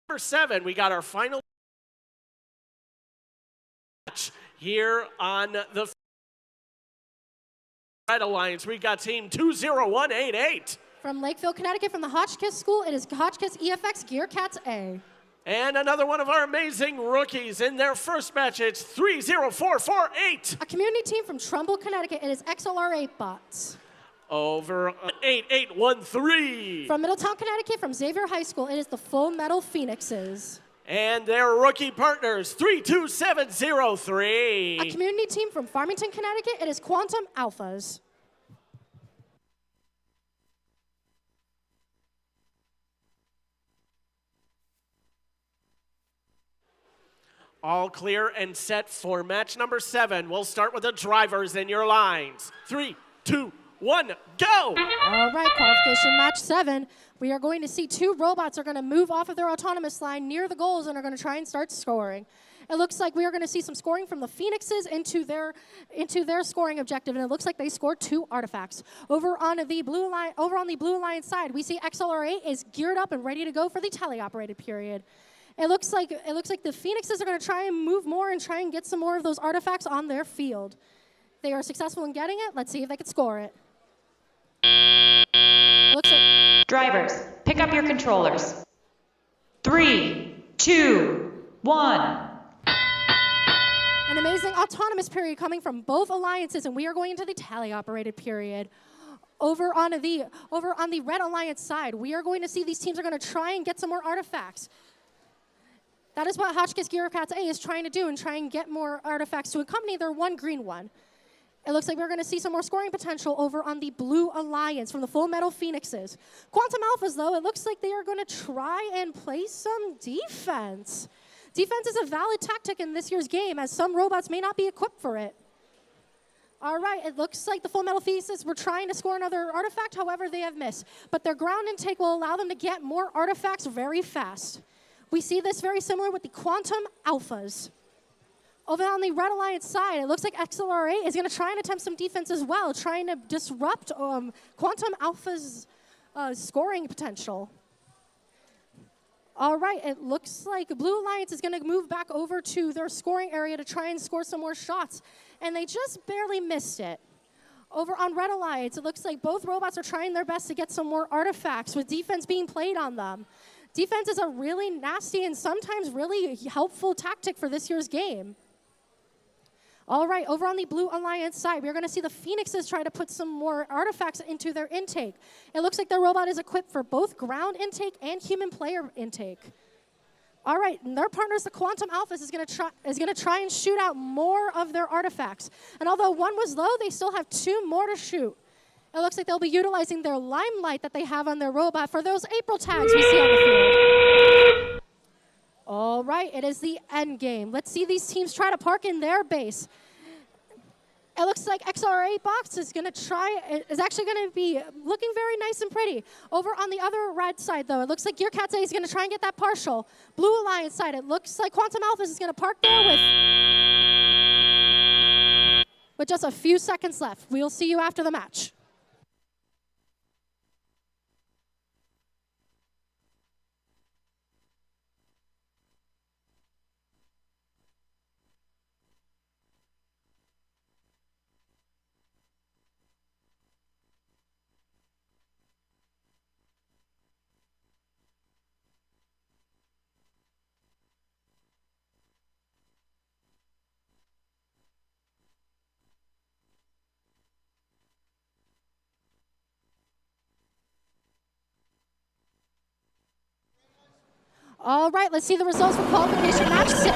Number 7, we got our final match here on the Red Alliance. We got team 20188. From Lakeville, Connecticut, from the Hotchkiss School, it is Hotchkiss EFX Gearcats A. And another one of our amazing rookies in their first match, it's 30448. A community team from Trumbull, Connecticut, it is XLR8 Bots. Over 8813. From Middletown, Connecticut, from Xavier High School, it is the Full Metal Phoenixes. And their rookie partners, 32703. A community team from Farmington, Connecticut, it is Quantum Alphas. All clear and set for match number 7. We'll start with the drivers in your lines. 3, 2, 1, go! All right, qualification match 7. We are going to see 2 robots are going to move off of their autonomous line near the goals and are going to try and start scoring. It looks like we are going to see some scoring from the Phoenixes into their scoring objective, and it looks like they scored 2 artifacts. Over on the Blue Alliance side, we see XLR8 is geared up and ready to go for the teleoperated period. It looks like the Phoenixes are going to try and move more and try and get some more of those artifacts on their field. They are successful in getting it. Let's see if they can score it. Looks like drivers, pick up your controllers. 3, 2, 1. An amazing autonomous period coming from both alliances, and we are going into the teleoperated period. Over on the Red Alliance side, we are going to see these teams are going to try and get some more artifacts. That is what Hotchkiss Gearcats A is trying to do and try and get more artifacts to accompany their one green one. It looks like we're going to see some more scoring potential over on the Blue Alliance from the Full Metal Phoenixes. Quantum Alphas, though, it looks like they are going to try and play some defense. Defense is a valid tactic in this year's game, as some robots may not be equipped for it. All right, it looks like the Full Metal Phoenixes were trying to score another artifact, however, they have missed. But their ground intake will allow them to get more artifacts very fast. We see this very similar with the Quantum Alphas. Over on the Red Alliance side, it looks like XLR8 is going to try and attempt some defense as well, trying to disrupt Quantum Alpha's scoring potential. All right, it looks like Blue Alliance is going to move back over to their scoring area to try and score some more shots, and they just barely missed it. Over on Red Alliance, it looks like both robots are trying their best to get some more artifacts with defense being played on them. Defense is a really nasty and sometimes really helpful tactic for this year's game. All right, over on the Blue Alliance side, we're going to see the Phoenixes try to put some more artifacts into their intake. It looks like their robot is equipped for both ground intake and human player intake. All right, and their partners, the Quantum Alphas, is going to try and shoot out more of their artifacts. And although one was low, they still have 2 more to shoot. It looks like they'll be utilizing their limelight that they have on their robot for those April tags we see on the field. All right, it is the end game. Let's see these teams try to park in their base. It looks like XR8 Box is actually going to be looking very nice and pretty. Over on the other red side, though, it looks like Gearcats A is going to try and get that partial. Blue Alliance side, it looks like Quantum Alphas is going to park there with just a few seconds left. We'll see you after the match. All right, let's see the results for qualification match 6.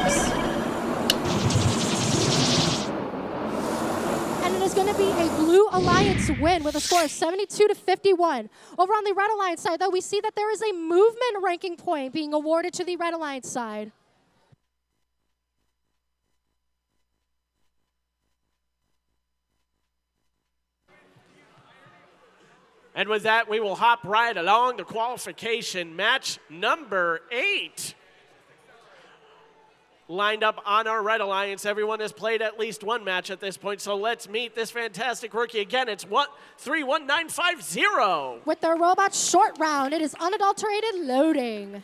And it is going to be a Blue Alliance win with a score of 72-51. Over on the Red Alliance side, though, we see that there is a movement ranking point being awarded to the Red Alliance side. And with that, we will hop right along to qualification match number 8. Lined up on our Red Alliance. Everyone has played at least one match at this point, so let's meet this fantastic rookie again. It's 31950. With their robot short round, it is unadulterated loading.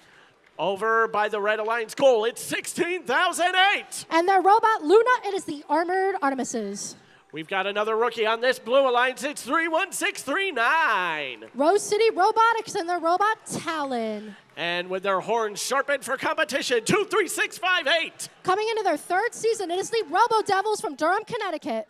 Over by the Red Alliance goal, it's 16,008. And their robot, Luna, it is the Armored Artemises. We've got another rookie on this Blue Alliance. It's 31639. Rose City Robotics and their robot, Talon. And with their horns sharpened for competition, 23658. Coming into their third season, it is the Robo Devils from Durham, Connecticut.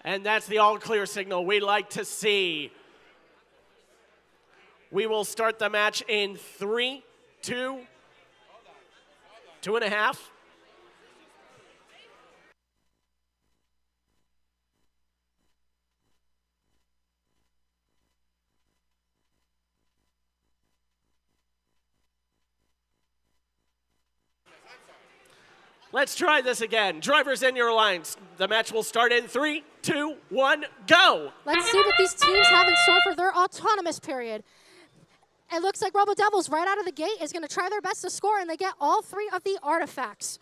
And that's the all clear signal we like to see. We will start the match in 3, 2, 2.5. Let's try this again. Drivers in your lines. The match will start in 3, 2, 1, go. Let's see what these teams have in store for their autonomous period. It looks like Robo Devils right out of the gate is going to try their best to score, and they get all 3 of the artifacts.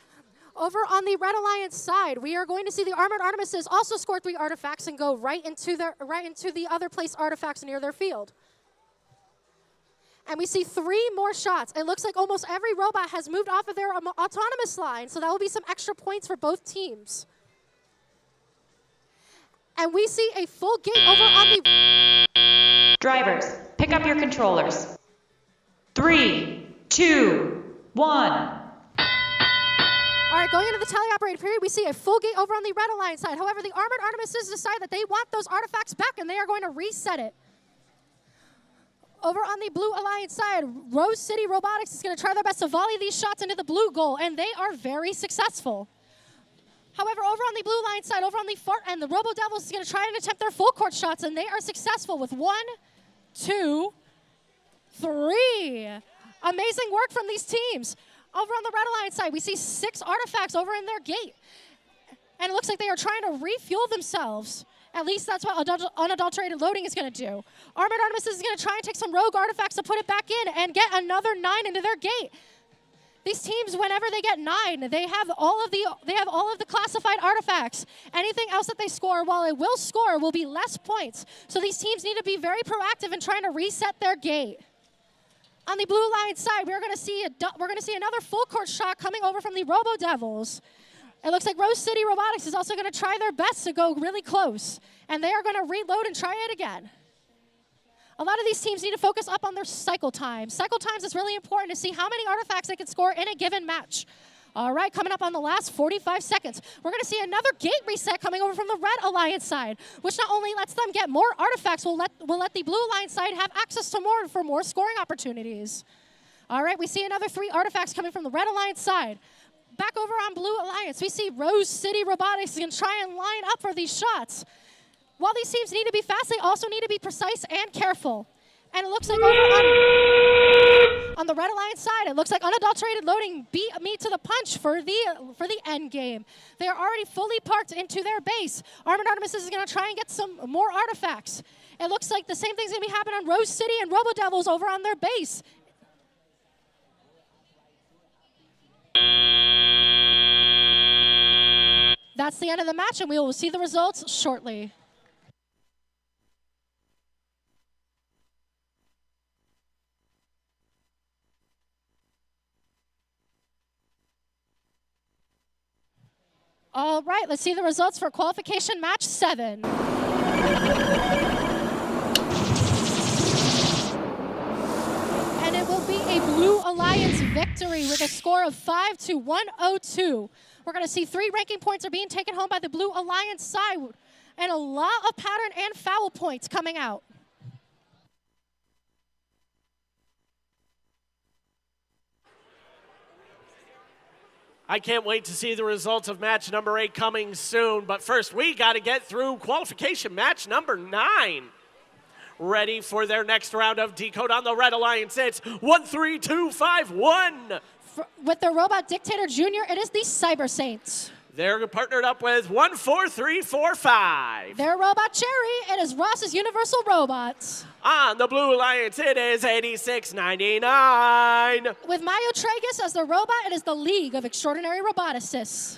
Over on the Red Alliance side, we are going to see the Armored Artemises also score 3 artifacts and go right into the other place artifacts near their field. And we see 3 more shots. It looks like almost every robot has moved off of their autonomous line, so that will be some extra points for both teams. And we see a full gate over on the... Drivers, pick up your controllers. 3, 2, 1. All right, going into the tele-operated period, we see a full gate over on the Red Alliance side. However, the Armored Artemises decide that they want those artifacts back, and they are going to reset it. Over on the Blue Alliance side, Rose City Robotics is going to try their best to volley these shots into the blue goal, and they are very successful. However, over on the Blue Alliance side, over on the far end, the Robo Devils is going to try and attempt their full court shots, and they are successful with 1, 2, 3. Amazing work from these teams. Over on the Red Alliance side, we see 6 artifacts over in their gate, and it looks like they are trying to refuel themselves. At least that's what unadulterated loading is going to do. Armored Artemises is going to try and take some rogue artifacts to put it back in and get another 9 into their gate. These teams, whenever they get 9, they have all of the classified artifacts. Anything else that they score, while it will score, will be less points. So these teams need to be very proactive in trying to reset their gate. On the Blue Alliance side, we're going to see another full court shot coming over from the Robo Devils. It looks like Rose City Robotics is also going to try their best to go really close, and they are going to reload and try it again. A lot of these teams need to focus up on their cycle times. Cycle times is really important to see how many artifacts they can score in a given match. All right, coming up on the last 45 seconds, we're going to see another gate reset coming over from the Red Alliance side, which not only lets them get more artifacts, will let the Blue Alliance side have access to more for more scoring opportunities. All right, we see another 3 artifacts coming from the Red Alliance side. Back over on Blue Alliance, we see Rose City Robotics is going to try and line up for these shots. While these teams need to be fast, they also need to be precise and careful. And it looks like over on the Red Alliance side, it looks like unadulterated loading beat me to the punch for the end game. They are already fully parked into their base. Armored Artemises is going to try and get some more artifacts. It looks like the same thing's going to be happening on Rose City and Robo Devils over on their base. That's the end of the match, and we will see the results shortly. All right, let's see the results for qualification match 7. And it will be a Blue Alliance victory with a score of 5-102. We're going to see 3 ranking points are being taken home by the Blue Alliance side, and a lot of pattern and foul points coming out. I can't wait to see the results of match number 8 coming soon, but first we got to get through qualification match number 9. Ready for their next round of Decode on the Red Alliance, it's 13251. With the Robot Dictator Jr., it is the Cyber Saints. They're partnered up with 14345. Their Robot Cherry, it is Ross's Universal Robots. On the Blue Alliance, it is 8699. With Mayo Tragus as the robot, it is the League of Extraordinary Roboticists.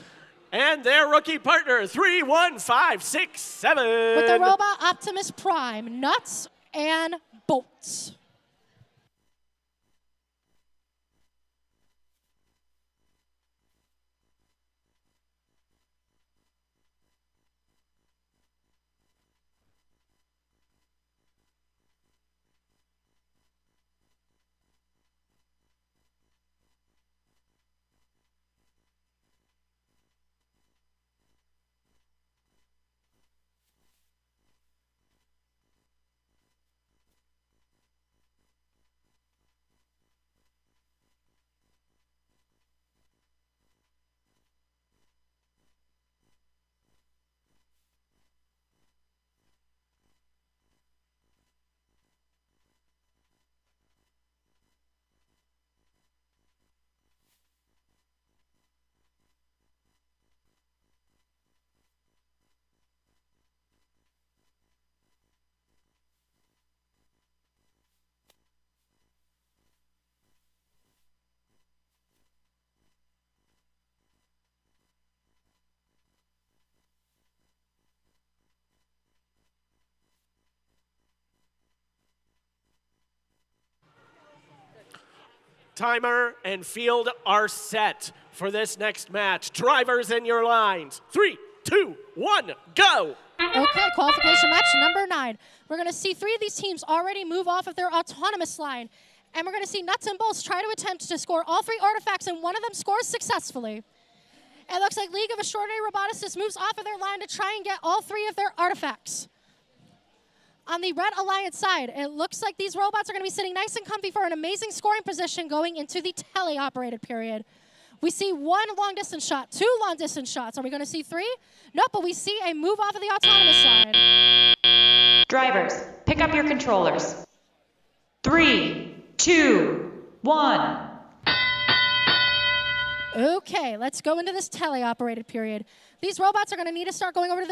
And their rookie partner, 3, 1, 5, 6, 7. With the robot Optimus Prime, nuts and bolts. Timer and field are set for this next match. Drivers in your lines. 3, 2, 1, go! Okay, qualification match number 9. We're going to see 3 of these teams already move off of their autonomous line. And we're going to see Nuts and Bolts try to attempt to score all 3 artifacts, and one of them scores successfully. It looks like League of Extraordinary Roboticists moves off of their line to try and get all 3 of their artifacts. On the Red Alliance side, it looks like these robots are going to be sitting nice and comfy for an amazing scoring position going into the teleoperated period. We see 1 long-distance shot, 2 long-distance shots. Are we going to see 3? Nope, but we see a move off of the autonomous side. Drivers, pick up your controllers. 3, 2, 1. Okay, let's go into this teleoperated period. These robots are going to need to start going over to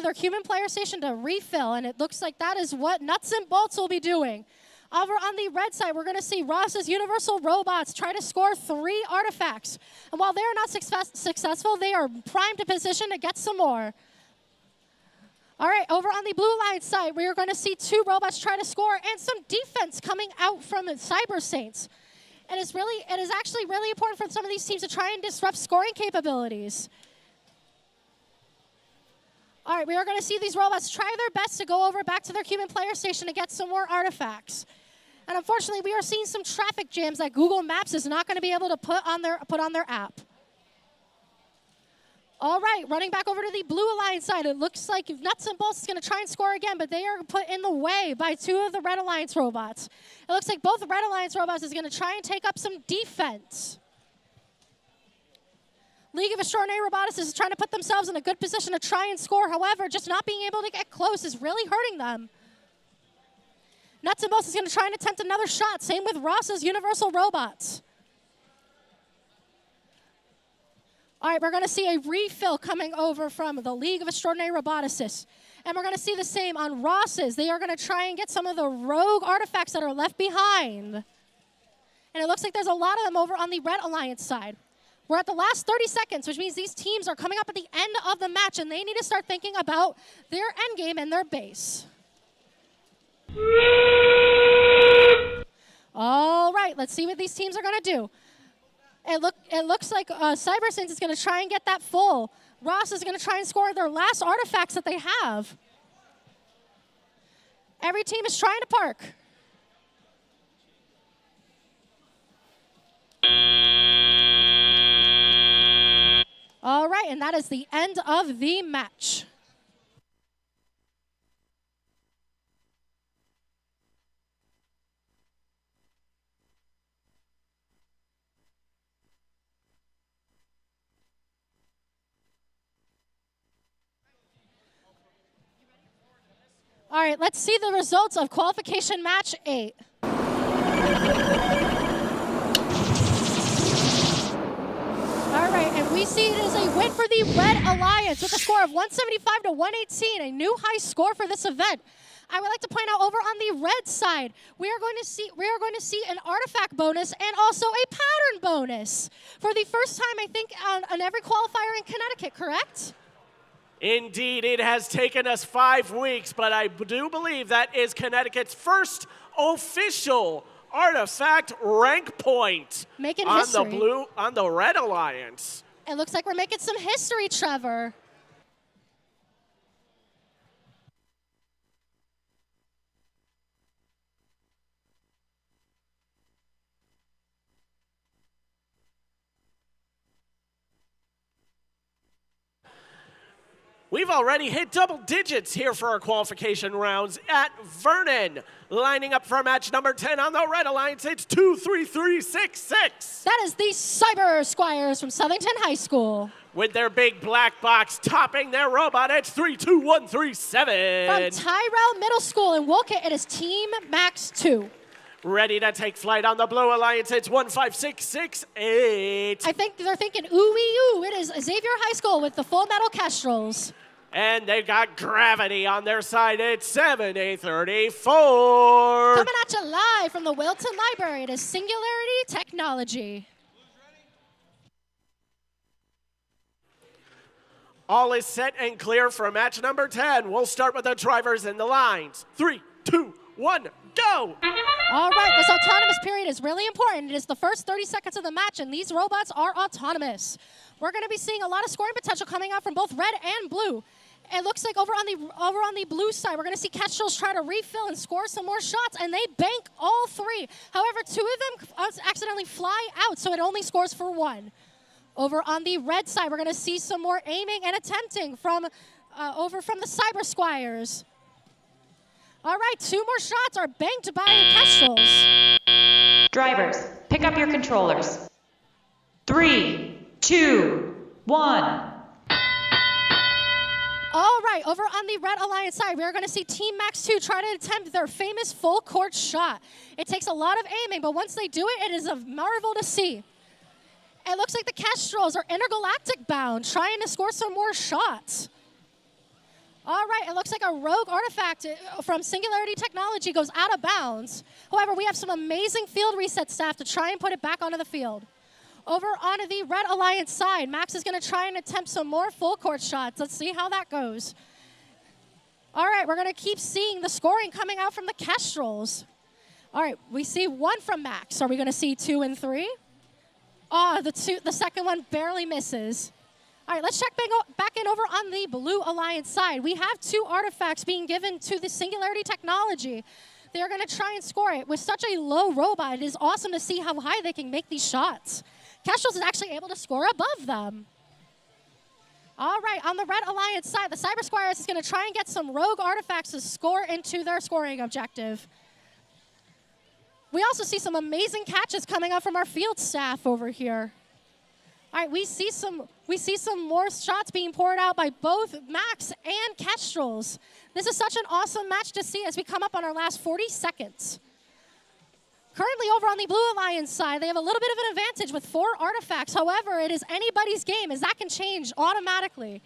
their human player station to refill, and it looks like that is what Nuts and Bolts will be doing. Over on the red side, we're going to see Ross's Universal Robots try to score 3 artifacts. And while they're not successful, they are primed to position to get some more. All right, over on the Blue Alliance side, we are going to see 2 robots try to score and some defense coming out from Cyber Saints. And it is actually really important for some of these teams to try and disrupt scoring capabilities. All right, we are going to see these robots try their best to go over back to their human player station to get some more artifacts. And unfortunately, we are seeing some traffic jams that Google Maps is not going to be able to put on their app. All right, running back over to the Blue Alliance side, it looks like Nuts and Bolts is going to try and score again, but they are put in the way by 2 of the Red Alliance robots. It looks like both the Red Alliance robots is going to try and take up some defense. League of Extraordinary Roboticists is trying to put themselves in a good position to try and score. However, just not being able to get close is really hurting them. Nuts and Bolts is going to try and attempt another shot. Same with Ross's Universal Robots. All right, we're going to see a refill coming over from the League of Extraordinary Roboticists. And we're going to see the same on Ross's. They are going to try and get some of the rogue artifacts that are left behind. And it looks like there's a lot of them over on the Red Alliance side. We're at the last 30 seconds, which means these teams are coming up at the end of the match, and they need to start thinking about their end game and their base. All right, let's see what these teams are going to do. It looks like Cyber Saints is going to try and get that full. Ross is going to try and score their last artifacts that they have. Every team is trying to park. All right, and that is the end of the match. All right, let's see the results of qualification match 8. All right, and we see it is a win for the Red Alliance with a score of 175 to 118, a new high score for this event. I would like to point out over on the red side, we are going to see an artifact bonus and also a pattern bonus for the first time, I think, on every qualifier in Connecticut, correct? Indeed, it has taken us 5 weeks, but I do believe that is Connecticut's first official artifact rank point Making on history. on the Red Alliance. It looks like we're making some history, Trevor. We've already hit double digits here for our qualification rounds at Vernon. Lining up for match number 10 on the Red Alliance, it's 23366. That is the Cyber Squires from Southington High School. With their big black box topping their robot, it's 32137. From Tyrell Middle School in Wolcott, it is Team Max 2. Ready to take flight on the Blue Alliance, it's 15668. I think they're thinking, ooh-wee-oo. It is Xavier High School with the Full Metal Kestrels. And they've got Gravity on their side, it's 7834. Coming at you live from the Wilton Library, it is Singularity Technology. All is set and clear for match number 10. We'll start with the drivers in the lines. 3, 2, 1, go! All right, this autonomous period is really important. It is the first 30 seconds of the match, and these robots are autonomous. We're going to be seeing a lot of scoring potential coming out from both red and blue. It looks like over on the blue side, we're going to see Kestrels try to refill and score some more shots, and they bank all 3. However, 2 of them accidentally fly out, so it only scores for 1. Over on the red side, we're going to see some more aiming and attempting from over from the Cyber Squires. All right, 2 more shots are banked by Kestrels. Drivers, pick up your controllers. 3, 2, 1. All right, over on the Red Alliance side, we are going to see Team Max 2 try to attempt their famous full court shot. It takes a lot of aiming, but once they do it, it is a marvel to see. It looks like the Kestrels are intergalactic bound, trying to score some more shots. All right, it looks like a rogue artifact from Singularity Technology goes out of bounds. However, we have some amazing field reset staff to try and put it back onto the field. Over on the Red Alliance side, Max is going to try and attempt some more full court shots. Let's see how that goes. All right, we're going to keep seeing the scoring coming out from the Kestrels. All right, we see 1 from Max. Are we going to see 2 and 3? Oh, the second one barely misses. All right, let's check back in over on the Blue Alliance side. We have 2 artifacts being given to the Singularity Technology. They are going to try and score it. With such a low robot, it is awesome to see how high they can make these shots. Kestrels is actually able to score above them. All right, on the Red Alliance side, the Cyber Squires is going to try and get some rogue artifacts to score into their scoring objective. We also see some amazing catches coming up from our field staff over here. All right, we see some more shots being poured out by both Max and Kestrels. This is such an awesome match to see as we come up on our last 40 seconds. Currently over on the Blue Alliance side, they have a little bit of an advantage with 4 artifacts. However, it is anybody's game as that can change automatically.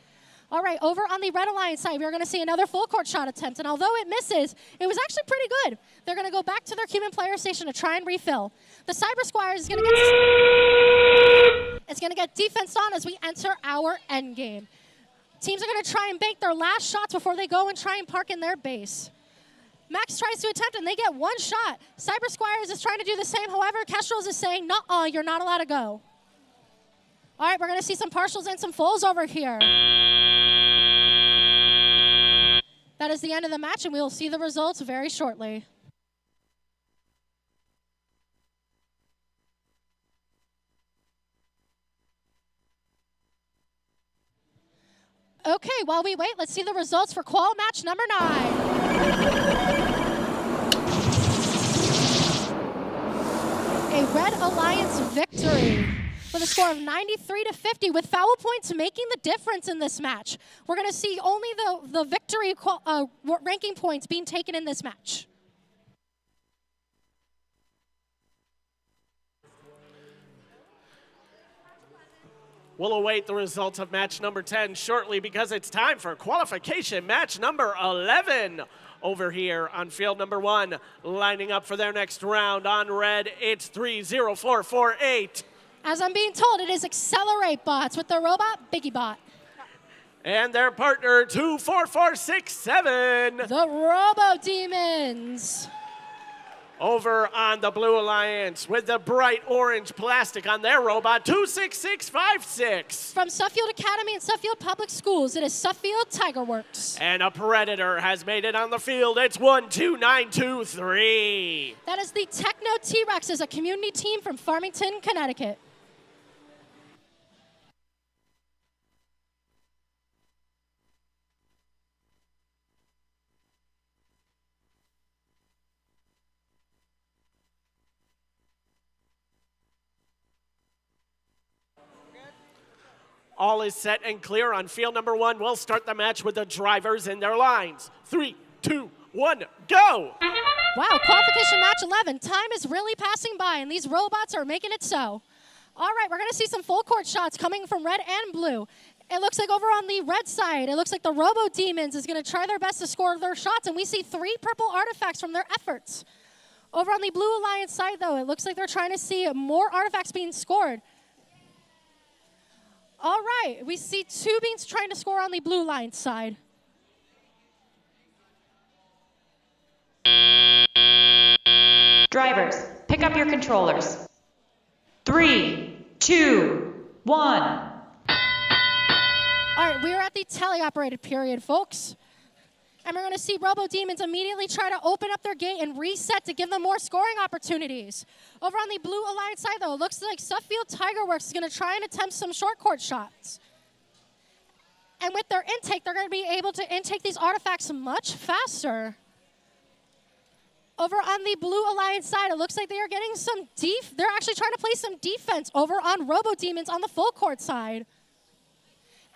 All right, over on the Red Alliance side, we're going to see another full court shot attempt. And although it misses, it was actually pretty good. They're going to go back to their human player station to try and refill. The Cyber Squires is going to get defensed on as we enter our end game. Teams are going to try and bank their last shots before they go and try and park in their base. Max tries to attempt, and they get 1 shot. Cyber Squires is trying to do the same. However, Kestrels is saying, nuh-uh, you're not allowed to go. All right, we're going to see some partials and some fulls over here. That is the end of the match, and we will see the results very shortly. Okay, while we wait, let's see the results for qual match number 9. A Red Alliance victory with a score of 93-50 with foul points making the difference in this match. We're going to see only the victory ranking points being taken in this match. We'll await the results of match number 10 shortly because it's time for qualification match number 11. Over here on field number 1, lining up for their next round. On red, it's 30448. As I'm being told, it is Accelerate Bots with their robot, Biggie Bot. And their partner, 24467. The Robo Demons. Over on the Blue Alliance with the bright orange plastic on their robot, 26656. From Suffield Academy and Suffield Public Schools, it is Suffield Tigerworks. And a Predator has made it on the field. It's 12923. That is the Techno T-Rexes, a community team from Farmington, Connecticut. All is set and clear on field number 1. We'll start the match with the drivers in their lines. 3, 2, 1, go! Wow, qualification match 11. Time is really passing by, and these robots are making it so. All right, we're going to see some full court shots coming from red and blue. It looks like over on the red side, it looks like the Robo Demons is going to try their best to score their shots, and we see 3 purple artifacts from their efforts. Over on the Blue Alliance side, though, it looks like they're trying to see more artifacts being scored. All right, we see 2 beans trying to score on the Blue Alliance side. Drivers, pick up your controllers. 3, 2, 1. All right, we are at the teleoperated period, folks. And we're going to see Robo Demons immediately try to open up their gate and reset to give them more scoring opportunities. Over on the Blue Alliance side, though, it looks like Suffield Tigerworks is going to try and attempt some short court shots. And with their intake, they're going to be able to intake these artifacts much faster. Over on the Blue Alliance side, it looks like they are getting some they're actually trying to play some defense over on Robo Demons on the full court side.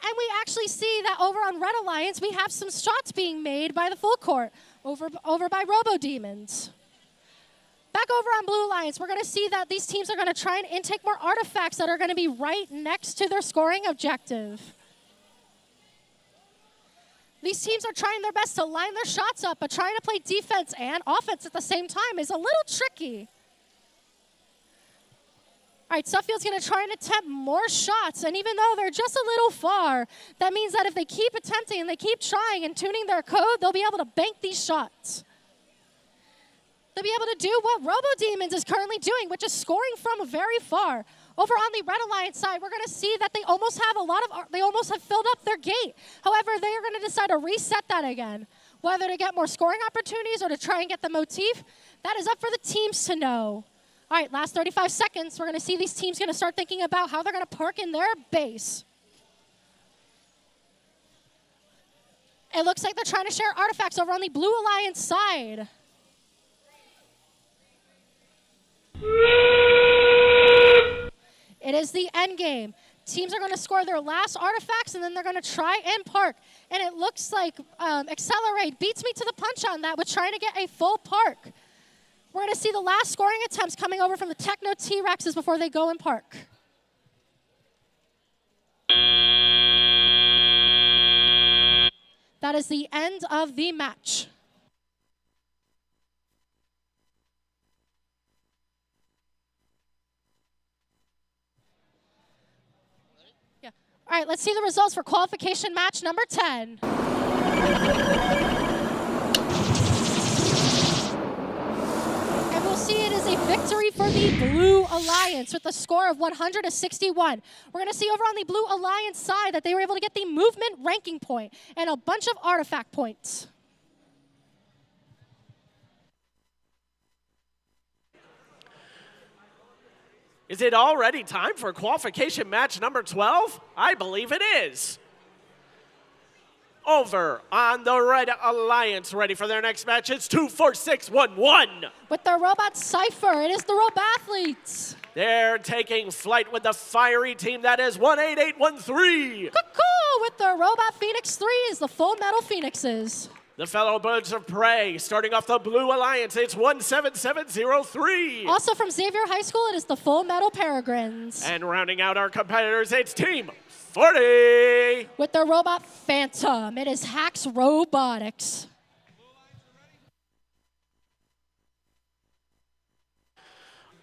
And we actually see that over on Red Alliance, we have some shots being made by the full court over by Robo Demons. Back over on Blue Alliance, we're going to see that these teams are going to try and intake more artifacts that are going to be right next to their scoring objective. These teams are trying their best to line their shots up, but trying to play defense and offense at the same time is a little tricky. All right, Suffield's going to try and attempt more shots, and even though they're just a little far, that means that if they keep attempting and they keep trying and tuning their code, they'll be able to bank these shots. They'll be able to do what Robo Demons is currently doing, which is scoring from very far. Over on the Red Alliance side, we're going to see that they almost have filled up their gate. However, they are going to decide to reset that again. Whether to get more scoring opportunities or to try and get the motif, that is up for the teams to know. All right, last 35 seconds, we're going to see these teams going to start thinking about how they're going to park in their base. It looks like they're trying to share artifacts over on the Blue Alliance side. It is the end game. Teams are going to score their last artifacts, and then they're going to try and park. And it looks like Accelerate beats me to the punch on that with trying to get a full park. We're going to see the last scoring attempts coming over from the Techno T-Rexes before they go and park. That is the end of the match. Yeah. All right, let's see the results for qualification match number 10. We'll see it is a victory for the Blue Alliance with a score of 100-61. We're going to see over on the Blue Alliance side that they were able to get the movement ranking point and a bunch of artifact points. Is it already time for qualification match number 12? I believe it is. Over on the Red Alliance, ready for their next match, it's 24611. With their robot Cypher, it is the Robathletes. They're taking flight with the fiery team that is 18813. Cuckoo! With their robot Phoenix 3 is the Full Metal Phoenixes. The fellow birds of prey, starting off the Blue Alliance, it's 17703. Also from Xavier High School, it is the Full Metal Peregrines. And rounding out our competitors, it's Team 40. With their robot Phantom, it is Hax Robotics.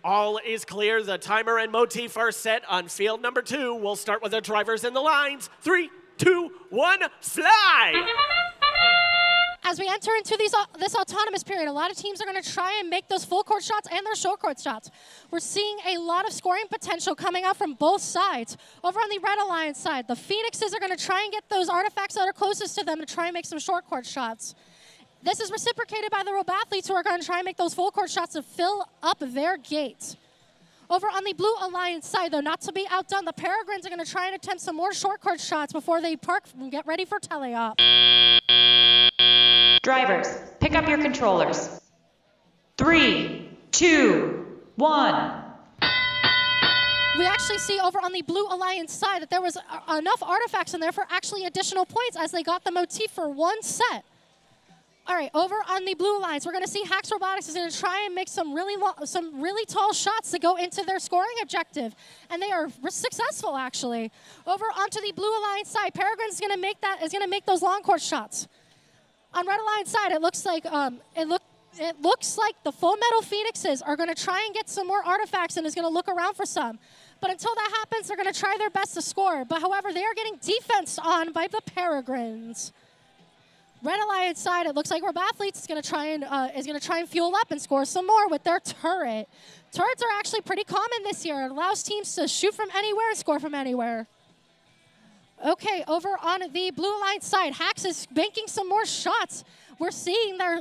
All is clear. The timer and motif are set on field number 2. We'll start with the drivers in the lines. 3, 2, 1, fly! As we enter into this autonomous period, a lot of teams are going to try and make those full court shots and their short court shots. We're seeing a lot of scoring potential coming out from both sides. Over on the Red Alliance side, the Phoenixes are going to try and get those artifacts that are closest to them to try and make some short court shots. This is reciprocated by the Robathletes, who are going to try and make those full court shots to fill up their gate. Over on the Blue Alliance side, though, not to be outdone, the Peregrines are going to try and attempt some more short court shots before they park and get ready for teleop. Drivers, pick up your controllers. 3, 2, 1. We actually see over on the Blue Alliance side that there was enough artifacts in there for actually additional points as they got the motif for one set. All right, over on the Blue Alliance, we're going to see Hax Robotics is going to try and make some really tall shots to go into their scoring objective, and they are successful actually. Over onto the Blue Alliance side, Peregrine is going to make those long court shots. On Red Alliance side, it looks like the Full Metal Phoenixes are going to try and get some more artifacts and is going to look around for some. But until that happens, they're going to try their best to score. But however, they are getting defense on by the Peregrines. Red Alliance side, it looks like Robathletes is going to try and fuel up and score some more with their turret. Turrets are actually pretty common this year. It allows teams to shoot from anywhere and score from anywhere. Okay, over on the Blue Alliance side, Hax is banking some more shots. We're seeing their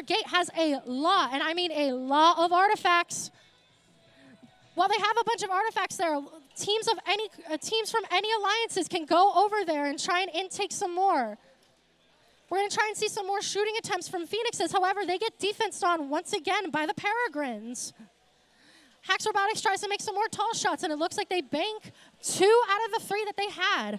gate has a lot, and I mean a lot of artifacts. While they have a bunch of artifacts there, teams from any alliances can go over there and try and intake some more. We're going to try and see some more shooting attempts from Phoenixes. However, they get defensed on once again by the Peregrines. Hax Robotics tries to make some more tall shots, and it looks like they bank 2 out of the 3 that they had.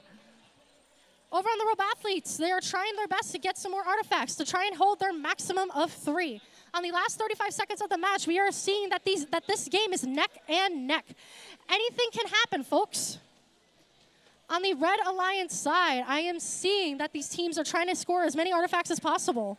Over on the Robathletes, they are trying their best to get some more artifacts to try and hold their maximum of 3. On the last 35 seconds of the match, we are seeing that this game is neck and neck. Anything can happen, folks. On the Red Alliance side, I am seeing that these teams are trying to score as many artifacts as possible.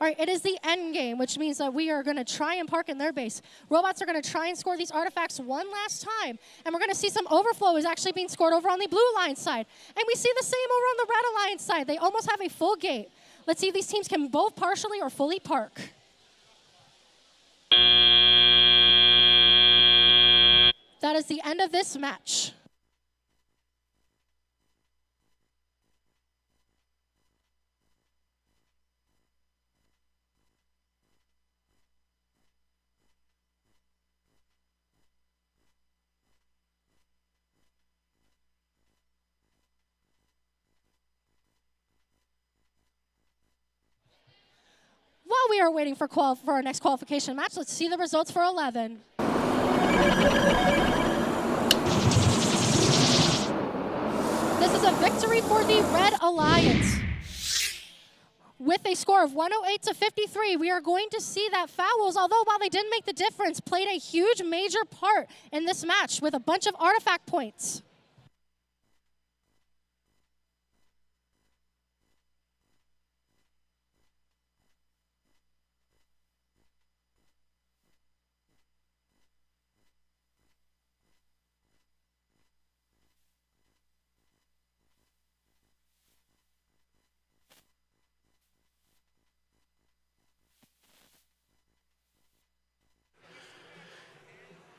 All right, it is the end game, which means that we are going to try and park in their base. Robots are going to try and score these artifacts one last time, and we're going to see some overflow is actually being scored over on the Blue Alliance side. And we see the same over on the Red Alliance side. They almost have a full gate. Let's see if these teams can both partially or fully park. That is the end of this match. While we are waiting for our next qualification match, let's see the results for 11. This is a victory for the Red Alliance. With a score of 108 to 53, we are going to see that fouls, although while they didn't make the difference, played a huge major part in this match with a bunch of artifact points.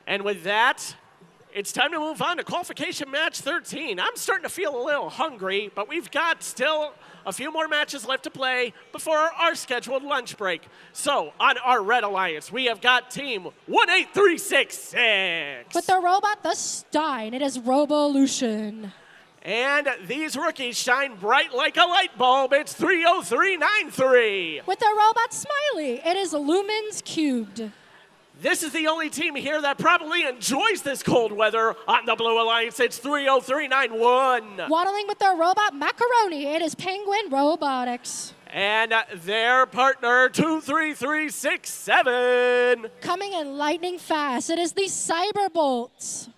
And with that, it's time to move on to qualification match 13. I'm starting to feel a little hungry, but we've got still a few more matches left to play before our scheduled lunch break. So, on our Red Alliance, we have got team 18366. With the robot, the Stein, it is Rovolution. And these rookies shine bright like a light bulb. It's 30393. With the robot Smiley, it is Lumens Cubed. This is the only team here that probably enjoys this cold weather. On the Blue Alliance, it's 30391. Waddling with their robot Macaroni, it is Penguin Robotics. And their partner, 23367. Coming in lightning fast, it is the Cyberbolts.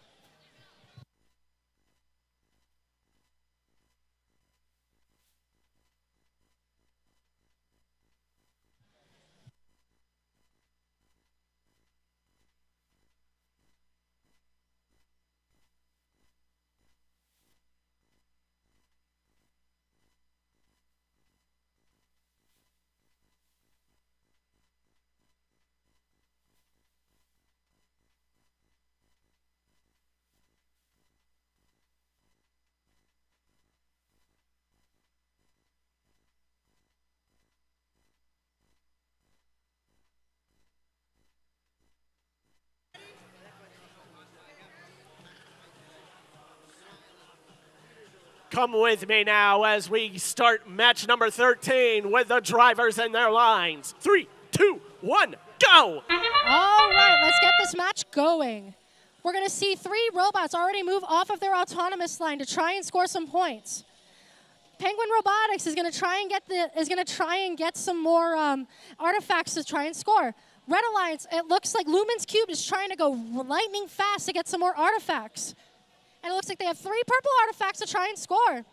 come with me now as we start match number 13 with the drivers and their lines. 3, 2, 1, go! All right, let's get this match going. We're going to see 3 robots already move off of their autonomous line to try and score some points. Penguin Robotics is going to try and get some more artifacts to try and score. Red Alliance, it looks like Lumen's Cube is trying to go lightning fast to get some more artifacts. And it looks like they have 3 purple artifacts to try and score. Penguin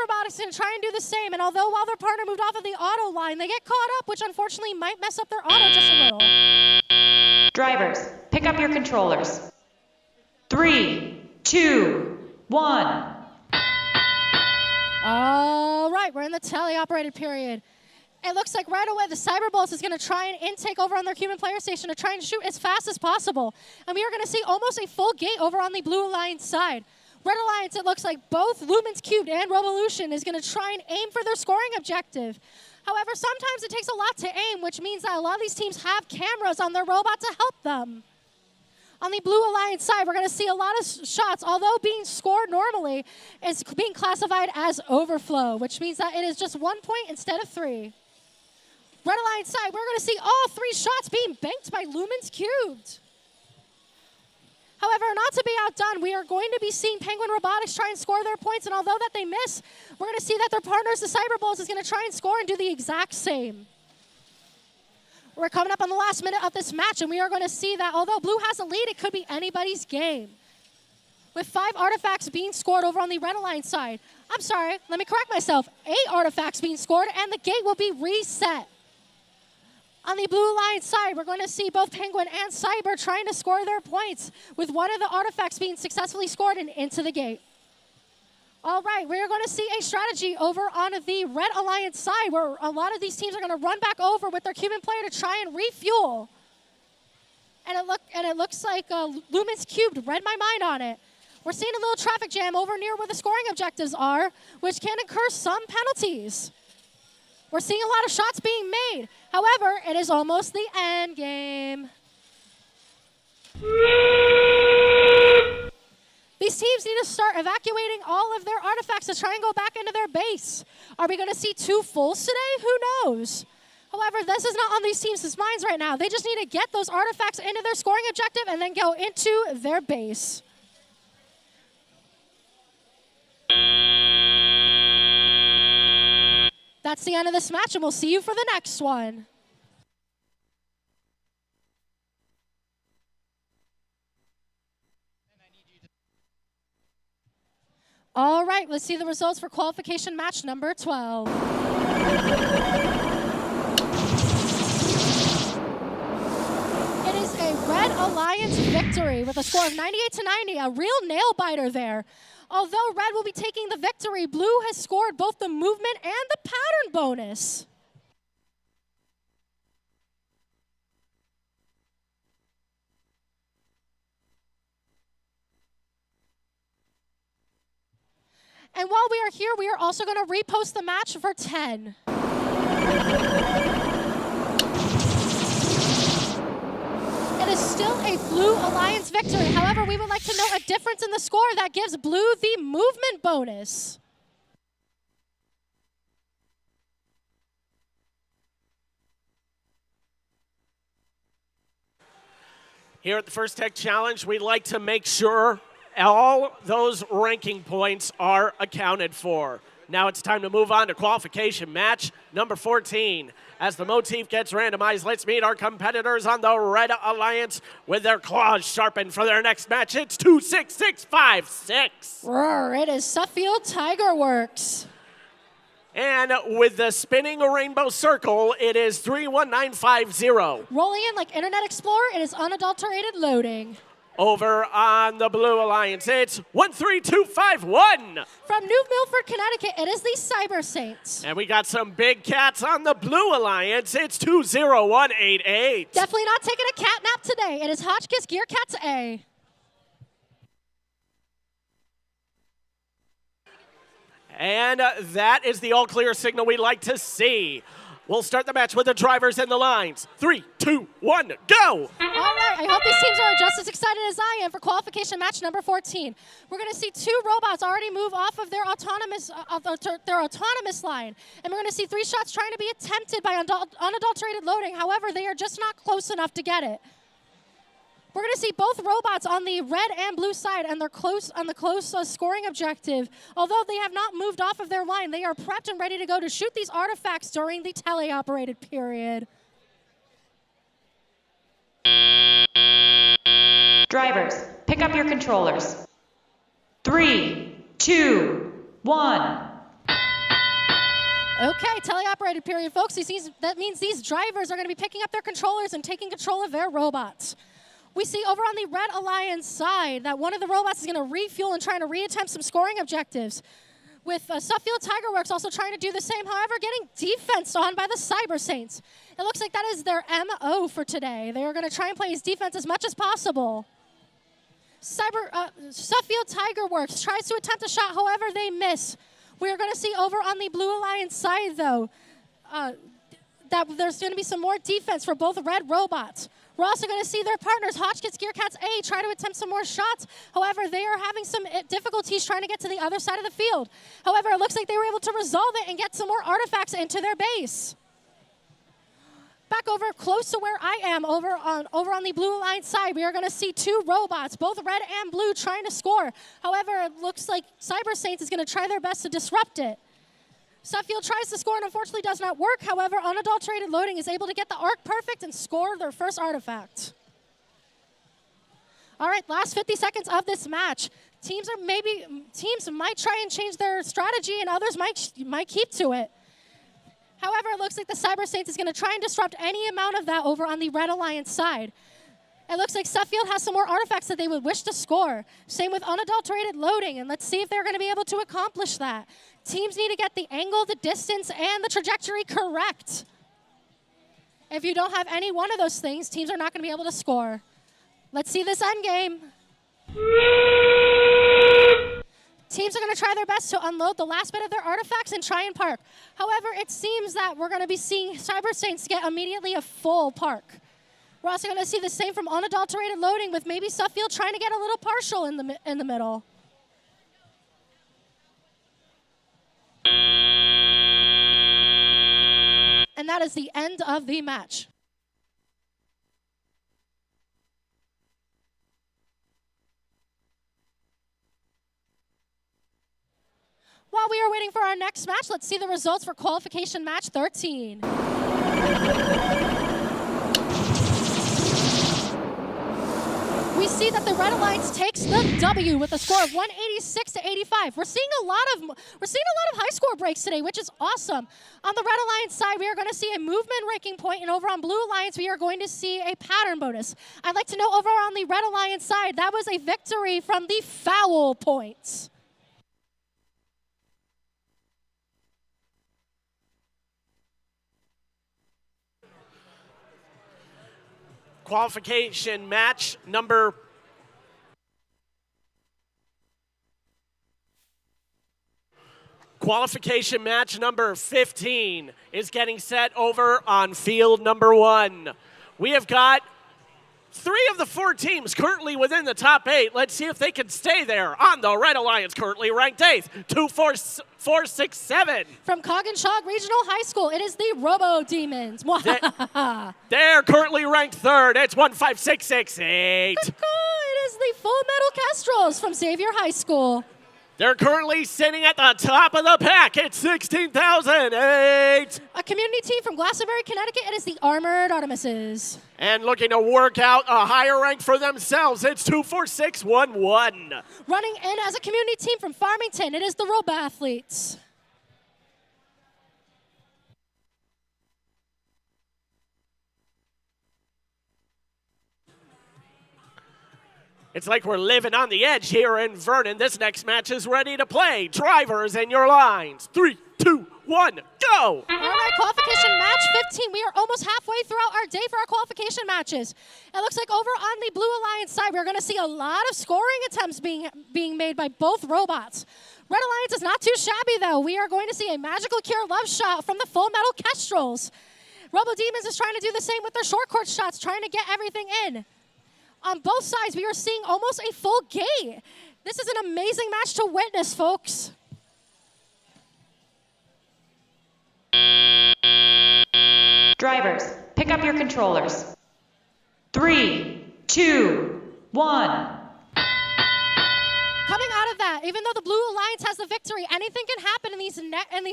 Robotics is going to try and do the same, and although while their partner moved off of the auto line, they get caught up, which unfortunately might mess up their auto just a little. Drivers, pick up your controllers. 3, 2, 1. All right, we're in the teleoperated period. It looks like right away the Cyberbolts is going to try and intake over on their human player station to try and shoot as fast as possible. And we are going to see almost a full gate over on the Blue Alliance side. Red Alliance, it looks like both Lumen's Cubed and Revolution is going to try and aim for their scoring objective. However, sometimes it takes a lot to aim, which means that a lot of these teams have cameras on their robot to help them. On the Blue Alliance side, we're going to see a lot of shots, although being scored normally, is being classified as overflow, which means that it is just 1 point instead of 3. Red Alliance side, we're going to see all 3 shots being banked by Lumen's Cubed. However, not to be outdone, we are going to be seeing Penguin Robotics try and score their points, and although that they miss, we're going to see that their partners, the Cyberbolts, is going to try and score and do the exact same. We're coming up on the last minute of this match, and we are going to see that although Blue has a lead, it could be anybody's game. With 5 artifacts being scored over on the Red Alliance side. I'm sorry, let me correct myself. 8 artifacts being scored, and the gate will be reset. On the Blue Alliance side, we're going to see both Penguin and Cyber trying to score their points, with one of the artifacts being successfully scored and into the gate. All right, we're going to see a strategy over on the Red Alliance side where a lot of these teams are going to run back over with their human player to try and refuel. And it looks like Lumen's Cubed read my mind on it. We're seeing a little traffic jam over near where the scoring objectives are, which can incur some penalties. We're seeing a lot of shots being made. However, it is almost the end game. These teams need to start evacuating all of their artifacts to try and go back into their base. Are we going to see 2 fulls today? Who knows? However, this is not on these teams' minds right now. They just need to get those artifacts into their scoring objective and then go into their base. That's the end of this match, and we'll see you for the next one. All right, let's see the results for qualification match number 12. It is a Red Alliance victory with a score of 98-90, a real nail-biter there. Although Red will be taking the victory, Blue has scored both the movement and the pattern bonus. And while we are here, we are also going to repost the match for 10. It is still a Blue Alliance victory. However, we would like to note a difference in the score that gives Blue the movement bonus. Here at the First Tech Challenge, we'd like to make sure all those ranking points are accounted for. Now it's time to move on to qualification match number 14. As the motif gets randomized, let's meet our competitors on the Red Alliance with their claws sharpened for their next match. It's 26656. Roar, it is Suffield Tiger Works. And with the spinning rainbow circle, it is 31950. Rolling in like Internet Explorer, it is unadulterated loading. Over on the Blue Alliance, it's 13251. From New Milford, Connecticut, it is the Cyber Saints. And we got some big cats on the Blue Alliance. It's 20188. Definitely not taking a cat nap today. It is Hotchkiss Gear Cats A. And that is the all-clear signal we like to see. We'll start the match with the drivers and the lines. 3, 2, 1, go! All right, I hope these teams are just as excited as I am for qualification match number 14. We're going to see 2 robots already move off of their autonomous line, and we're going to see 3 shots trying to be attempted by unadulterated loading. However, they are just not close enough to get it. We're going to see both robots on the red and blue side, and they're close on the close scoring objective. Although they have not moved off of their line, they are prepped and ready to go to shoot these artifacts during the teleoperated period. Drivers, pick up your controllers. 3, 2, 1. Okay, teleoperated period, folks. That means these drivers are going to be picking up their controllers and taking control of their robots. We see over on the Red Alliance side that one of the robots is going to refuel and trying to reattempt some scoring objectives. With Suffield Tigerworks also trying to do the same, however, getting defensed on by the Cyber Saints. It looks like that is their MO for today. They are going to try and play his defense as much as possible. Suffield Tigerworks tries to attempt a shot, however, they miss. We are going to see over on the Blue Alliance side, though, that there's going to be some more defense for both red robots. We're also going to see their partners, Hotchkiss Gearcats A, try to attempt some more shots. However, they are having some difficulties trying to get to the other side of the field. However, it looks like they were able to resolve it and get some more artifacts into their base. Back over close to where I am, over on the Blue Alliance side, we are going to see 2 robots, both red and blue, trying to score. However, it looks like Cyber Saints is going to try their best to disrupt it. Suffield tries to score and unfortunately does not work. However, unadulterated loading is able to get the arc perfect and score their first artifact. All right, last 50 seconds of this match. Teams might try and change their strategy and others might keep to it. However, it looks like the Cyber Saints is going to try and disrupt any amount of that over on the Red Alliance side. It looks like Suffield has some more artifacts that they would wish to score. Same with unadulterated loading, and let's see if they're going to be able to accomplish that. Teams need to get the angle, the distance, and the trajectory correct. If you don't have any one of those things, teams are not going to be able to score. Let's see this end game. Teams are going to try their best to unload the last bit of their artifacts and try and park. However, it seems that we're going to be seeing Cyber Saints get immediately a full park. We're also going to see the same from unadulterated loading, with maybe Suffield trying to get a little partial in the middle. And that is the end of the match. While we are waiting for our next match, let's see the results for qualification match 13. We see that the Red Alliance takes the W with a score of 186-85. We're seeing a lot of high score breaks today, which is awesome. On the Red Alliance side, we are going to see a movement ranking point, and over on Blue Alliance, we are going to see a pattern bonus. I'd like to know over on the Red Alliance side, that was a victory from the foul points. Qualification match number 15 is getting set over on field number 1. We have got 3 of the 4 teams currently within the top 8. Let's see if they can stay there. On the Red Alliance, currently ranked 8th, 2-4-6-7. From Coggeshall Regional High School, it is the Robo Demons. They're currently ranked 3rd. It's 1-5-6-6-8. It is the Full Metal Kestrels from Xavier High School. They're currently sitting at the top of the pack at 16,008. A community team from Glastonbury, Connecticut, it is the Armored Artemises. And looking to work out a higher rank for themselves, it's 2-4-6-1-1. Running in as a community team from Farmington, it is the Robathletes. It's like we're living on the edge here in Vernon. This next match is ready to play. Drivers in your lines. 3, 2, 1, go! All right, qualification match 15. We are almost halfway throughout our day for our qualification matches. It looks like over on the Blue Alliance side, we're going to see a lot of scoring attempts being made by both robots. Red Alliance is not too shabby, though. We are going to see a magical cure love shot from the Full Metal Kestrels. Robo Demons is trying to do the same with their short court shots, trying to get everything in. On both sides, we are seeing almost a full gate. This is an amazing match to witness, folks. Drivers, pick up your controllers. 3, 2, 1. Coming out of that, even though the Blue Alliance has the victory, anything can happen in these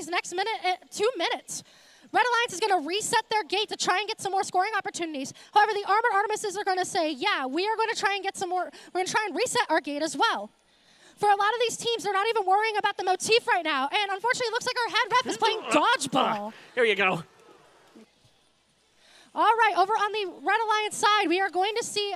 next 2 minutes. Red Alliance is going to reset their gate to try and get some more scoring opportunities. However, the Armored Artemises are going to say, yeah, we are going to try and get some more. We're going to try and reset our gate as well. For a lot of these teams, they're not even worrying about the motif right now. And unfortunately, it looks like our head ref is playing dodgeball. Here you go. All right, over on the Red Alliance side, we are going to see,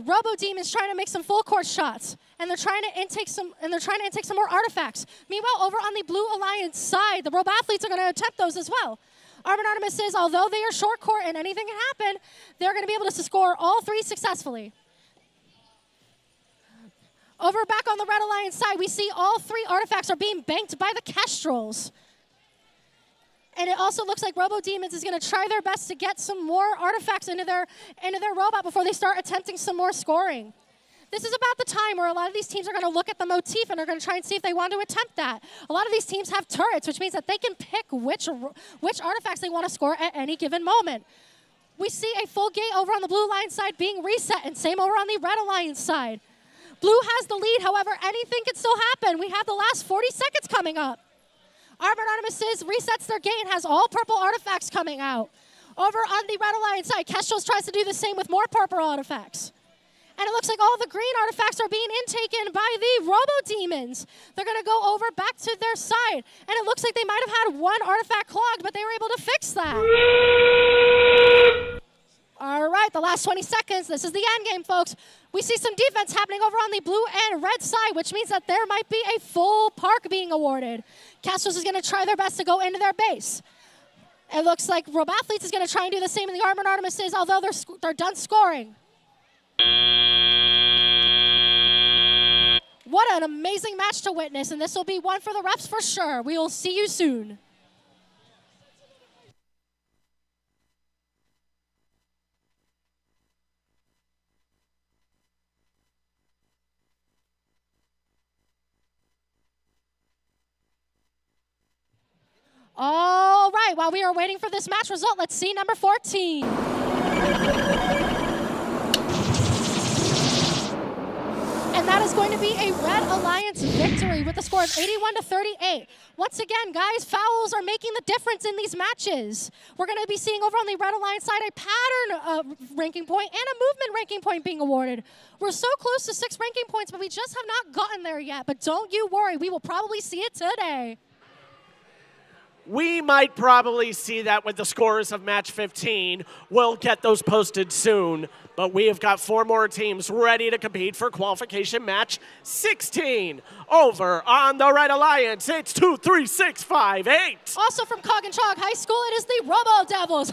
Robo Demons trying to make some full court shots, and they're trying to intake some more artifacts. Meanwhile, over on the Blue Alliance side, the Robo Athletes are going to attempt those as well. Armored Artemis says, although they are short court and anything can happen, they're going to be able to score all 3 successfully. Over back on the Red Alliance side, we see all 3 artifacts are being banked by the Kestrels. And it also looks like Robo Demons is going to try their best to get some more artifacts into their robot before they start attempting some more scoring. This is about the time where a lot of these teams are going to look at the motif and are going to try and see if they want to attempt that. A lot of these teams have turrets, which means that they can pick which artifacts they want to score at any given moment. We see a full gate over on the Blue Alliance side being reset, and same over on the Red Alliance side. Blue has the lead, however, anything can still happen. We have the last 40 seconds coming up. Armored Artemis resets their gate and has all purple artifacts coming out. Over on the Red Alliance side, Kestrels tries to do the same with more purple artifacts. And it looks like all the green artifacts are being intaken by the Robo Demons. They're going to go over back to their side. And it looks like they might have had one artifact clogged, but they were able to fix that. All right, the last 20 seconds. This is the end game, folks. We see some defense happening over on the blue and red side, which means that there might be a full park being awarded. Kestrels is going to try their best to go into their base. It looks like Robo Athletes is going to try and do the same in the Armored Artemises, although they're done scoring. What an amazing match to witness, and this will be one for the refs for sure. We will see you soon. All right, while we are waiting for this match result, let's see number 14. And that is going to be a Red Alliance victory with a score of 81-38. Once again, guys, fouls are making the difference in these matches. We're going to be seeing over on the Red Alliance side a pattern ranking point and a movement ranking point being awarded. We're so close to 6 ranking points, but we just have not gotten there yet. But don't you worry, we will probably see it today. We might probably see that with the scores of match 15. We'll get those posted soon. But we have got 4 more teams ready to compete for qualification match 16. Over on the Red Alliance, it's 2, 3, 6, 5, 8. Also from Cog and Chog High School, it is the Robo Devils.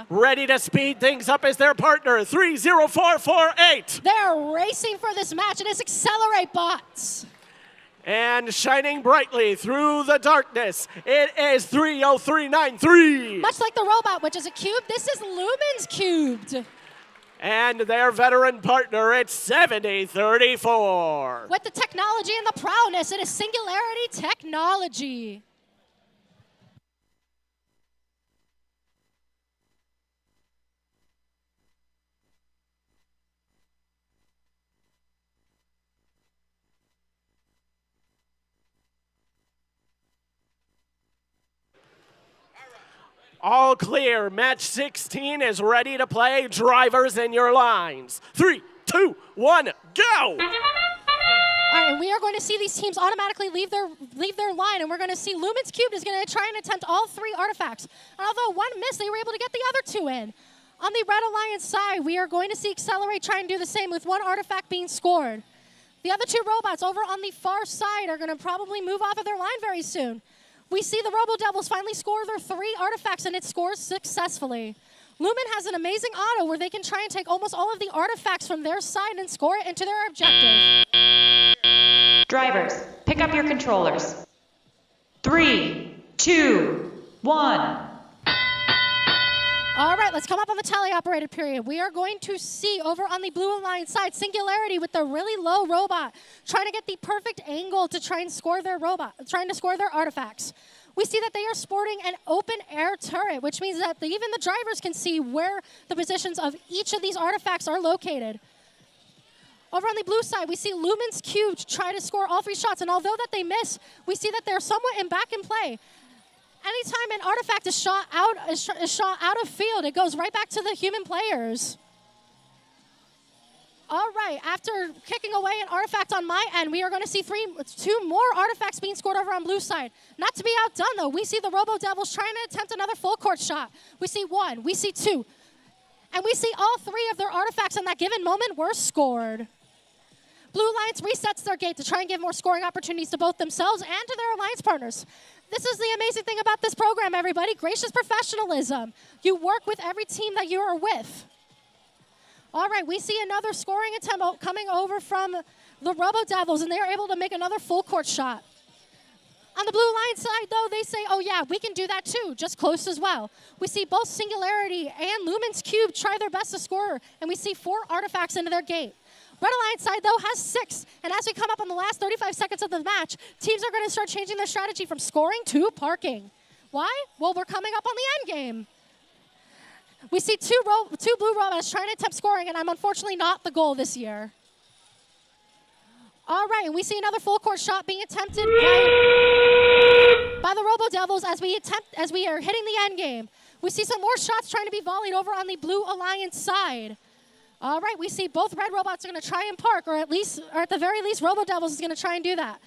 Ready to speed things up is their partner, 30448. They're racing for this match. It is Accelerate Bots. And shining brightly through the darkness, it is 30393. Much like the robot, which is a cube, this is Lumens cubed. And their veteran partner, it's 7034. With the technology and the prowess, it is Singularity Technology. All clear. Match 16 is ready to play. Drivers in your lines. 3, 2, 1, go! All right, and we are going to see these teams automatically leave their line, and we're going to see Lumens Cubed is going to try and attempt all 3 artifacts. And although one missed, they were able to get the other 2 in. On the Red Alliance side, we are going to see Accelerate try and do the same with 1 artifact being scored. The other 2 robots over on the far side are going to probably move off of their line very soon. We see the Robo Devils finally score their 3 artifacts, and it scores successfully. Lumen has an amazing auto where they can try and take almost all of the artifacts from their side and score it into their objective. Drivers, pick up your controllers. 3, 2, 1. All right, let's come up on the tele-operated period. We are going to see over on the Blue Alliance side, Singularity with the really low robot, trying to get the perfect angle to try and score their artifacts. We see that they are sporting an open air turret, which means that even the drivers can see where the positions of each of these artifacts are located. Over on the blue side, we see Lumen's Cube try to score all 3 shots, and although that they miss, we see that they're somewhat back in play. Anytime an artifact is shot out of field, it goes right back to the human players. All right, after kicking away an artifact on my end, we are going to see 2 more artifacts being scored over on blue side. Not to be outdone, though, we see the Robo Devils trying to attempt another full court shot. We see 1, we see 2, and we see all 3 of their artifacts in that given moment were scored. Blue Alliance resets their gate to try and give more scoring opportunities to both themselves and to their alliance partners. This is the amazing thing about this program, everybody. Gracious professionalism. You work with every team that you are with. All right, we see another scoring attempt coming over from the Robo Devils, and they are able to make another full court shot. On the Blue Alliance side, though, they say, oh yeah, we can do that too, just close as well. We see both Singularity and Lumen's Cube try their best to score, and we see 4 artifacts into their gate. Red Alliance side, though, has 6. And as we come up on the last 35 seconds of the match, teams are going to start changing their strategy from scoring to parking. Why? Well, we're coming up on the end game. We see two blue robots trying to attempt scoring, and I'm unfortunately not the goal this year. All right, and we see another full court shot being attempted by the Robo Devils as we are hitting the end game. We see some more shots trying to be volleyed over on the Blue Alliance side. All right, we see both red robots are going to try and park, or at the very least, Robo Devils is going to try and do that.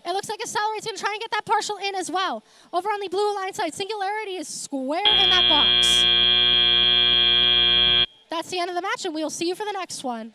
It looks like Accelerate's going to try and get that partial in as well. Over on the Blue Alliance side, Singularity is square in that box. That's the end of the match, and we'll see you for the next one.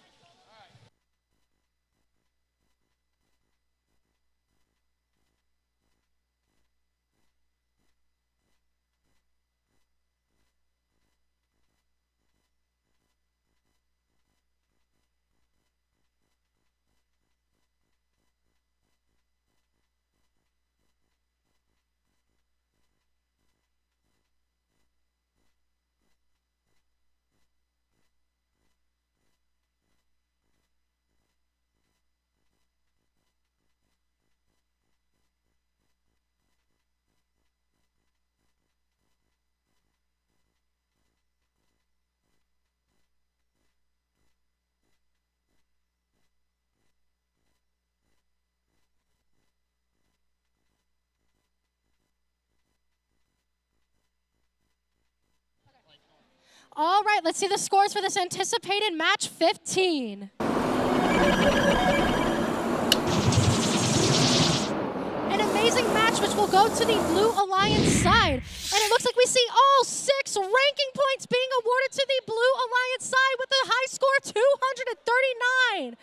All right, let's see the scores for this anticipated match 15. An amazing match which will go to the Blue Alliance side. And it looks like we see all 6 ranking points being awarded to the Blue Alliance side with a high score of 239.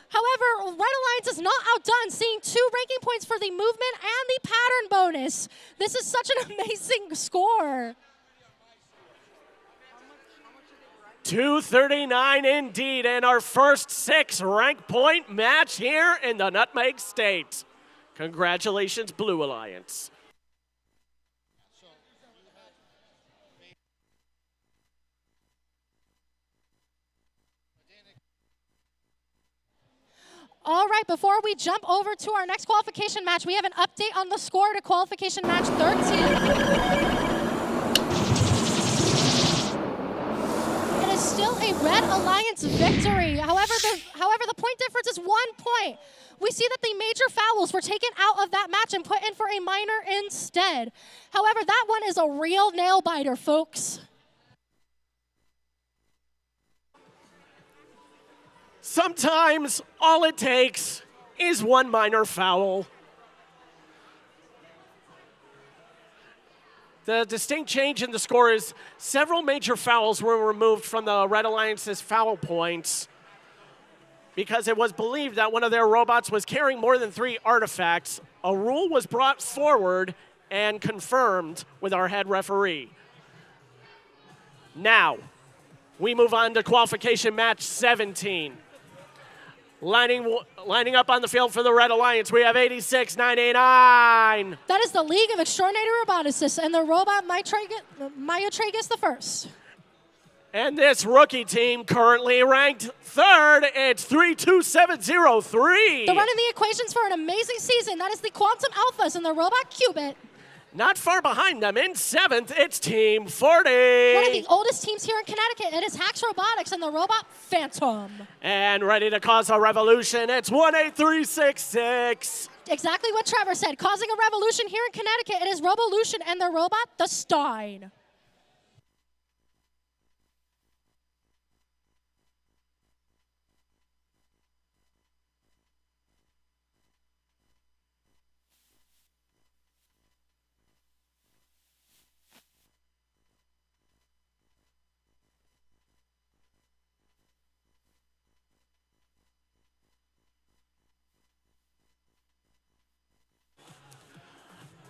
However, Red Alliance is not outdone, seeing 2 ranking points for the movement and the pattern bonus. This is such an amazing score. 239 indeed, and our first 6 rank point match here in the Nutmeg State. Congratulations, Blue Alliance. All right, before we jump over to our next qualification match, we have an update on the score to qualification match 13. Still a Red Alliance victory. However, the point difference is 1 point. We see that the major fouls were taken out of that match and put in for a minor instead. However, that one is a real nail biter, folks. Sometimes all it takes is 1 minor foul. The distinct change in the score is several major fouls were removed from the Red Alliance's foul points because it was believed that one of their robots was carrying more than 3 artifacts, a rule was brought forward and confirmed with our head referee. Now, we move on to qualification match 17. Lining up on the field for the Red Alliance, we have 86-989. That is the League of Extraordinary Roboticists and the robot Myotragus the First. And this rookie team currently ranked 3rd. It's 32703. They're running the equations for an amazing season. That is the Quantum Alphas and the robot Qubit. Not far behind them in 7th, it's Team 40. One of the oldest teams here in Connecticut. It is Hax Robotics and the robot Phantom. And ready to cause a revolution, it's 18366. Exactly what Trevor said. Causing a revolution here in Connecticut, it is Robolution and the robot, the Stein.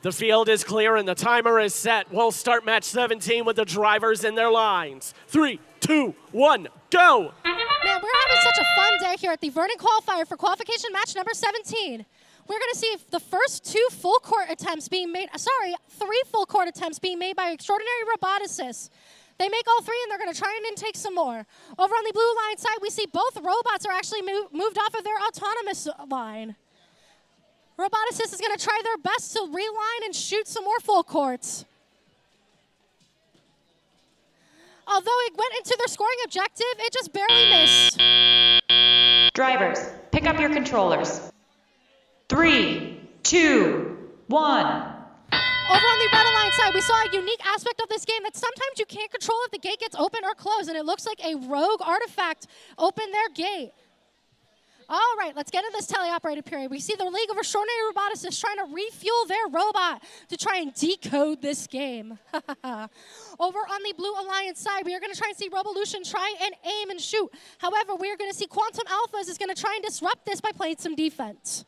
The field is clear and the timer is set. We'll start match 17 with the drivers in their lines. 3, 2, 1, go! Man, we're having such a fun day here at the Vernon Qualifier for qualification match number 17. We're going to see if the first 3 full court attempts being made by extraordinary roboticists. They make all 3 and they're going to try and intake some more. Over on the blue line side, we see both robots are actually moved off of their autonomous line. Roboticist is going to try their best to reline and shoot some more full courts. Although it went into their scoring objective, it just barely missed. Drivers, pick up your controllers. 3, 2, 1. Over on the red line side, we saw a unique aspect of this game that sometimes you can't control if the gate gets open or closed, and it looks like a rogue artifact opened their gate. All right, let's get into this teleoperated period. We see the League of Extraordinary Roboticists trying to refuel their robot to try and decode this game. Over on the Blue Alliance side, we are going to try and see Robolution try and aim and shoot. However, we are going to see Quantum Alphas is going to try and disrupt this by playing some defense.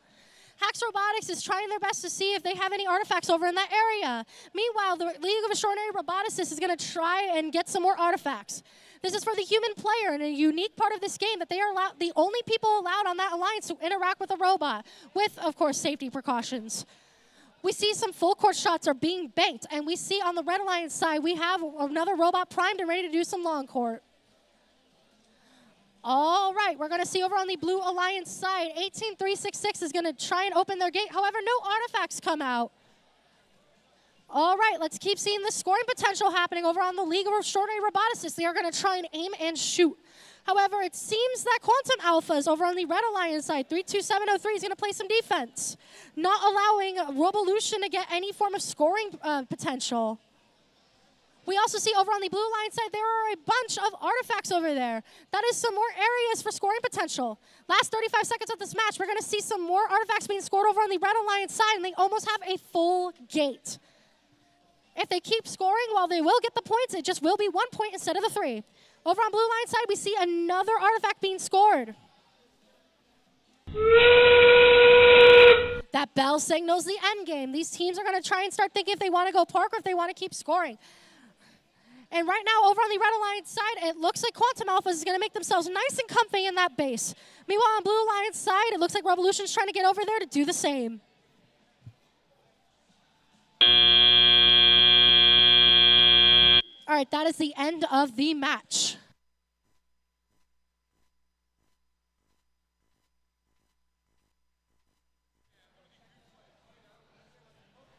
Hax Robotics is trying their best to see if they have any artifacts over in that area. Meanwhile, the League of Extraordinary Roboticists is going to try and get some more artifacts. This is for the human player, and a unique part of this game that they are the only people allowed on that alliance to interact with a robot, with, of course, safety precautions. We see some full court shots are being banked, and we see on the Red Alliance side, we have another robot primed and ready to do some long court. All right, we're going to see over on the Blue Alliance side, 18366 is going to try and open their gate. However, no artifacts come out. All right, let's keep seeing the scoring potential happening over on the League of Extraordinary Roboticists. They are going to try and aim and shoot. However, it seems that Quantum Alphas over on the Red Alliance side, 32703, is going to play some defense, not allowing Robolution to get any form of scoring potential. We also see over on the Blue Alliance side, there are a bunch of artifacts over there. That is some more areas for scoring potential. Last 35 seconds of this match, we're going to see some more artifacts being scored over on the Red Alliance side, and they almost have a full gate. If they keep scoring, while they will get the points, it just will be 1 point instead of the 3. Over on Blue Line side, we see another artifact being scored. That bell signals the end game. These teams are going to try and start thinking if they want to go park or if they want to keep scoring. And right now, over on the Red Alliance side, it looks like Quantum Alphas is going to make themselves nice and comfy in that base. Meanwhile, on Blue Alliance side, it looks like Revolution's trying to get over there to do the same. All right, that is the end of the match.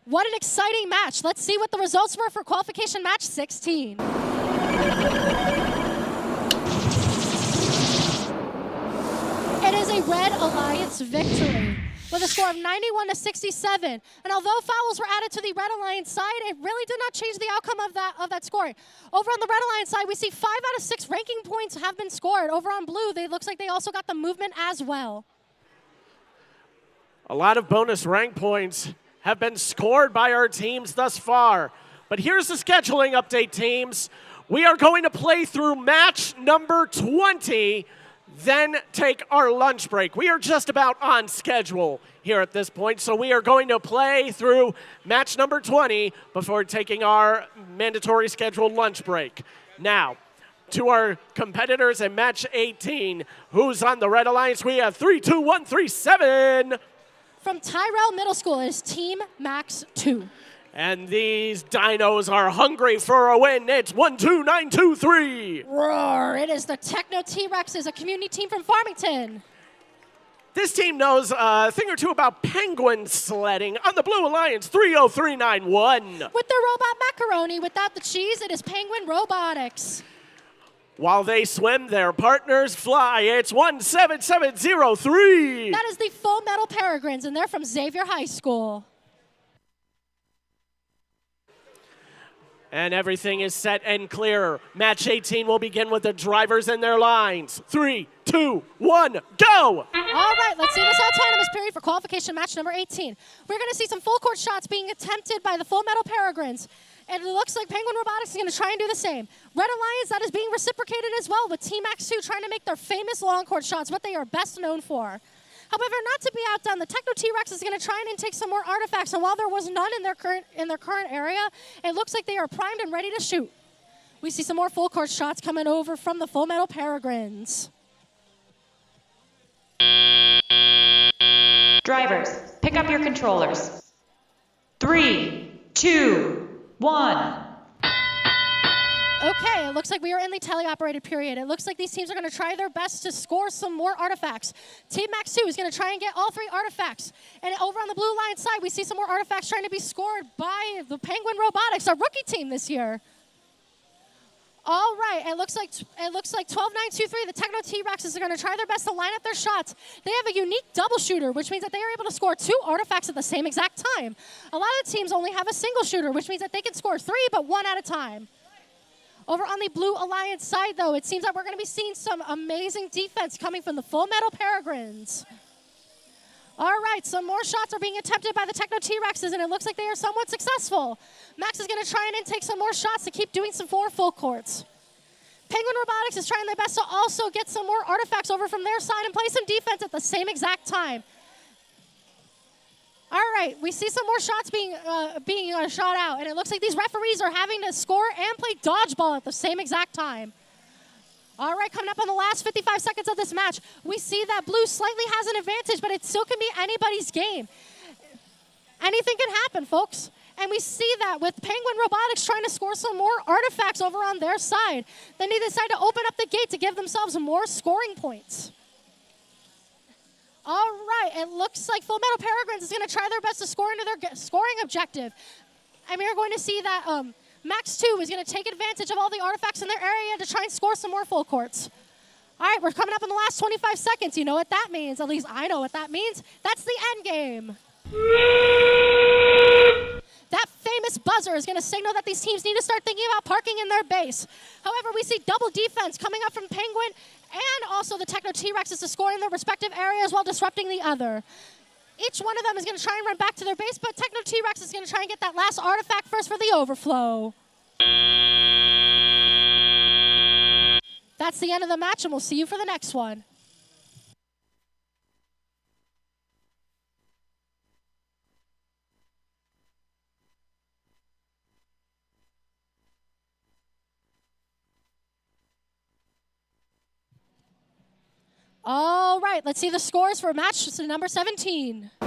What an exciting match. Let's see what the results were for qualification match 16. It is a Red Alliance victory with a score of 91-67. And although fouls were added to the Red Alliance side, it really did not change the outcome of that scoring. Over on the Red Alliance side, we see 5 out of 6 ranking points have been scored. Over on Blue, it looks like they also got the movement as well. A lot of bonus rank points have been scored by our teams thus far. But here's the scheduling update, teams. We are going to play through match number 20. then take our lunch break. We are just about on schedule here at this point, so we are going to play through match number 20 before taking our mandatory scheduled lunch break. Now, to our competitors in match 18, who's on the Red Alliance? We have 3-2-1-3-7. From Tyrell Middle School is Team Max 2. And these dinos are hungry for a win. It's 1-2-9-2-3. Roar! It is the Techno T-Rexes, a community team from Farmington. This team knows a thing or two about penguin sledding. On the Blue Alliance, 30391. With the robot macaroni, without the cheese, it is Penguin Robotics. While they swim, their partners fly. It's 17703. That is the Full Metal Peregrines, and they're from Xavier High School. And everything is set and clear. Match 18 will begin with the drivers and their lines. 3, 2, 1, go! All right, let's see this autonomous period for qualification match number 18. We're going to see some full court shots being attempted by the Full Metal Peregrines. And it looks like Penguin Robotics is going to try and do the same. Red Alliance, that is being reciprocated as well, with Team Max 2 trying to make their famous long court shots, what they are best known for. However, not to be outdone, the Techno T-Rex is going to try and take some more artifacts, and while there was none in their current area, it looks like they are primed and ready to shoot. We see some more full court shots coming over from the Full Metal Peregrines. Drivers, pick up your controllers. 3, 2, 1. Okay, it looks like we are in the teleoperated period. It looks like these teams are going to try their best to score some more artifacts. Team Max 2 is going to try and get all 3 artifacts. And over on the Blue Alliance side, we see some more artifacts trying to be scored by the Penguin Robotics, a rookie team this year. All right, it looks like 12-9-2-3. The Techno T-Rexes are going to try their best to line up their shots. They have a unique double shooter, which means that they are able to score 2 artifacts at the same exact time. A lot of teams only have a single shooter, which means that they can score 3, but 1 at a time. Over on the Blue Alliance side, though, it seems that we're going to be seeing some amazing defense coming from the Full Metal Peregrines. All right, some more shots are being attempted by the Techno T-Rexes, and it looks like they are somewhat successful. Max is going to try and take some more shots to keep doing some 4 full courts. Penguin Robotics is trying their best to also get some more artifacts over from their side and play some defense at the same exact time. All right, we see some more shots being shot out, and it looks like these referees are having to score and play dodgeball at the same exact time. All right, coming up on the last 55 seconds of this match, we see that Blue slightly has an advantage, but it still can be anybody's game. Anything can happen, folks. And we see that with Penguin Robotics trying to score some more artifacts over on their side. Then they decide to open up the gate to give themselves more scoring points. All right, it looks like Full Metal Peregrines is going to try their best to score into their scoring objective. And we are going to see that Max 2 is going to take advantage of all the artifacts in their area to try and score some more full courts. All right, we're coming up in the last 25 seconds. You know what that means. At least I know what that means. That's the end game. That famous buzzer is going to signal that these teams need to start thinking about parking in their base. However, we see double defense coming up from Penguin and also the Techno T-Rexes to score in their respective areas while disrupting the other. Each one of them is going to try and run back to their base, but Techno T-Rex is going to try and get that last artifact first for the overflow. That's the end of the match, and we'll see you for the next one. All right, let's see the scores for match number 17. A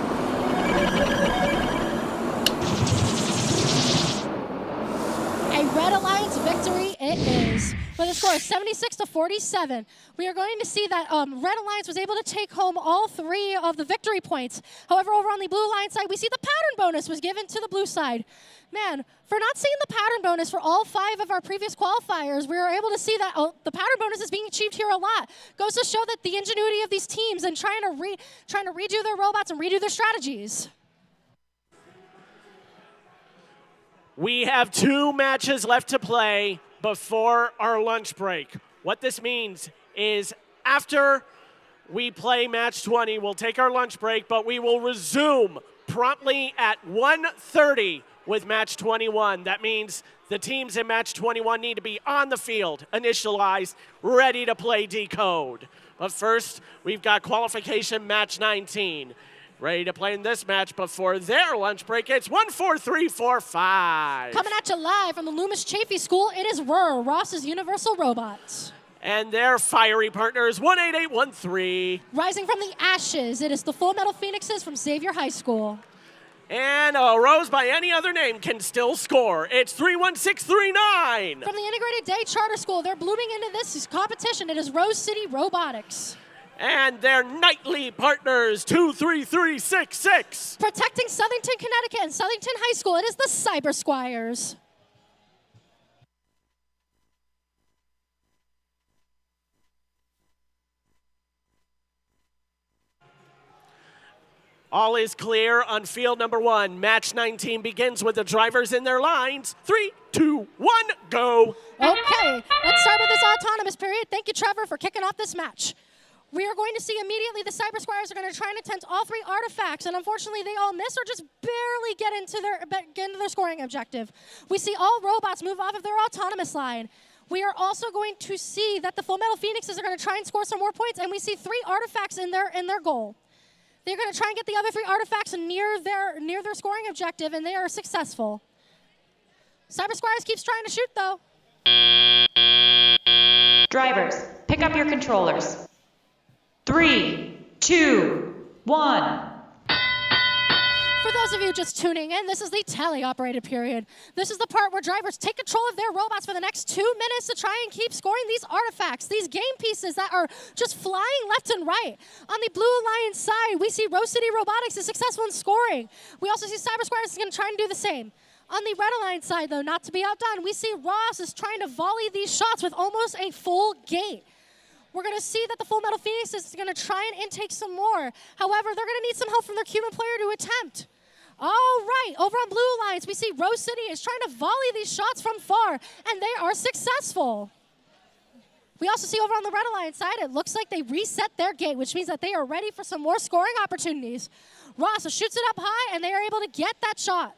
Red Alliance victory it is. With a score of 76-47, we are going to see that Red Alliance was able to take home all 3 of the victory points. However, over on the Blue Alliance side, we see the pattern bonus was given to the blue side. Man, for not seeing the pattern bonus for all 5 of our previous qualifiers, we were able to see that the pattern bonus is being achieved here a lot. Goes to show that the ingenuity of these teams and trying to redo their robots and redo their strategies. We have 2 matches left to play before our lunch break. What this means is after we play match 20, we'll take our lunch break, but we will resume promptly at 1:30 with match 21. That means the teams in match 21 need to be on the field, initialized, ready to play decode. But first, we've got qualification match 19. Ready to play in this match before their lunch break. It's 1-4-3-4-5. Coming at you live from the Loomis Chafee School, it is Ross's Universal Robots. And their fiery partners, 18813. Rising from the ashes, it is the Full Metal Phoenixes from Xavier High School. And a Rose by any other name can still score. It's 31639. From the Integrated Day Charter School, they're blooming into this competition. It is Rose City Robotics. And their nightly partners, 23366. Protecting Southington, Connecticut and Southington High School, it is the Cyber Squires. All is clear on field number 1. Match 19 begins with the drivers in their lines. 3, 2, 1, go. Okay, let's start with this autonomous period. Thank you, Trevor, for kicking off this match. We are going to see immediately the Cyber Squires are going to try and attempt all 3 artifacts, and unfortunately they all miss or just barely get into their scoring objective. We see all robots move off of their autonomous line. We are also going to see that the Full Metal Phoenixes are going to try and score some more points, and we see 3 artifacts in their goal. They're going to try and get the other 3 artifacts near their scoring objective, and they are successful. Cyber Squires keeps trying to shoot, though. Drivers, pick up your controllers. 3, 2, 1. For those of you just tuning in, this is the tele-operated period. This is the part where drivers take control of their robots for the next 2 minutes to try and keep scoring these artifacts, these game pieces that are just flying left and right. On the Blue Alliance side, we see Rose City Robotics is successful in scoring. We also see Cyber Squires is going to try and do the same. On the Red Alliance side, though, not to be outdone, we see Ross is trying to volley these shots with almost a full gate. We're going to see that the Full Metal Phoenix is going to try and intake some more. However, they're going to need some help from their Cuban player to attempt. All right, over on Blue Alliance, we see Rose City is trying to volley these shots from far, and they are successful. We also see over on the Red Alliance side, it looks like they reset their gate, which means that they are ready for some more scoring opportunities. Ross shoots it up high, and they are able to get that shot.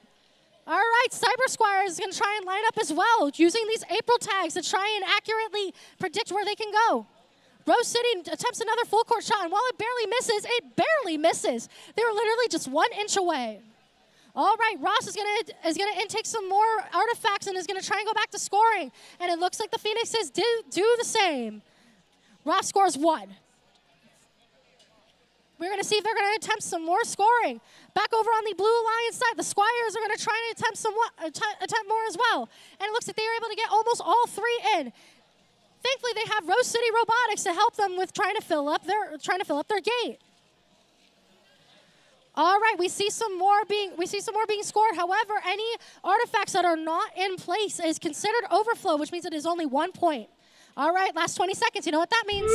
All right, Cyber Squire is going to try and line up as well, using these April tags to try and accurately predict where they can go. Rose City attempts another full court shot, and while it barely misses. They were literally just 1 inch away. All right, Ross is gonna intake some more artifacts and is gonna try and go back to scoring. And it looks like the Phoenixes do the same. Ross scores 1. We're gonna see if they're gonna attempt some more scoring. Back over on the Blue Alliance side, the Squires are gonna try and attempt more as well. And it looks like they were able to get almost all 3 in. Thankfully, they have Rose City Robotics to help them with trying to fill up their gate. All right, we see some more being scored. However, any artifacts that are not in place is considered overflow, which means it is only 1 point. All right, last 20 seconds. You know what that means?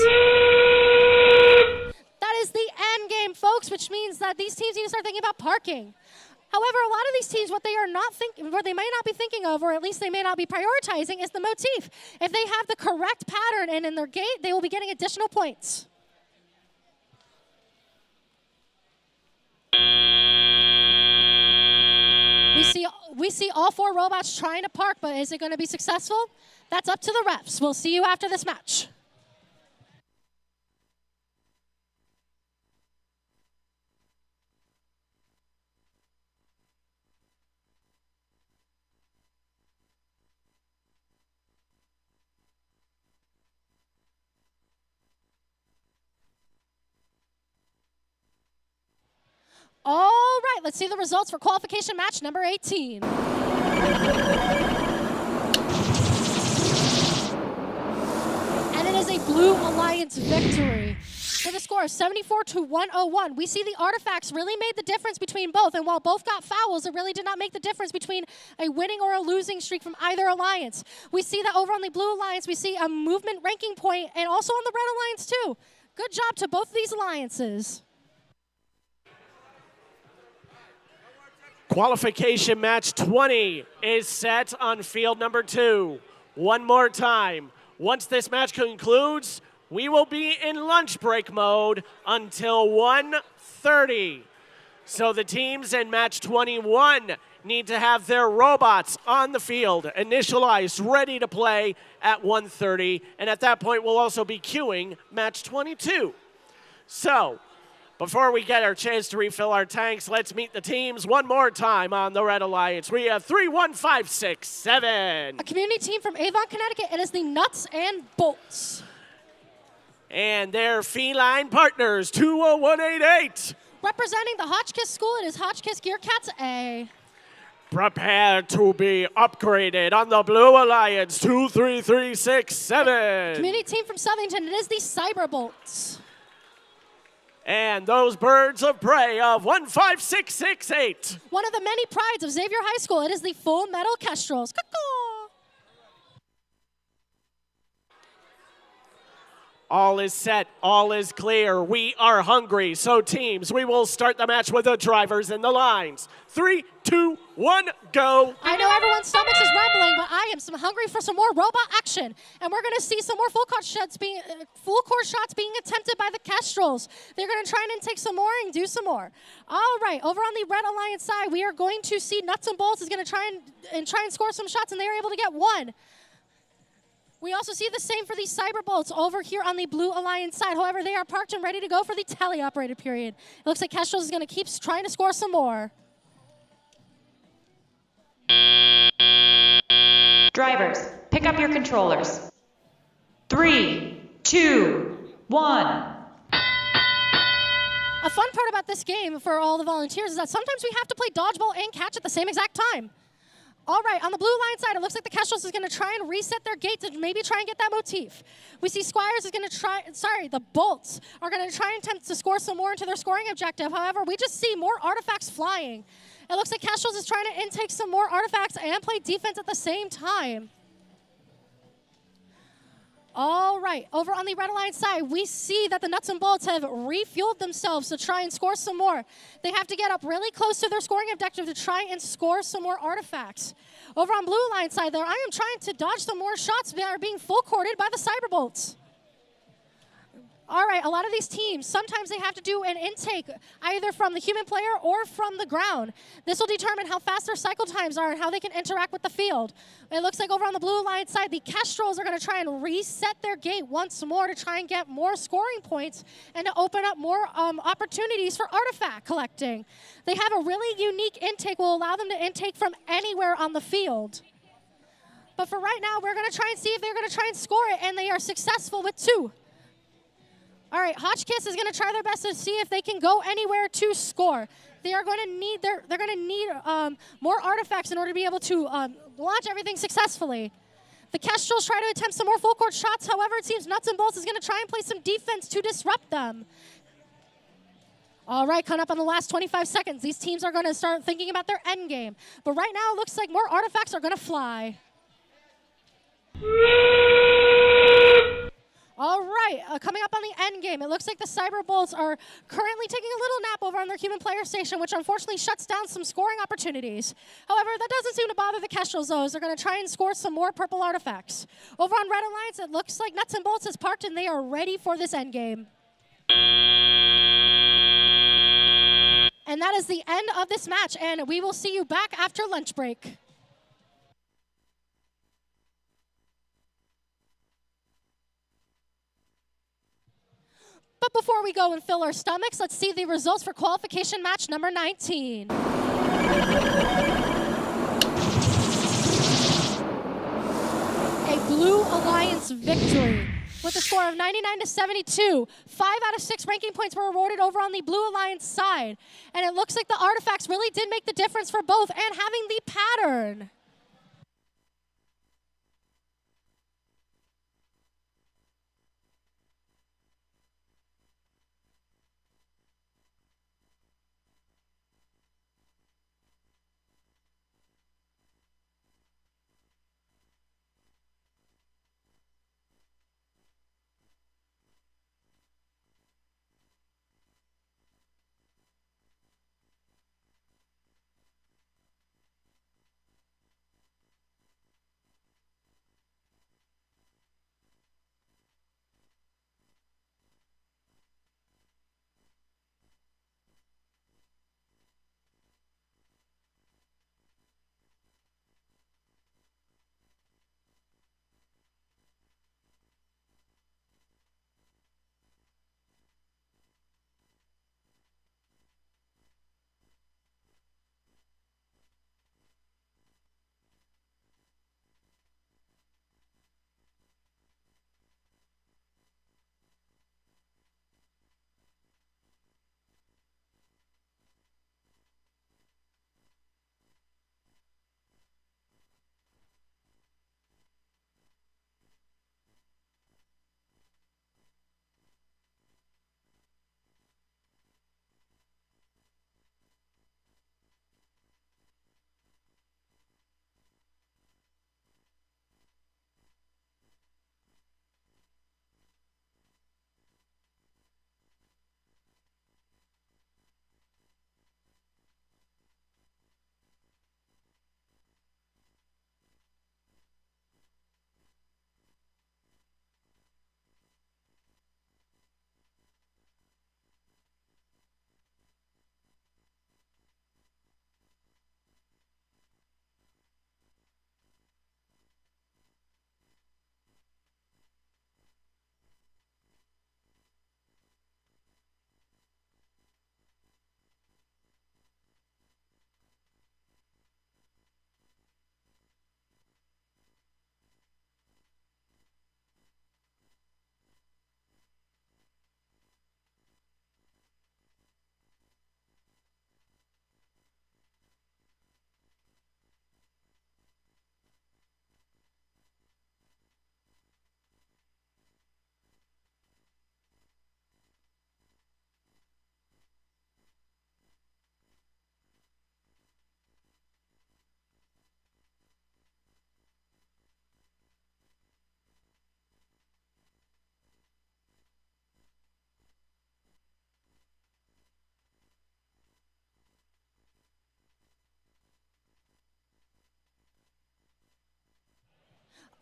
That is the end game, folks, which means that these teams need to start thinking about parking. However, a lot of these teams, what they may not be thinking of, or at least they may not be prioritizing, is the motif. If they have the correct pattern and in their gate, they will be getting additional points. We see all 4 robots trying to park, but is it going to be successful? That's up to the refs. We'll see you after this match. All right, let's see the results for qualification match number 18. And it is a Blue Alliance victory. With a score of 74-101, we see the artifacts really made the difference between both. And while both got fouls, it really did not make the difference between a winning or a losing streak from either alliance. We see that over on the Blue Alliance, we see a movement ranking point, and also on the Red Alliance too. Good job to both of these alliances. Qualification match 20 is set on field number 2. One more time. Once this match concludes, we will be in lunch break mode until 1:30. So the teams in match 21 need to have their robots on the field, initialized, ready to play at 1:30. And at that point, we'll also be queuing match 22. So before we get our chance to refill our tanks, let's meet the teams one more time on the Red Alliance. We have 3, 1, 5, 6, 7. A community team from Avon, Connecticut. It is the Nuts and Bolts. And their feline partners, 20188. Representing the Hotchkiss School, it is Hotchkiss Gearcats A. Prepare to be upgraded on the Blue Alliance, 23367. Community team from Southington, it is the Cyberbolts. And those birds of prey of 15668. One of the many prides of Xavier High School, it is the Full Metal Kestrels. Caw-caw. All is set, all is clear. We are hungry. So teams, we will start the match with the drivers and the lines. 3, 2, 1, go. I know everyone's stomachs is rumbling, but I am hungry for some more robot action. And we're going to see some more full court shots being attempted by the Kestrels. They're going to try and take some more and do some more. All right, over on the Red Alliance side, we are going to see Nuts and Bolts is going to try and score some shots, and they are able to get one. We also see the same for the Cyberbolts over here on the Blue Alliance side. However, they are parked and ready to go for the teleoperated period. It looks like Kestrels is going to keep trying to score some more. Drivers, pick up your controllers. 3, 2, 1. A fun part about this game for all the volunteers is that sometimes we have to play dodgeball and catch at the same exact time. All right, on the Blue Alliance side, it looks like the Kestrels is going to try and reset their gate to maybe try and get that motif. We see Squires is going to the Bolts are going to try and attempt to score some more into their scoring objective. However, we just see more artifacts flying. It looks like Kestrels is trying to intake some more artifacts and play defense at the same time. All right, over on the Red Alliance side, we see that the Nuts and Bolts have refueled themselves to try and score some more. They have to get up really close to their scoring objective to try and score some more artifacts. Over on Blue Alliance side there, I am trying to dodge some more shots that are being full courted by the Cyberbolts. All right, a lot of these teams, sometimes they have to do an intake either from the human player or from the ground. This will determine how fast their cycle times are and how they can interact with the field. It looks like over on the Blue Alliance side, the Kestrels are going to try and reset their gate once more to try and get more scoring points and to open up more opportunities for artifact collecting. They have a really unique intake, will allow them to intake from anywhere on the field. But for right now, we're going to try and see if they're going to try and score it, and they are successful with 2. All right, Hotchkiss is going to try their best to see if they can go anywhere to score. They are going to need more artifacts in order to be able to launch everything successfully. The Kestrels try to attempt some more full court shots. However, it seems Nuts and Bolts is going to try and play some defense to disrupt them. All right, coming up on the last 25 seconds, these teams are going to start thinking about their end game. But right now, it looks like more artifacts are going to fly. All right, coming up on the end game, it looks like the Cyberbolts are currently taking a little nap over on their human player station, which unfortunately shuts down some scoring opportunities. However, that doesn't seem to bother the Kestrels, though, as they're going to try and score some more purple artifacts. Over on Red Alliance, it looks like Nuts and Bolts is parked, and they are ready for this end game. And that is the end of this match, and we will see you back after lunch break. But before we go and fill our stomachs, let's see the results for qualification match number 19. A Blue Alliance victory with a score of 99-72. 5 out of 6 ranking points were awarded over on the Blue Alliance side. And it looks like the artifacts really did make the difference for both, and having the pattern.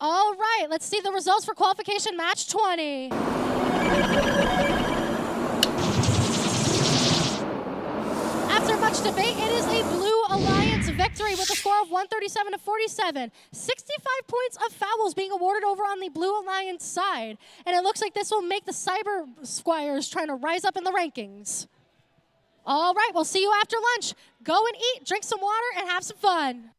All right, let's see the results for qualification match 20. After much debate, it is a Blue Alliance victory with a score of 137 to 47. 65 points of fouls being awarded over on the Blue Alliance side. And it looks like this will make the Cyber Squires trying to rise up in the rankings. All right, we'll see you after lunch. Go and eat, drink some water, and have some fun.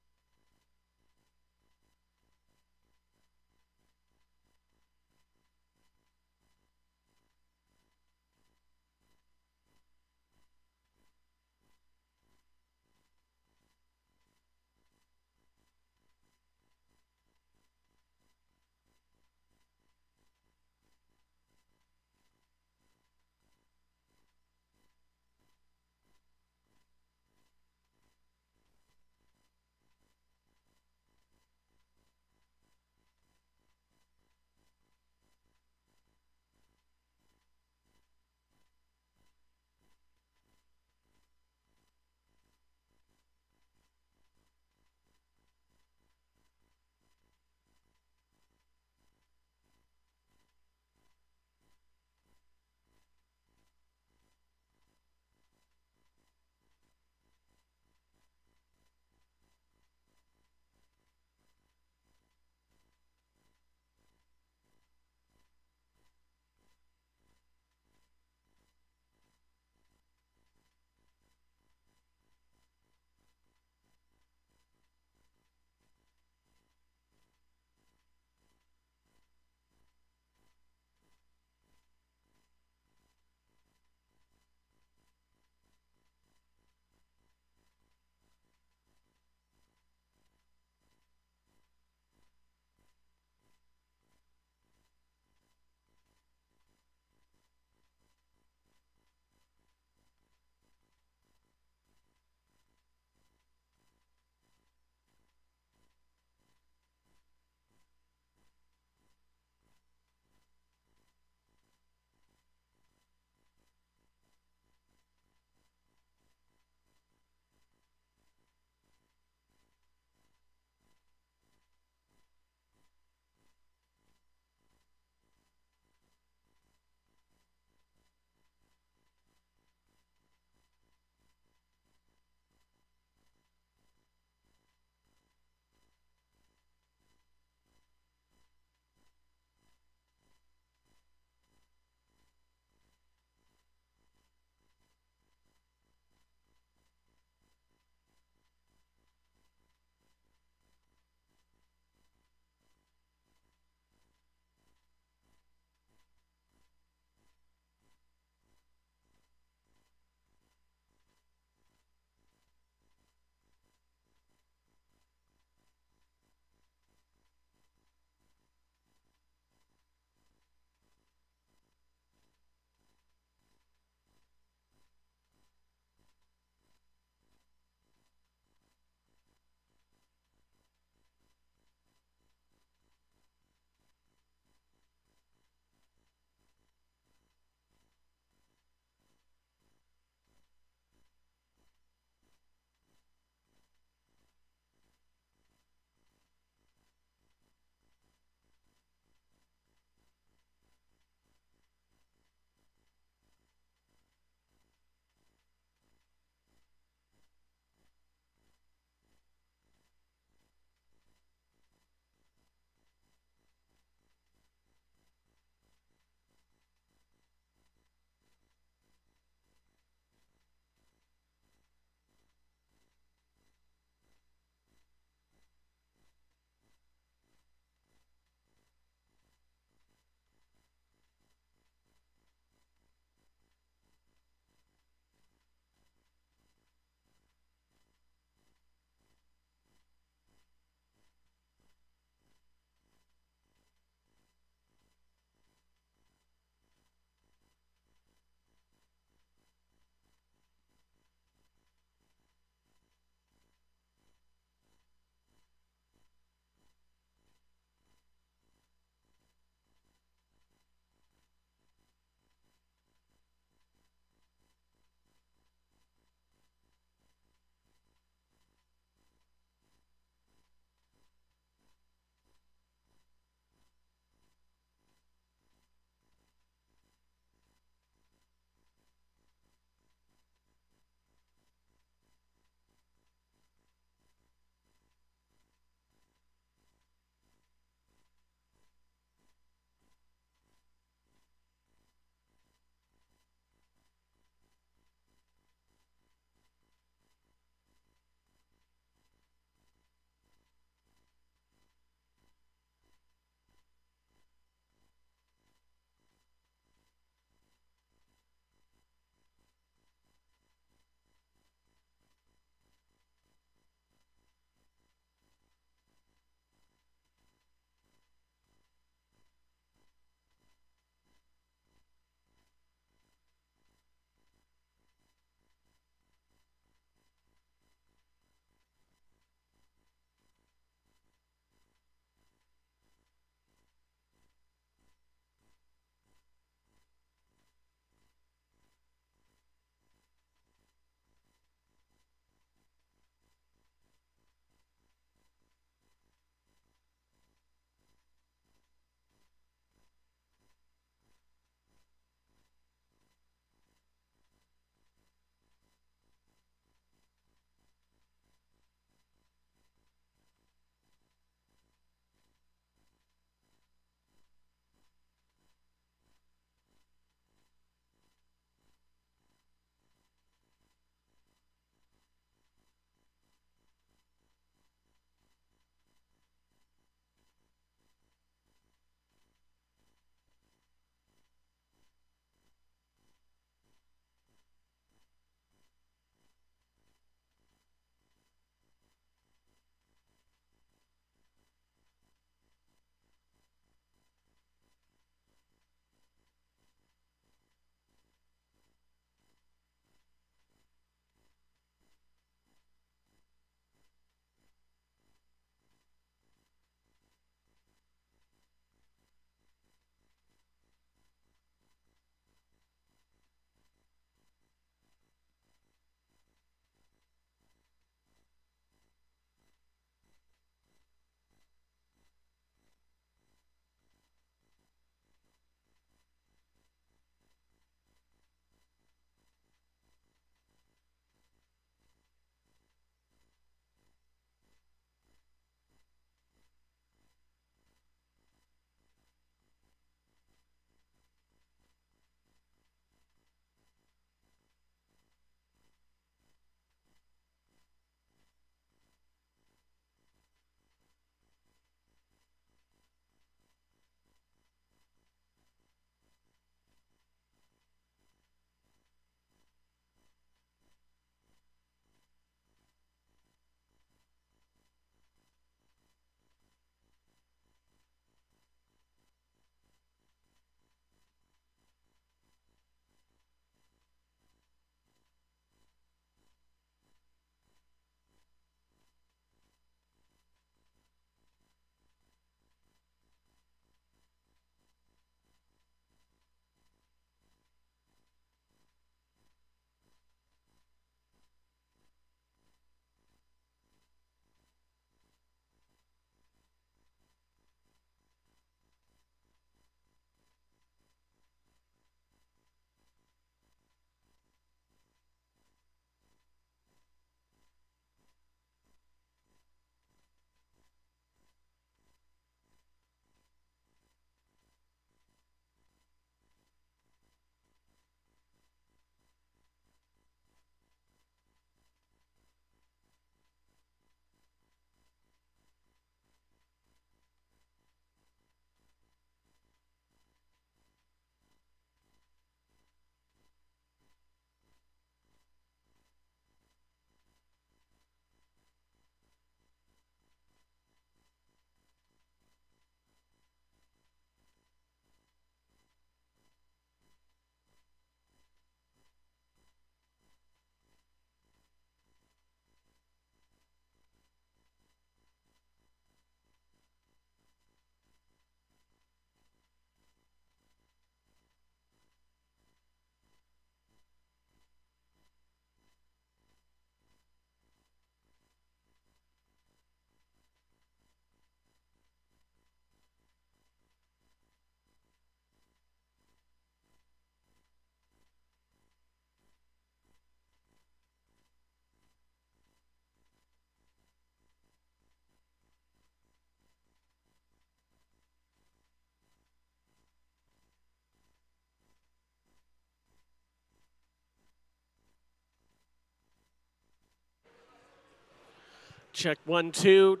Check 1, 2.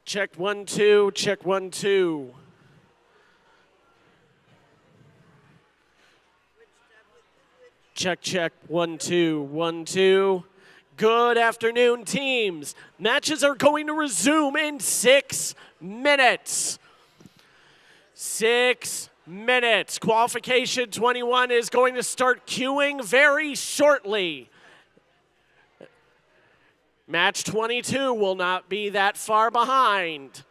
Check 1, 2. Check 1, 2. Check, check, 1, 2, 1, 2. Good afternoon, teams. Matches are going to resume in 6 minutes. 6 minutes. Qualification 21 is going to start queuing very shortly. Match 22 will not be that far behind.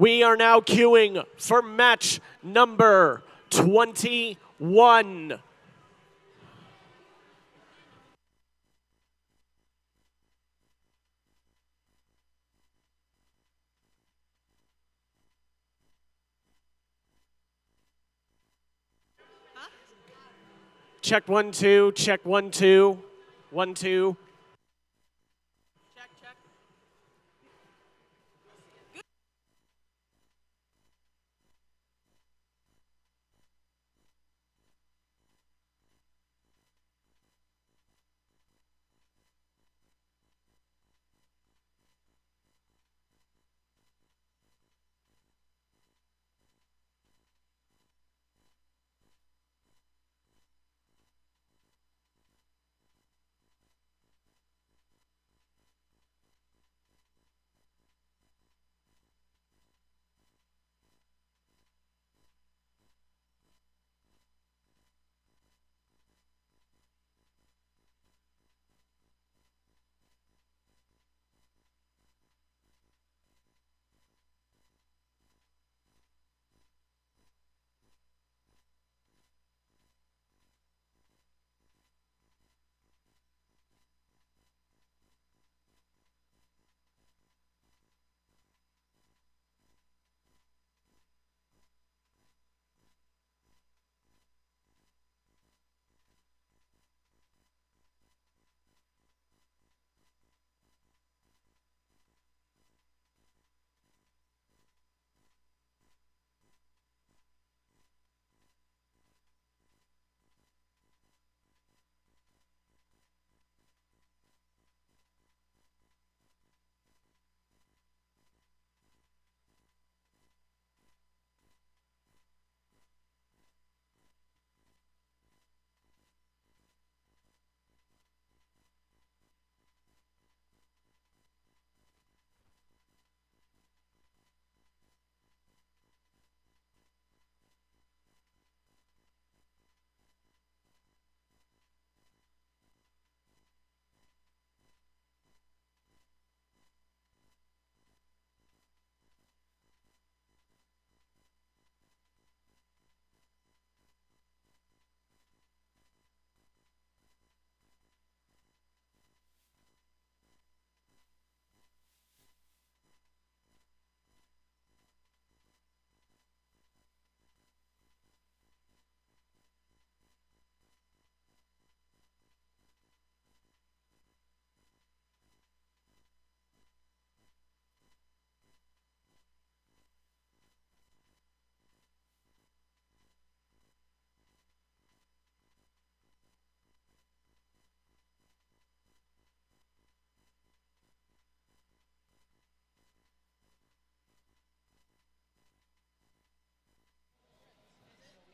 We are now queuing for match number 21. Check 1, 2. Check 1, 2. 1, 2.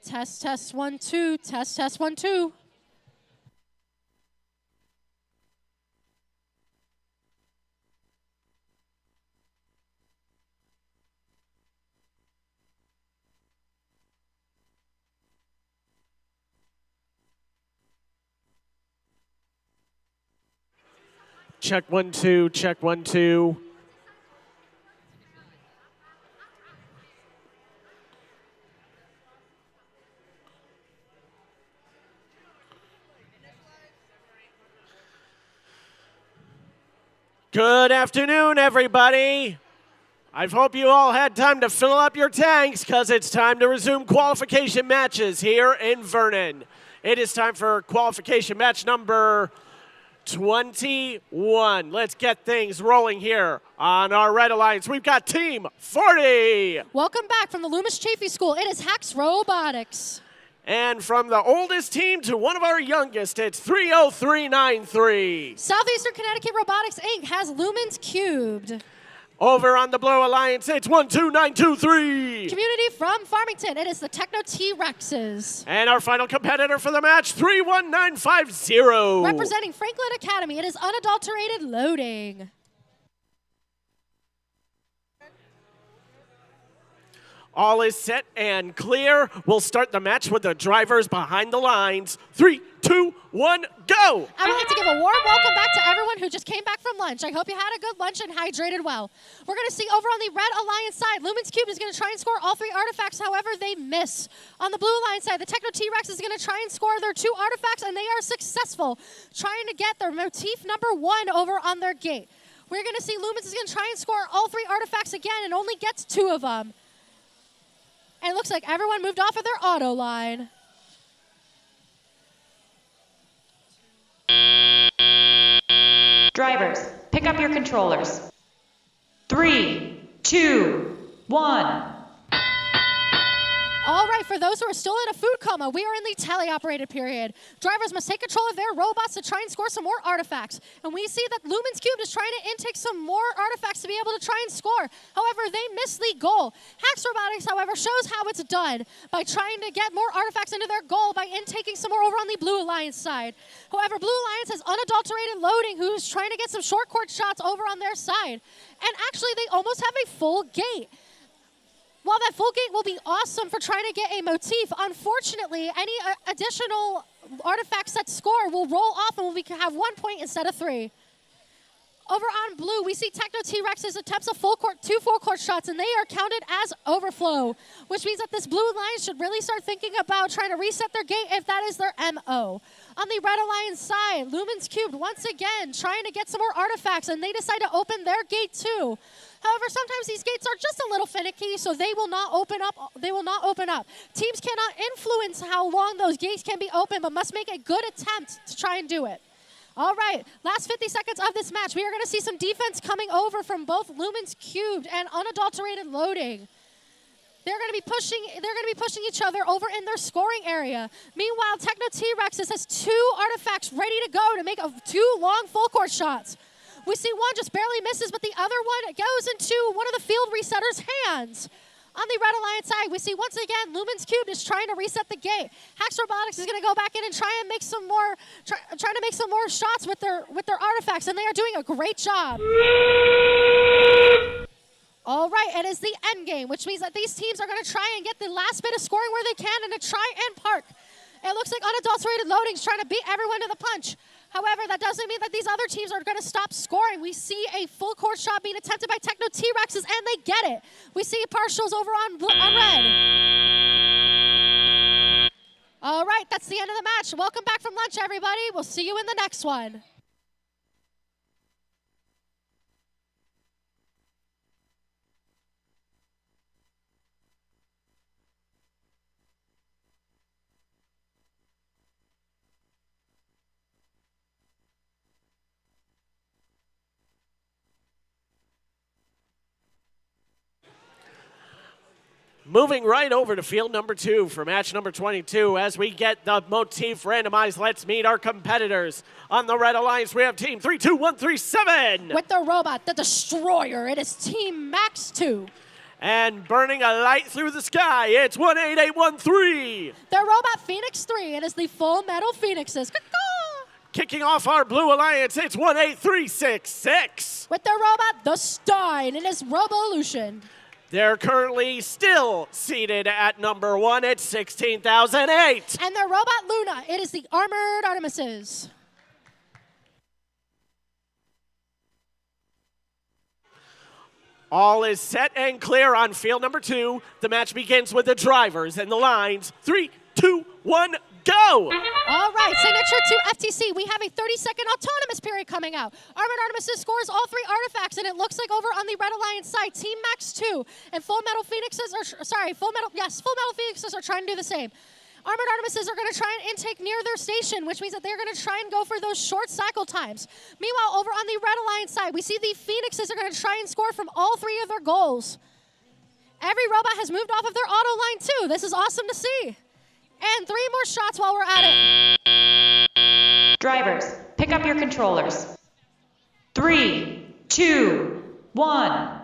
Test, test, 1, 2. Test, test, 1, 2. Check 1, 2, check 1, 2. Good afternoon, everybody. I hope you all had time to fill up your tanks because it's time to resume qualification matches here in Vernon. It is time for qualification match number 21. Let's get things rolling here on our Red Alliance. We've got Team 40. Welcome back from the Loomis Chafee School. It is Hax Robotics. And from the oldest team to one of our youngest, it's 30393. Southeastern Connecticut Robotics, Inc. has Lumens Cubed. Over on the Blue Alliance, it's 12923. Community from Farmington, it is the Techno T-Rexes. And our final competitor for the match, 31950. Representing Franklin Academy, it is Unadulterated Loading. All is set and clear. We'll start the match with the drivers behind the lines. 3, 2, 1, go! I would like to give a warm welcome back to everyone who just came back from lunch. I hope you had a good lunch and hydrated well. We're going to see over on the Red Alliance side, Lumen's Cube is going to try and score all 3 artifacts, however they miss. On the Blue Alliance side, the Techno T-Rex is going to try and score their 2 artifacts, and they are successful, trying to get their motif number 1 over on their gate. We're going to see Lumens is going to try and score all 3 artifacts again and only gets 2 of them. And it looks like everyone moved off of their auto line. Drivers, pick up your controllers. 3, 2, 1. All right, for those who are still in a food coma, we are in the teleoperated period. Drivers must take control of their robots to try and score some more artifacts. And we see that Lumen's Cube is trying to intake some more artifacts to be able to try and score. However, they miss the goal. Hax Robotics, however, shows how it's done by trying to get more artifacts into their goal by intaking some more over on the Blue Alliance side. However, Blue Alliance has Unadulterated Loading, who's trying to get some short court shots over on their side. And actually, they almost have a full gate. While that full gate will be awesome for trying to get a motif, unfortunately, any additional artifacts that score will roll off and we can have 1 point instead of 3. Over on Blue, we see Techno T-Rex's attempts of 2 full court shots, and they are counted as overflow, which means that this Blue Alliance should really start thinking about trying to reset their gate if that is their MO. On the Red Alliance side, Lumen's Cubed once again trying to get some more artifacts, and they decide to open their gate too. However, sometimes these gates are just a little finicky, so they will not open up. Teams cannot influence how long those gates can be open, but must make a good attempt to try and do it. All right, last 50 seconds of this match. We are going to see some defense coming over from both Lumen's Cubed and Unadulterated Loading. They're going to be pushing each other over in their scoring area. Meanwhile, Techno T-Rexes has 2 artifacts ready to go to make 2 long full court shots. We see one just barely misses, but the other one goes into one of the field resetter's hands. On the Red Alliance side, we see once again Lumen's Cube is trying to reset the gate. Hax Robotics is going to go back in and try and make some more, trying to make some more shots with their artifacts, and they are doing a great job. All right, it is the end game, which means that these teams are going to try and get the last bit of scoring where they can and to try and park. It looks like Unadulterated Loading is trying to beat everyone to the punch. However, that doesn't mean that these other teams are going to stop scoring. We see a full court shot being attempted by Techno T-Rexes, and they get it. We see partials over on red. All right, that's the end of the match. Welcome back from lunch, everybody. We'll see you in the next one. Moving right over to field number 2 for match number 22 as we get the motif randomized. Let's meet our competitors. On the Red Alliance, we have team 32137. With the robot, the Destroyer, it is Team Max 2. And burning a light through the sky, it's 18813. Their robot Phoenix 3. It is the Full Metal Phoenixes. Kicking off our Blue Alliance, it's 18366. With their robot, the Stein. It is Robolution. They're currently still seated at number 1 at 16,008. And their robot Luna. It is the Armored Artemises. All is set and clear on field number 2. The match begins with the drivers and the lines. 3, 2, 1, go! All right, signature to FTC. We have a 30-second autonomous period coming out. Armored Artemises scores all 3 artifacts, and it looks like over on the Red Alliance side, Team Max 2 and Full Metal Phoenixes Full Metal Phoenixes are trying to do the same. Armored Artemises are going to try and intake near their station, which means that they're going to try and go for those short cycle times. Meanwhile, over on the Red Alliance side, we see the Phoenixes are going to try and score from all 3 of their goals. Every robot has moved off of their auto line too. This is awesome to see. And 3 more shots while we're at it. Drivers, pick up your controllers. 3, 2, 1.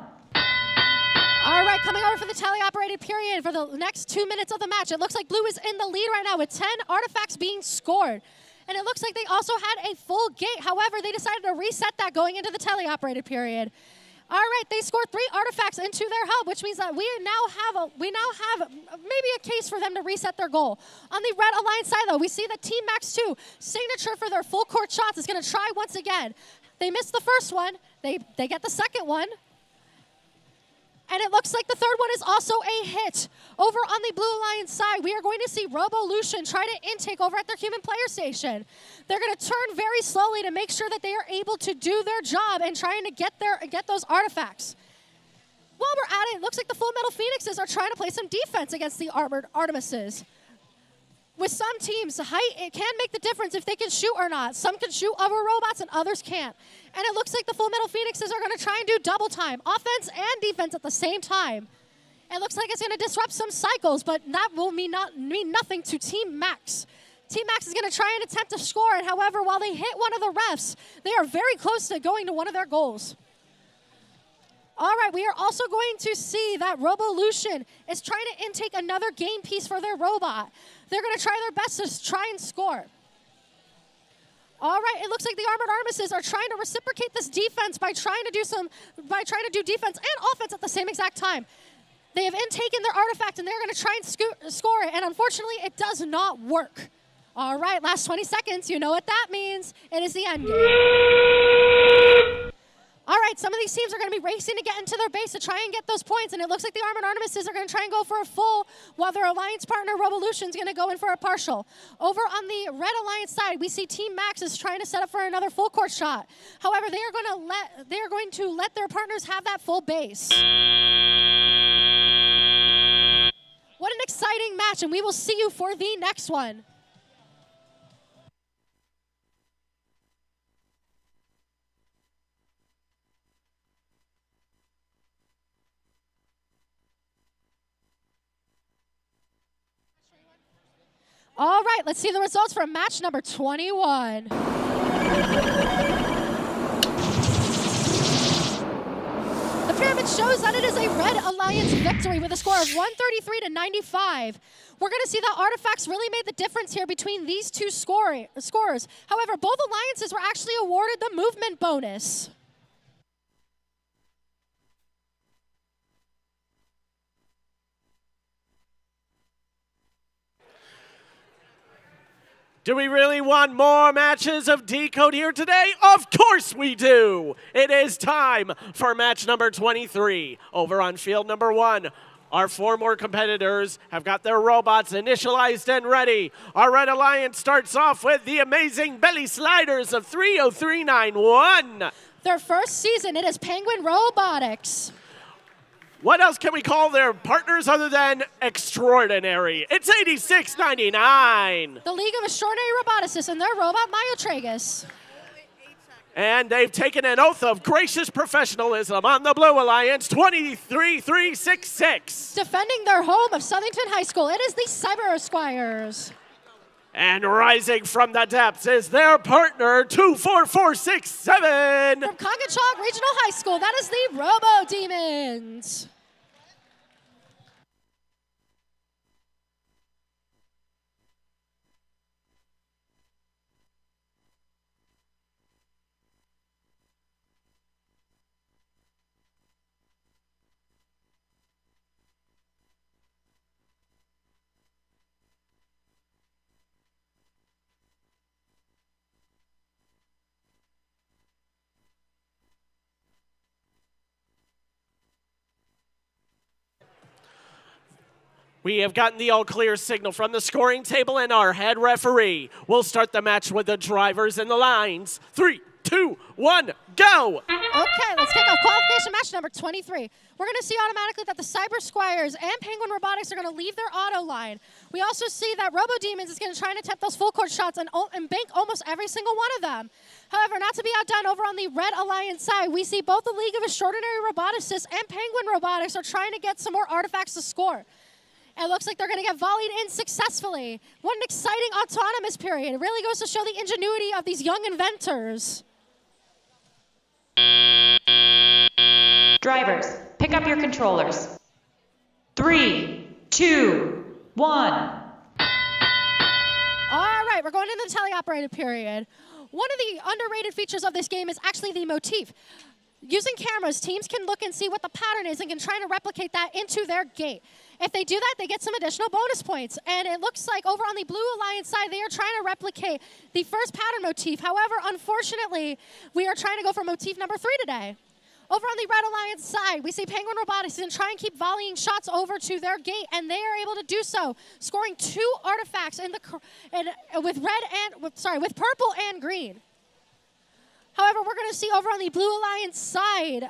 All right, coming over for the tally-operated period for the next 2 minutes of the match. It looks like Blue is in the lead right now with 10 artifacts being scored. And it looks like they also had a full gate. However, they decided to reset that going into the tally-operated period. All right, they scored 3 artifacts into their hub, which means that we now have maybe a case for them to reset their goal. On the Red Alliance side, though, we see that Team Max 2, signature for their full court shots, is going to try once again. They missed the first one. They get the second one. And it looks like the third one is also a hit. Over on the Blue Alliance side, we are going to see Robolution try to intake over at their human player station. They're going to turn very slowly to make sure that they are able to do their job and trying to get those artifacts. While we're at it, it looks like the Full Metal Phoenixes are trying to play some defense against the Armored Artemises. With some teams, height, it can make the difference if they can shoot or not. Some can shoot over robots and others can't. And it looks like the Full Metal Phoenixes are going to try and do double time, offense and defense at the same time. It looks like it's going to disrupt some cycles, but that will mean nothing to Team Max. Team Max is going to try and attempt to score, and however, while they hit one of the refs, they are very close to going to one of their goals. All right, we are also going to see that Robolution is trying to intake another game piece for their robot. They're going to try their best to try and score. All right, it looks like the Armored Artemises are trying to reciprocate this defense by trying to do defense and offense at the same exact time. They have intaken their artifact, and they're going to try and score it, and unfortunately, it does not work. All right, last 20 seconds. You know what that means. It is the end game. All right, some of these teams are going to be racing to get into their base to try and get those points, and it looks like the Armored Artemises are going to try and go for a full, while their alliance partner, Robolution, is going to go in for a partial. Over on the Red Alliance side, we see Team Max is trying to set up for another full court shot. However, they are going to let their partners have that full base. What an exciting match, and we will see you for the next one. All right, let's see the results from match number 21. The pyramid shows that it is a Red Alliance victory with a score of 133 to 95. We're going to see that artifacts really made the difference here between these two scorers. However, both alliances were actually awarded the movement bonus. Do we really want more matches of Decode here today? Of course we do! It is time for match number 23. Over on field number 1, our 4 more competitors have got their robots initialized and ready. Our Red Alliance starts off with the amazing belly sliders of 30391. Their first season, it is Penguin Robotics. What else can we call their partners other than extraordinary? It's 8699. The League of Extraordinary Roboticists and their robot, Myotragus. And they've taken an oath of gracious professionalism on the Blue Alliance, 23366. Defending their home of Southington High School, it is the Cyber Esquires. And rising from the depths is their partner, 24467. From Congachog Regional High School, that is the Robo Demons. We have gotten the all-clear signal from the scoring table, and our head referee will start the match with the drivers and the lines. 3, 2, 1, go! Okay, let's kick off qualification match number 23. We're going to see automatically that the Cyber Squires and Penguin Robotics are going to leave their auto line. We also see that Robo Demons is going to try and attempt those full court shots and bank almost every single one of them. However, not to be outdone, over on the Red Alliance side, we see both the League of Extraordinary Roboticists and Penguin Robotics are trying to get some more artifacts to score. It looks like they're going to get volleyed in successfully. What an exciting autonomous period. It really goes to show the ingenuity of these young inventors. Drivers, pick up your controllers. 3, 2, 1. All right, we're going into the teleoperated period. One of the underrated features of this game is actually the motif. Using cameras, teams can look and see what the pattern is and can try to replicate that into their gate. If they do that, they get some additional bonus points. And it looks like over on the Blue Alliance side, they are trying to replicate the first pattern motif. However, unfortunately, we are trying to go for motif number 3 today. Over on the Red Alliance side, we see Penguin Robotics and try and keep volleying shots over to their gate, and they are able to do so, scoring 2 artifacts with purple and green. However, we're going to see over on the Blue Alliance side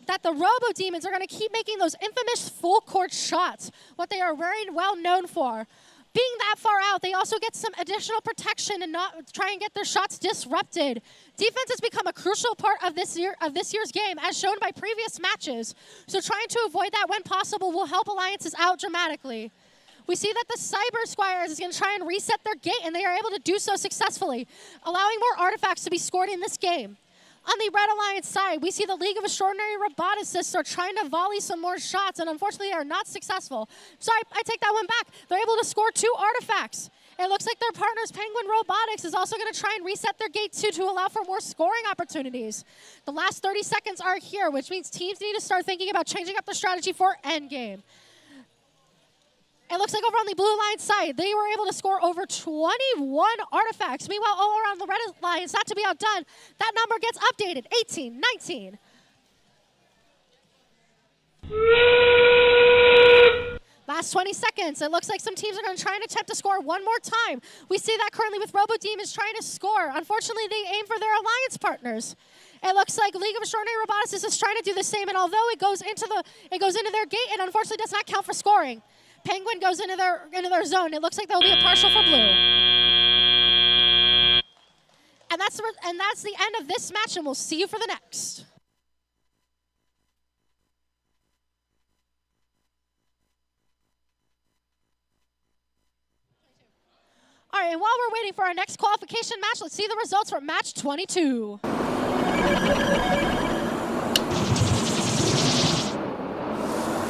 that the Robo Demons are going to keep making those infamous full court shots, what they are very well known for. Being that far out, they also get some additional protection and not try and get their shots disrupted. Defense has become a crucial part of this year's game, as shown by previous matches. So trying to avoid that when possible will help alliances out dramatically. We see that the Cyber Squires is going to try and reset their gate, and they are able to do so successfully, allowing more artifacts to be scored in this game. On the Red Alliance side, we see the League of Extraordinary Roboticists are trying to volley some more shots, and unfortunately, they are not successful. Sorry, I take that one back. They're able to score 2 artifacts. It looks like their partners, Penguin Robotics, is also going to try and reset their gate too to allow for more scoring opportunities. The last 30 seconds are here, which means teams need to start thinking about changing up their strategy for endgame. It looks like over on the Blue Alliance side, they were able to score over 21 artifacts. Meanwhile, all around the Red Alliance, not to be outdone, that number gets updated, 18, 19. Last 20 seconds. It looks like some teams are going to try and attempt to score one more time. We see that currently with Robo Demons trying to score. Unfortunately, they aim for their alliance partners. It looks like League of Extraordinary Roboticists is trying to do the same, and although it goes into their gate, it unfortunately does not count for scoring. Penguin goes into their zone. It looks like there will be a partial for blue. And that's the end of this match, and we'll see you for the next. All right, and while we're waiting for our next qualification match, let's see the results for match 22.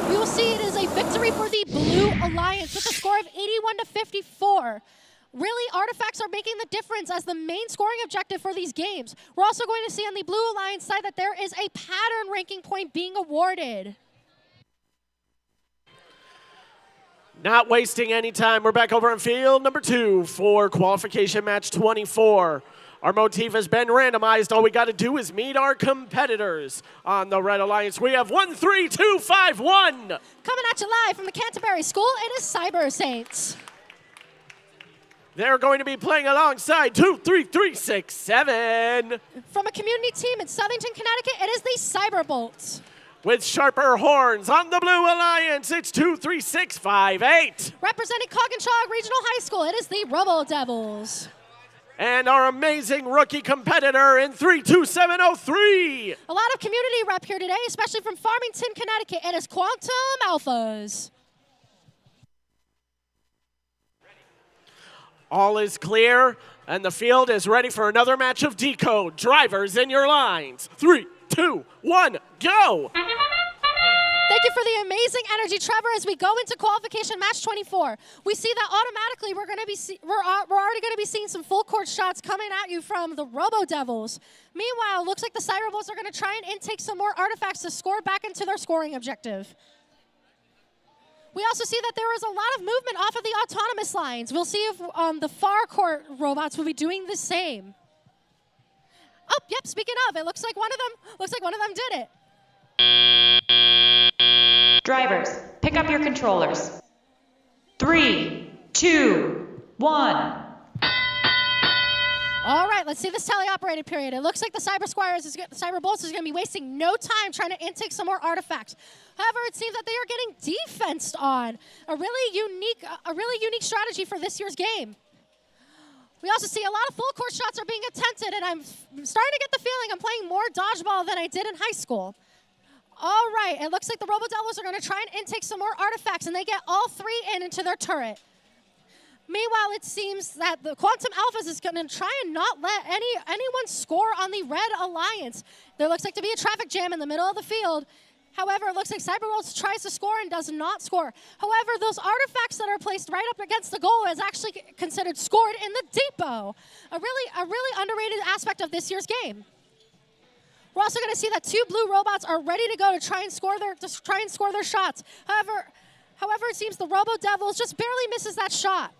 We will see it is a victory for the Blue Alliance with a score of 81-54. Really, artifacts are making the difference as the main scoring objective for these games. We're also going to see on the Blue Alliance side that there is a pattern ranking point being awarded. Not wasting any time, we're back over on field number 2 for qualification match 24. Our motif has been randomized. All we got to do is meet our competitors. On the Red Alliance, we have 1, 3, 2, 5, 1. Coming at you live from the Canterbury School, it is Cyber Saints. They're going to be playing alongside 2, 3, 3, 6, 7. From a community team in Southington, Connecticut, it is the Cyberbolts. With sharper horns on the Blue Alliance, it's 2, 3, 6, 5, 8. Representing Coggins Regional High School, it is the Robo Devils. And our amazing rookie competitor in 32703. A lot of community rep here today, especially from Farmington, Connecticut. It is Quantum Alphas. All is clear, and the field is ready for another match of Decode. Drivers in your lines. 3, 2, 1, go! Thank you for the amazing energy, Trevor. As we go into qualification match 24, we see that automatically we're already going to be seeing some full court shots coming at you from the Robo Devils. Meanwhile, looks like the Cyberbolts are going to try and intake some more artifacts to score back into their scoring objective. We also see that there is a lot of movement off of the autonomous lines. We'll see if the far court robots will be doing the same. Oh, yep. Speaking of, it looks like one of them did it. Drivers, pick up your controllers. 3, 2, 1. All right, let's see this teleoperated period. It looks like the Cyber Bolts is going to be wasting no time trying to intake some more artifacts. However, it seems that they are getting defensed on. A really unique strategy for this year's game. We also see a lot of full court shots are being attempted, and I'm starting to get the feeling I'm playing more dodgeball than I did in high school. All right, it looks like the Robo Devils are going to try and intake some more artifacts, and they get all three into their turret. Meanwhile, it seems that the Quantum Alphas is going to try and not let anyone score on the Red Alliance. There looks like to be a traffic jam in the middle of the field. However, it looks like Cyberbolts tries to score and does not score. However, those artifacts that are placed right up against the goal is actually considered scored in the depot. A really underrated aspect of this year's game. We're also going to see that two blue robots are ready to go to try and score their shots. However, it seems the Robo Devils just barely misses that shot.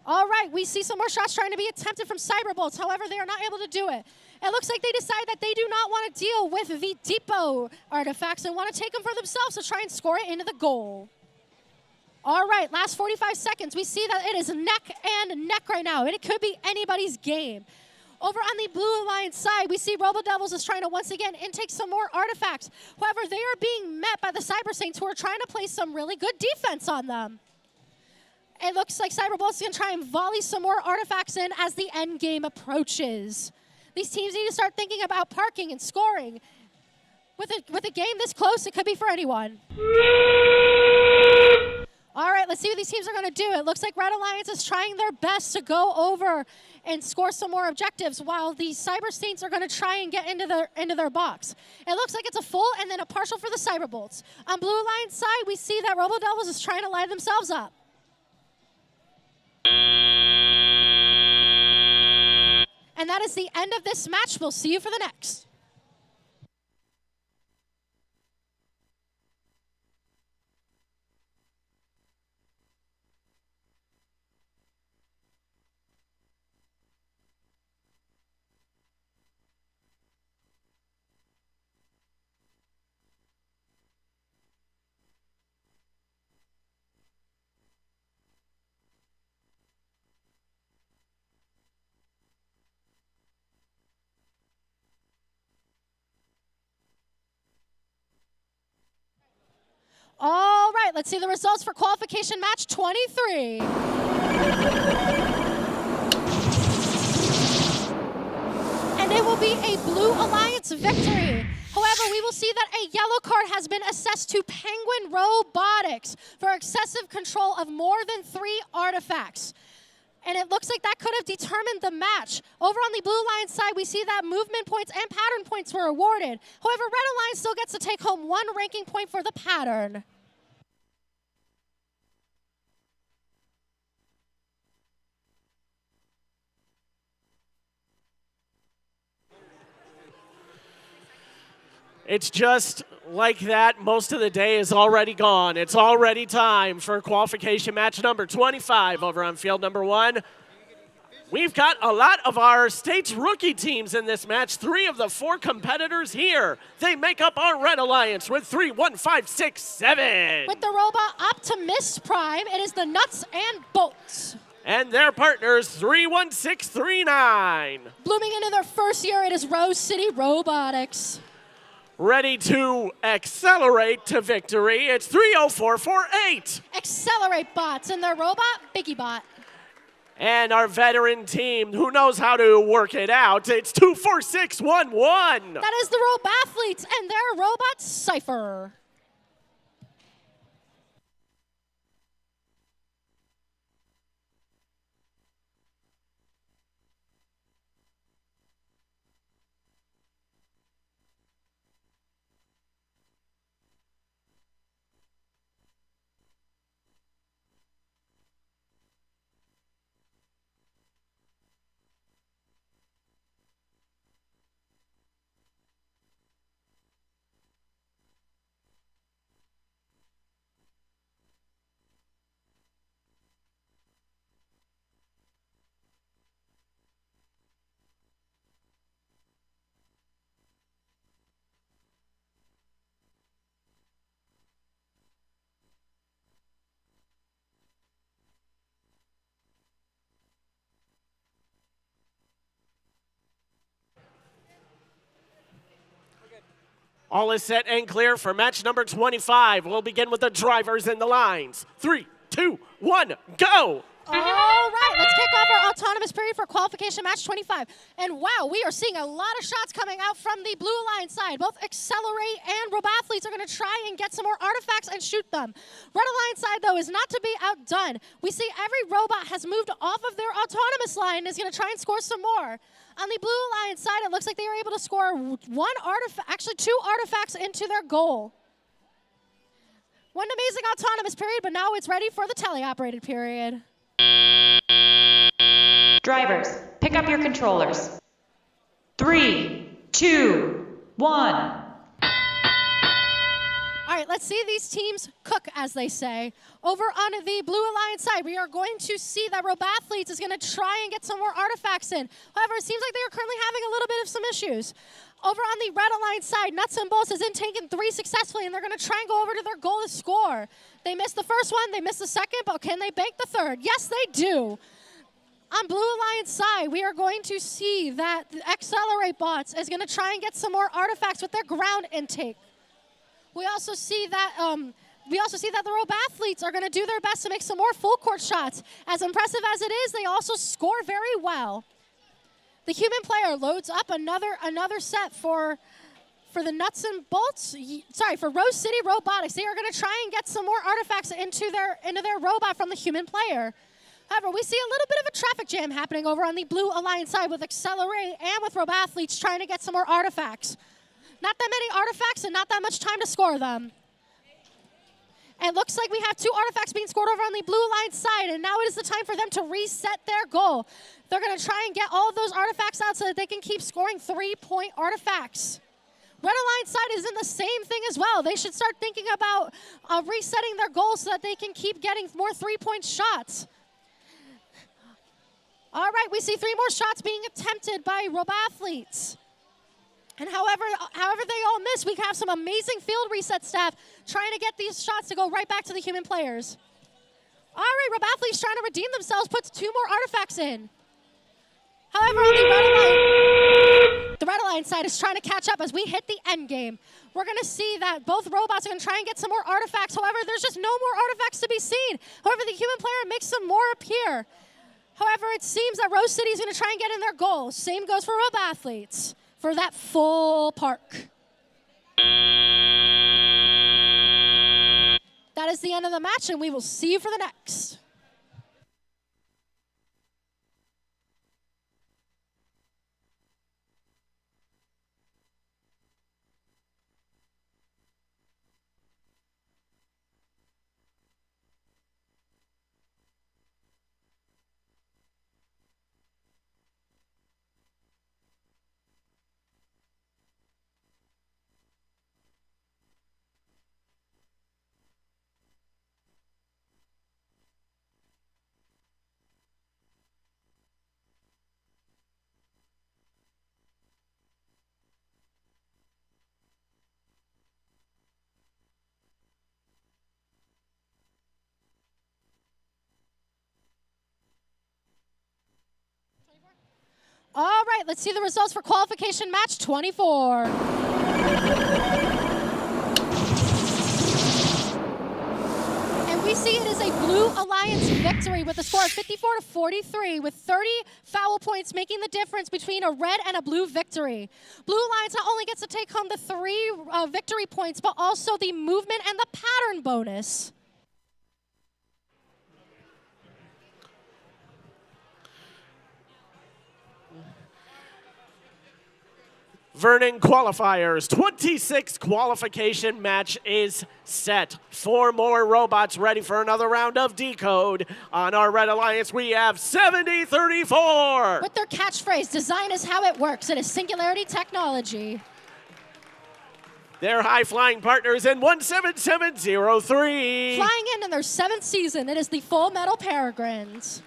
All right, we see some more shots trying to be attempted from Cyberbolts. However, they are not able to do it. It looks like they decide that they do not want to deal with the depot artifacts and want to take them for themselves to try and score it into the goal. All right, last 45 seconds. We see that it is neck and neck right now, and it could be anybody's game. Over on the Blue Alliance side, we see Robo Devils is trying to once again intake some more artifacts. However, they are being met by the Cyber Saints, who are trying to play some really good defense on them. It looks like Cyberbolt's going to try and volley some more artifacts in as the end game approaches. These teams need to start thinking about parking and scoring. With a game this close, it could be for anyone. All right, let's see what these teams are going to do. It looks like Red Alliance is trying their best to go over and score some more objectives, while the Cyber Saints are going to try and get into their box. It looks like it's a full and then a partial for the Cyberbolts. On Blue Alliance side, we see that Robo Devils is trying to line themselves up. And that is the end of this match. We'll see you for the next. All right, let's see the results for qualification match 23. And it will be a Blue Alliance victory. However, we will see that a yellow card has been assessed to Penguin Robotics for excessive control of more than 3 artifacts. And it looks like that could have determined the match. Over on the Blue Alliance side, we see that movement points and pattern points were awarded. However, Red Alliance still gets to take home 1 ranking point for the pattern. It's just like that. Most of the day is already gone. It's already time for qualification match number 25 over on field number 1. We've got a lot of our state's rookie teams in this match. 3 of the 4 competitors here. They make up our Red Alliance with 3, 1, 5, 6, 7. With the robot Optimus Prime, it is the Nuts and Bolts. And their partners, 31639. Blooming into their first year, it is Rose City Robotics. Ready to accelerate to victory, it's 30448. Accelerate Bots and their robot, Biggie Bot. And our veteran team, who knows how to work it out, it's 24611. That is the Robathletes and their robot, Cypher. All is set and clear for match number 25. We'll begin with the drivers and the lines. 3, 2, 1, go! All right, let's kick off our autonomous period for qualification match 25. And wow, we are seeing a lot of shots coming out from the Blue Alliance side. Both Accelerate and Roboathletes are going to try and get some more artifacts and shoot them. Red Alliance side, though, is not to be outdone. We see every robot has moved off of their autonomous line and is going to try and score some more. On the Blue Alliance side, it looks like they were able to score two artifacts into their goal. One amazing autonomous period, but now it's ready for the teleoperated period. Drivers, pick up your controllers. 3, 2, 1. All right, let's see these teams cook, as they say. Over on the Blue Alliance side, we are going to see that Roboathletes is going to try and get some more artifacts in. However, it seems like they are currently having a little bit of some issues. Over on the Red Alliance side, Nuts and Bolts has taken 3 successfully, and they're going to try and go over to their goal to score. They missed the first one, they missed the second, but can they bank the third? Yes, they do. On Blue Alliance side, we are going to see that the Accelerate bots is going to try and get some more artifacts with their ground intake. We also see that the Roboathletes are going to do their best to make some more full court shots. As impressive as it is, they also score very well. The human player loads up another set for the Nuts and Bolts. Sorry, for Rose City Robotics. They are going to try and get some more artifacts into their robot from the human player. However, we see a little bit of a traffic jam happening over on the Blue Alliance side with Accelerate and with Roboathletes trying to get some more artifacts. Not that many artifacts and not that much time to score them. And it looks like we have 2 artifacts being scored over on the Blue Alliance side, and now it is the time for them to reset their goal. They're going to try and get all of those artifacts out so that they can keep scoring 3-point artifacts. Red Alliance side is in the same thing as well. They should start thinking about resetting their goals so that they can keep getting more 3-point shots. All right, we see 3 more shots being attempted by Roboathletes. And however they all miss, we have some amazing field reset staff trying to get these shots to go right back to the human players. All right, Roboathletes trying to redeem themselves, puts 2 more artifacts in. However, on the Red Alliance side is trying to catch up as we hit the end game. We're going to see that both robots are going to try and get some more artifacts. However, there's just no more artifacts to be seen. However, the human player makes some more appear. However, it seems that Rose City is going to try and get in their goal. Same goes for Roboathletes for that full park. That is the end of the match, and we will see you for the next. All right, let's see the results for qualification match 24. And we see it is a Blue Alliance victory with a score of 54-43 with 30 foul points making the difference between a red and a blue victory. Blue Alliance not only gets to take home the 3 victory points, but also the movement and the pattern bonus. Vernon Qualifiers 26th qualification match is set. 4 more robots ready for another round of decode. On our Red Alliance, we have 7034. With their catchphrase, design is how it works. It is Singularity Technology. Their high-flying partners in 17703. Flying in their 7th season, it is the Full Metal Peregrines.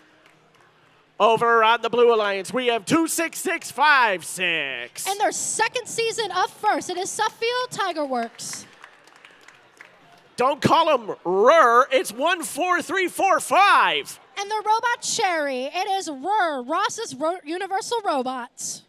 Over on the Blue Alliance, we have 26656. And their 2nd season of First, it is Suffield Tigerworks. Don't call them RUR, it's 14345. And the robot Cherry, it is RUR, Ross's Universal Robots.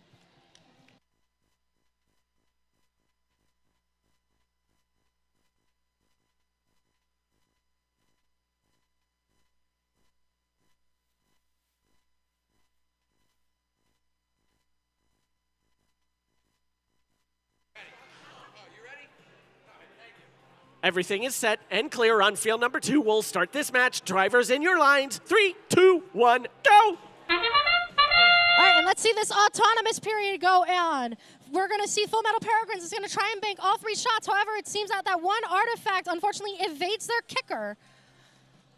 Everything is set and clear on field number 2. We'll start this match. Drivers in your lines. 3, 2, 1, go! All right, and let's see this autonomous period go on. We're going to see Full Metal Peregrines is going to try and bank all 3 shots. However, it seems that one artifact, unfortunately, evades their kicker.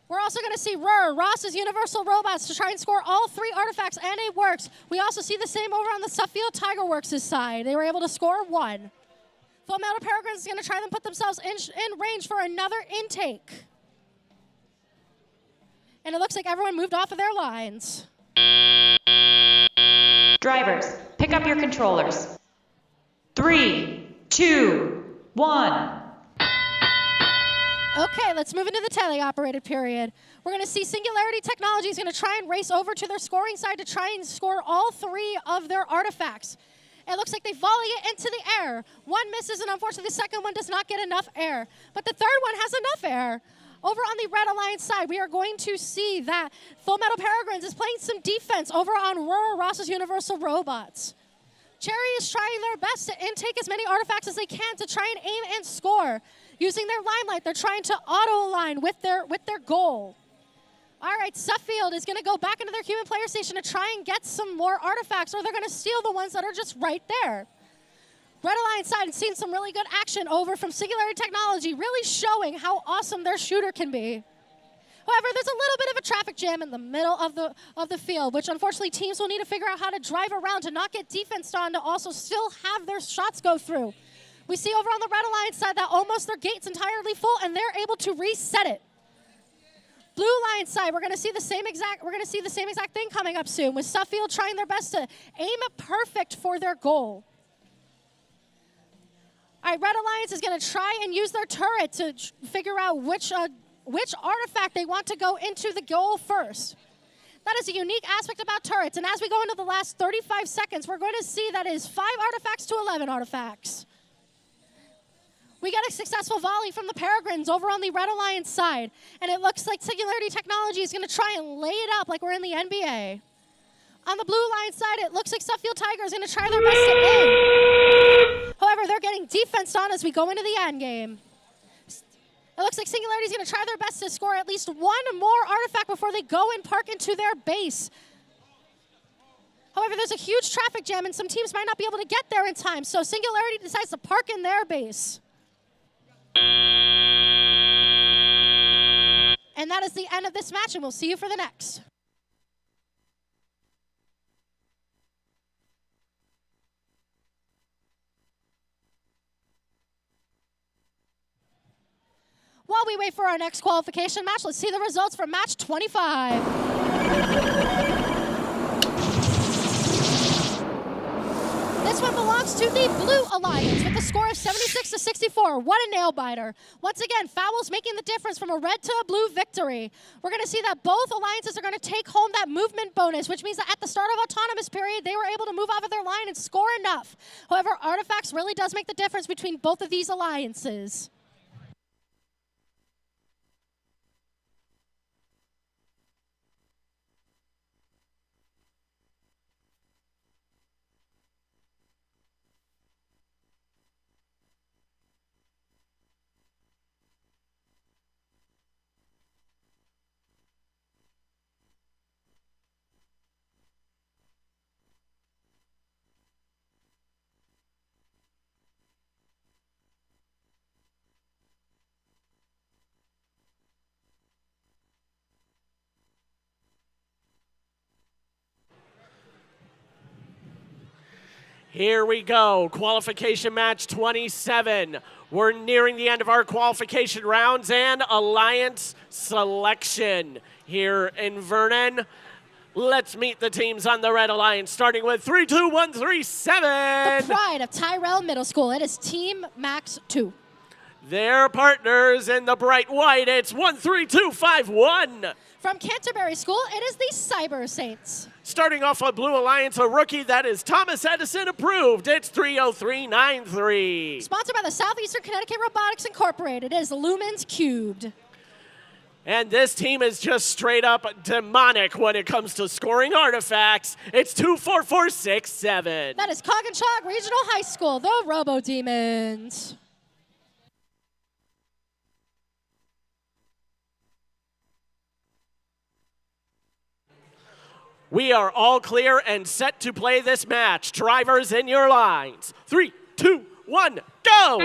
We're also going to see Ross's Universal Robots to try and score all 3 artifacts, and it works. We also see the same over on the Suffield Tiger Works' side. They were able to score 1. Full Metal Peregrines is going to try and put themselves in range for another intake. And it looks like everyone moved off of their lines. Drivers, pick up your controllers. 3, 2, 1. Okay, let's move into the teleoperated period. We're going to see Singularity Technology is going to try and race over to their scoring side to try and score all 3 of their artifacts. It looks like they volley it into the air. One misses, and unfortunately the second one does not get enough air. But the third one has enough air. Over on the Red Alliance side, we are going to see that Full Metal Peregrines is playing some defense over on Ross's Universal Robots. Cherry is trying their best to intake as many artifacts as they can to try and aim and score. Using their limelight, they're trying to auto-align with their goal. All right, Suffield is going to go back into their human player station to try and get some more artifacts, or they're going to steal the ones that are just right there. Red Alliance side has seen some really good action over from Singularity Technology, really showing how awesome their shooter can be. However, there's a little bit of a traffic jam in the middle of the field, which unfortunately teams will need to figure out how to drive around to not get defensed on to also still have their shots go through. We see over on the Red Alliance side that almost their gate's entirely full, and they're able to reset it. Blue Alliance side, we're going to see the same exact thing coming up soon, with Suffield trying their best to aim it perfect for their goal. All right, Red Alliance is going to try and use their turret to figure out which artifact they want to go into the goal first. That is a unique aspect about turrets, and as we go into the last 35 seconds, we're going to see that it is 5 artifacts to 11 artifacts. We get a successful volley from the Peregrines over on the Red Alliance side, and it looks like Singularity Technology is going to try and lay it up like we're in the NBA. On the Blue Alliance side, it looks like Suffield Tiger is going to try their best to aim. However, they're getting defensed on as we go into the end game. It looks like Singularity is going to try their best to score at least 1 more artifact before they go and park into their base. However, there's a huge traffic jam, and some teams might not be able to get there in time, so Singularity decides to park in their base. And that is the end of this match, and we'll see you for the next. While we wait for our next qualification match, let's see the results from match 25. This one belongs to the Blue Alliance with a score of 76-64. What a nail-biter. Once again, fouls making the difference from a red to a blue victory. We're going to see that both alliances are going to take home that movement bonus, which means that at the start of autonomous period, they were able to move off of their line and score enough. However, artifacts really does make the difference between both of these alliances. Here we go, qualification match 27. We're nearing the end of our qualification rounds and alliance selection here in Vernon. Let's meet the teams on the Red Alliance, starting with 3, 2, 1, 3, 7. The pride of Tyrell Middle School. It is Team Max 2. Their partners in the bright white, it's 1, 3, 2, 5, 1. From Canterbury School, it is the Cyber Saints. Starting off on Blue Alliance, a rookie that is Thomas Edison approved. It's 30393. Sponsored by the Southeastern Connecticut Robotics Incorporated, it is Lumens Cubed. And this team is just straight up demonic when it comes to scoring artifacts. It's 24467. That is Coggins Regional High School, the Robo Demons. We are all clear and set to play this match. Drivers in your lines. 3, 2, 1, go!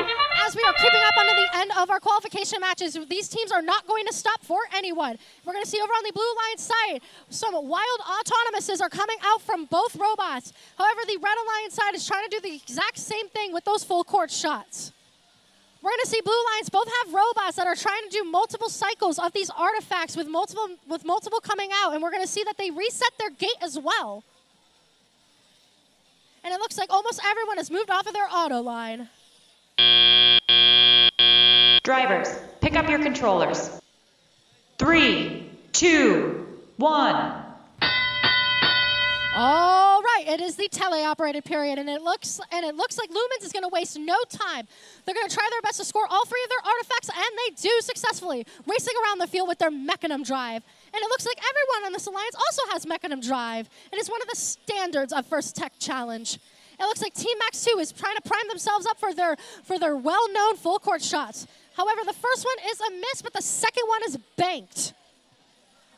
As we are creeping up onto the end of our qualification matches, these teams are not going to stop for anyone. We're going to see over on the Blue Alliance side, some wild autonomouses are coming out from both robots. However, the Red Alliance side is trying to do the exact same thing with those full court shots. We're going to see Blue Alliance both have robots that are trying to do multiple cycles of these artifacts with multiple coming out, and we're going to see that they reset their gate as well. And it looks like almost everyone has moved off of their auto line. Drivers, pick up your controllers. 3, 2, 1. All right, it is the teleoperated period, and it looks like Lumens is going to waste no time. They're going to try their best to score all 3 of their artifacts, and they do successfully, racing around the field with their Mechanim Drive. And it looks like everyone on this alliance also has Mechanim Drive. It is one of the standards of First Tech Challenge. It looks like Team Max 2 is trying to prime themselves up for their well-known full court shots. However, the first one is a miss, but the second one is banked.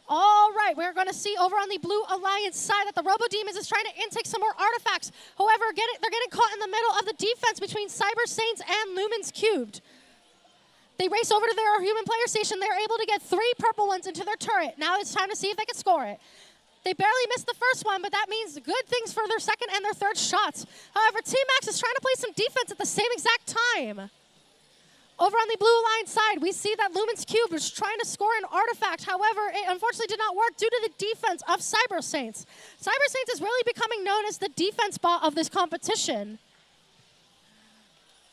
All right, we're going to see over on the Blue Alliance side that the Robo Demons is trying to intake some more artifacts. However, they're getting caught in the middle of the defense between Cyber Saints and Lumens Cubed. They race over to their human player station. They're able to get 3 purple ones into their turret. Now it's time to see if they can score it. They barely missed the first one, but that means good things for their second and their third shots. However, Team Max is trying to play some defense at the same exact time. Over on the Blue Alliance side, we see that Lumens Cube was trying to score an artifact. However, it unfortunately did not work due to the defense of Cyber Saints. Cyber Saints is really becoming known as the defense bot of this competition.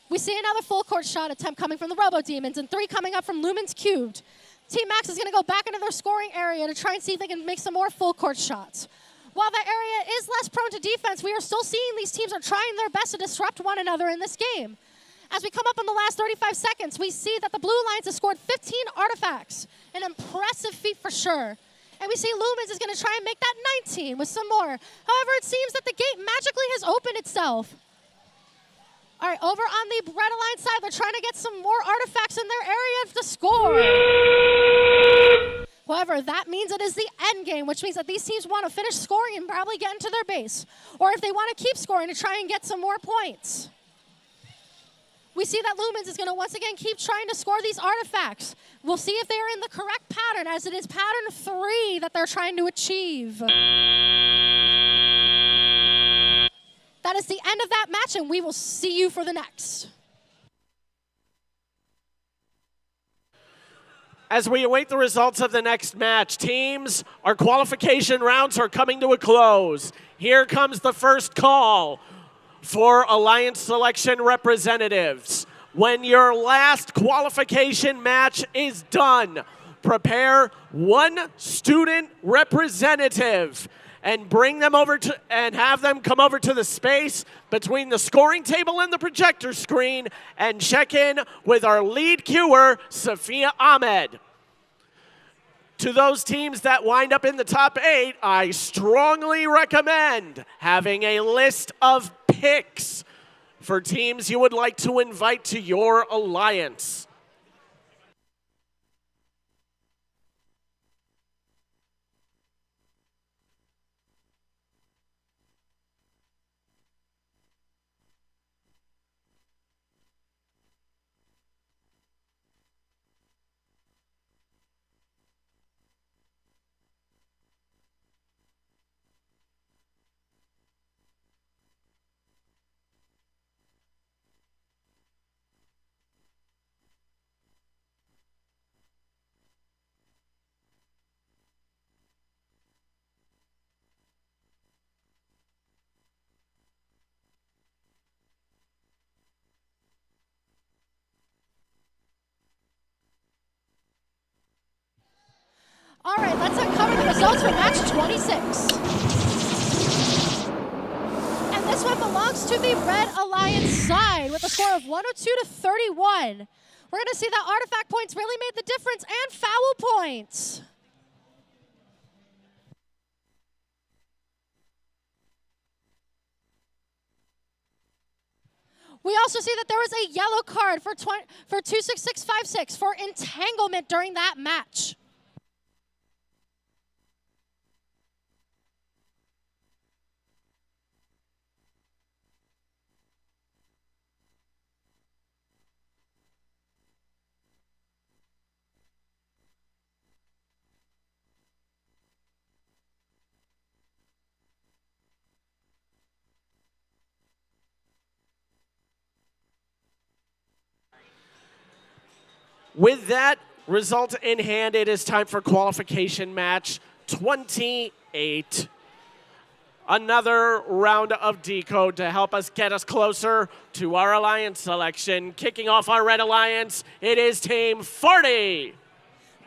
We see another full court shot attempt coming from the Robo Demons and 3 coming up from Lumens Cubed. Team Max is going to go back into their scoring area to try and see if they can make some more full court shots. While that area is less prone to defense, we are still seeing these teams are trying their best to disrupt one another in this game. As we come up on the last 35 seconds, we see that the Blue Alliance has scored 15 artifacts. An impressive feat for sure. And we see Lumens is going to try and make that 19 with some more. However, it seems that the gate magically has opened itself. All right, over on the Red Alliance side, they're trying to get some more artifacts in their area to score. However, that means it is the end game, which means that these teams want to finish scoring and probably get into their base. Or if they want to keep scoring, to try and get some more points. We see that Lumens is going to once again keep trying to score these artifacts. We'll see if they are in the correct pattern, as it is pattern 3 that they're trying to achieve. That is the end of that match, and we will see you for the next. As we await the results of the next match, teams, our qualification rounds are coming to a close. Here comes the first call for Alliance Selection representatives. When your last qualification match is done, prepare 1 student representative and bring them over to and have them come over to the space between the scoring table and the projector screen and check in with our lead queuer, Sophia Ahmed. To those teams that wind up in the top 8, I strongly recommend having a list of picks for teams you would like to invite to your alliance. All right, let's uncover the results for match 26. And this one belongs to the Red Alliance side with a score of 102-31. We're going to see that artifact points really made the difference and foul points. We also see that there was a yellow card for 26656 for entanglement during that match. With that result in hand, it is time for qualification match 28. Another round of decode to help us get us closer to our alliance selection. Kicking off our red alliance, it is Team 40.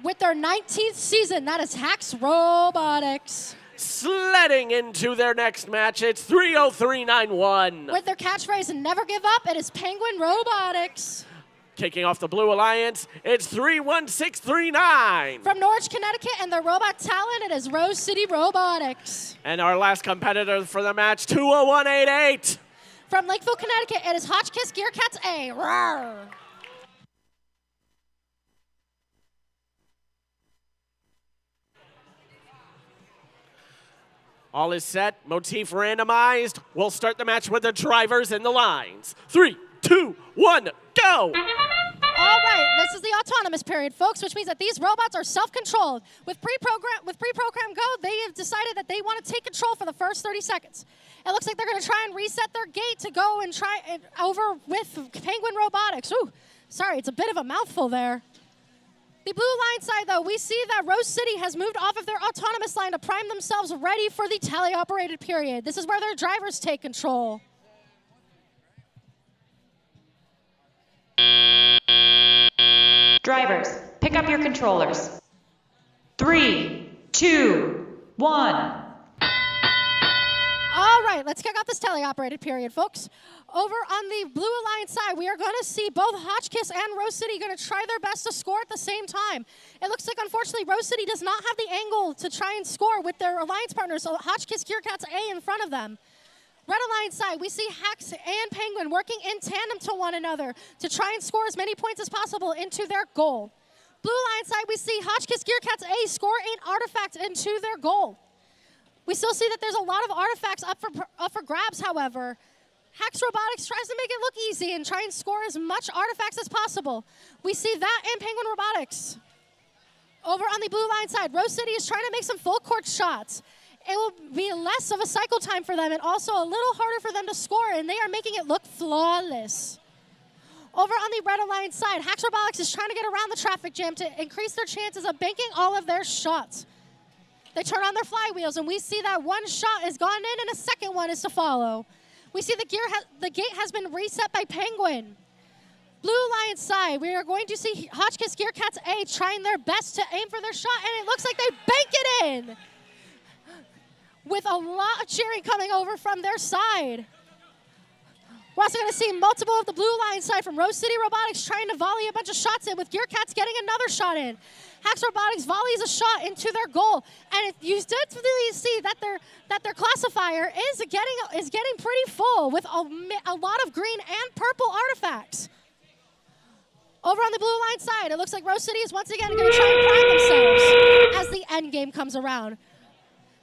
With their 19th season, that is Hax Robotics. Sledding into their next match, it's 30391. With their catchphrase, never give up, it is Penguin Robotics. Kicking off the blue alliance, it's 31639. From Norwich, Connecticut, and their robot talent, it is Rose City Robotics. And our last competitor for the match, 20188. From Lakeville, Connecticut, it is Hotchkiss Gearcats A. Rawr. All is set, motif randomized. We'll start the match with the drivers and the lines. 3, 2, 1, go! All right, this is the autonomous period, folks, which means that these robots are self-controlled. With pre-program go, they have decided that they want to take control for the first 30 seconds. It looks like they're going to try and reset their gate to go and try it over with Penguin Robotics. Ooh, sorry, it's a bit of a mouthful there. The blue line side, though, we see that Rose City has moved off of their autonomous line to prime themselves ready for the tele-operated period. This is where their drivers take control. Drivers, pick up your controllers. 3, 2, 1. All right, let's kick off this tele-operated period, folks. Over on the Blue Alliance side, we are going to see both Hotchkiss and Rose City going to try their best to score at the same time. It looks like, unfortunately, Rose City does not have the angle to try and score with their alliance partners, so Hotchkiss Gearcats A in front of them. Red Alliance side, we see Hax and Penguin working in tandem to one another to try and score as many points as possible into their goal. Blue Alliance side, we see Hotchkiss Gearcats A score an artifact into their goal. We still see that there's a lot of artifacts up for grabs, however. Hax Robotics tries to make it look easy and try and score as much artifacts as possible. We see that in Penguin Robotics. Over on the Blue Line side, Rose City is trying to make some full court shots. It will be less of a cycle time for them and also a little harder for them to score, and they are making it look flawless. Over on the Red Alliance side, Hax Robotics is trying to get around the traffic jam to increase their chances of banking all of their shots. They turn on their flywheels, and we see that one shot has gone in and a second one is to follow. We see the gate has been reset by Penguin. Blue Alliance side, we are going to see Hotchkiss Gearcats A trying their best to aim for their shot, and it looks like they bank it in with a lot of cheering coming over from their side. We're also going to see multiple of the Blue Alliance side from Rose City Robotics trying to volley a bunch of shots in, with Gearcats getting another shot in. Hax Robotics volleys a shot into their goal, and you did really see that their classifier is getting pretty full with a lot of green and purple artifacts. Over on the Blue Line side, it looks like Rose City is once again going to try and prime themselves as the end game comes around.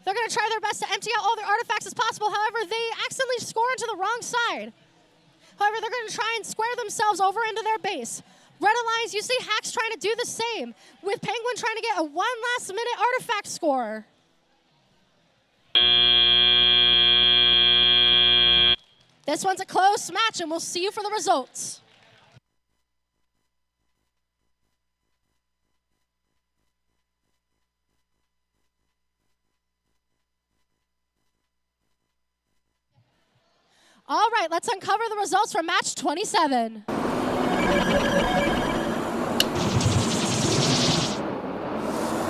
They're going to try their best to empty out all their artifacts as possible. However, they accidentally score into the wrong side. However, they're going to try and square themselves over into their base. Red Alliance, you see Hax trying to do the same, with Penguin trying to get a one last-minute artifact score. This one's a close match, and we'll see you for the results. All right, let's uncover the results from match 27.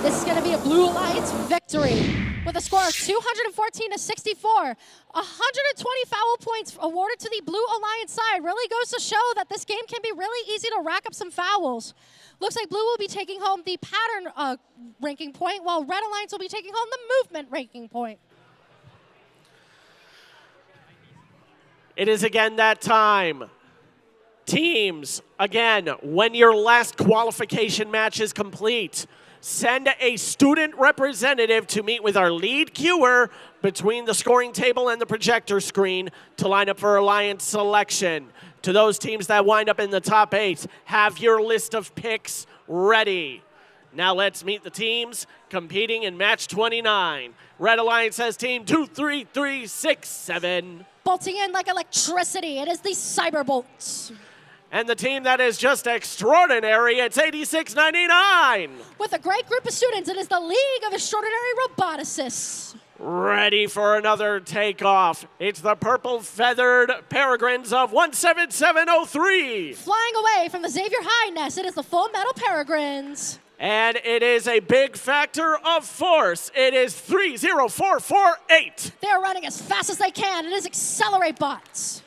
This is going to be a Blue Alliance victory with a score of 214 to 64. 120 foul points awarded to the Blue Alliance side really goes to show that this game can be really easy to rack up some fouls. Looks like Blue will be taking home the pattern ranking point, while Red Alliance will be taking home the movement ranking point. It is again that time. Teams, again, when your last qualification match is complete, send a student representative to meet with our lead queuer between the scoring table and the projector screen to line up for Alliance selection. To those teams that wind up in the top 8, have your list of picks ready. Now let's meet the teams competing in match 29. Red Alliance has team 23367. Bolting in like electricity, it is the Cyberbolts. And the team that is just extraordinary, it's 8699. With a great group of students, it is the League of Extraordinary Roboticists. Ready for another takeoff. It's the purple feathered peregrines of 17703. Flying away from the Xavier High Nest, it is the Full Metal Peregrines. And it is a big factor of force. It is 30448. They are running as fast as they can. It is Accelerate Bots.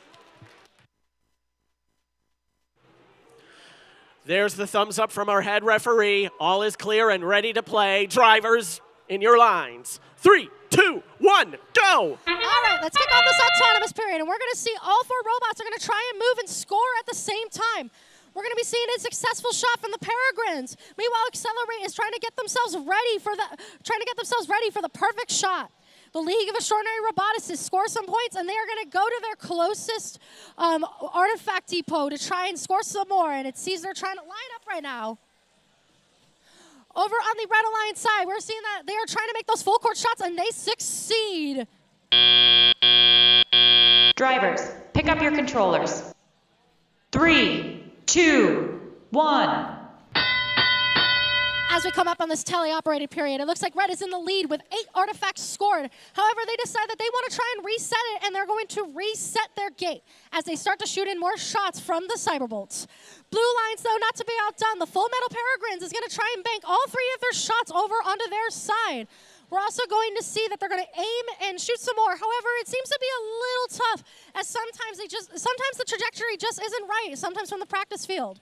There's the thumbs up from our head referee. All is clear and ready to play. Drivers, in your lines. 3, 2, 1, go! All right, let's kick off this autonomous period, and we're going to see all 4 robots are going to try and move and score at the same time. We're going to be seeing a successful shot from the Peregrines. Meanwhile, Accelerate is trying to get themselves ready for the perfect shot. The League of Extraordinary Roboticists score some points, and they are going to go to their closest artifact depot to try and score some more, and it seems they're trying to line up right now. Over on the Red Alliance side, we're seeing that they are trying to make those full court shots, and they succeed. Drivers, pick up your controllers. 3, 2, 1. As we come up on this teleoperated period, it looks like Red is in the lead with 8 artifacts scored. However, they decide that they want to try and reset it, and they're going to reset their gate as they start to shoot in more shots from the Cyberbolts. Blue Lions, though, not to be outdone, the Full Metal Peregrines is going to try and bank all 3 of their shots over onto their side. We're also going to see that they're going to aim and shoot some more. However, it seems to be a little tough, as sometimes the trajectory just isn't right, sometimes from the practice field.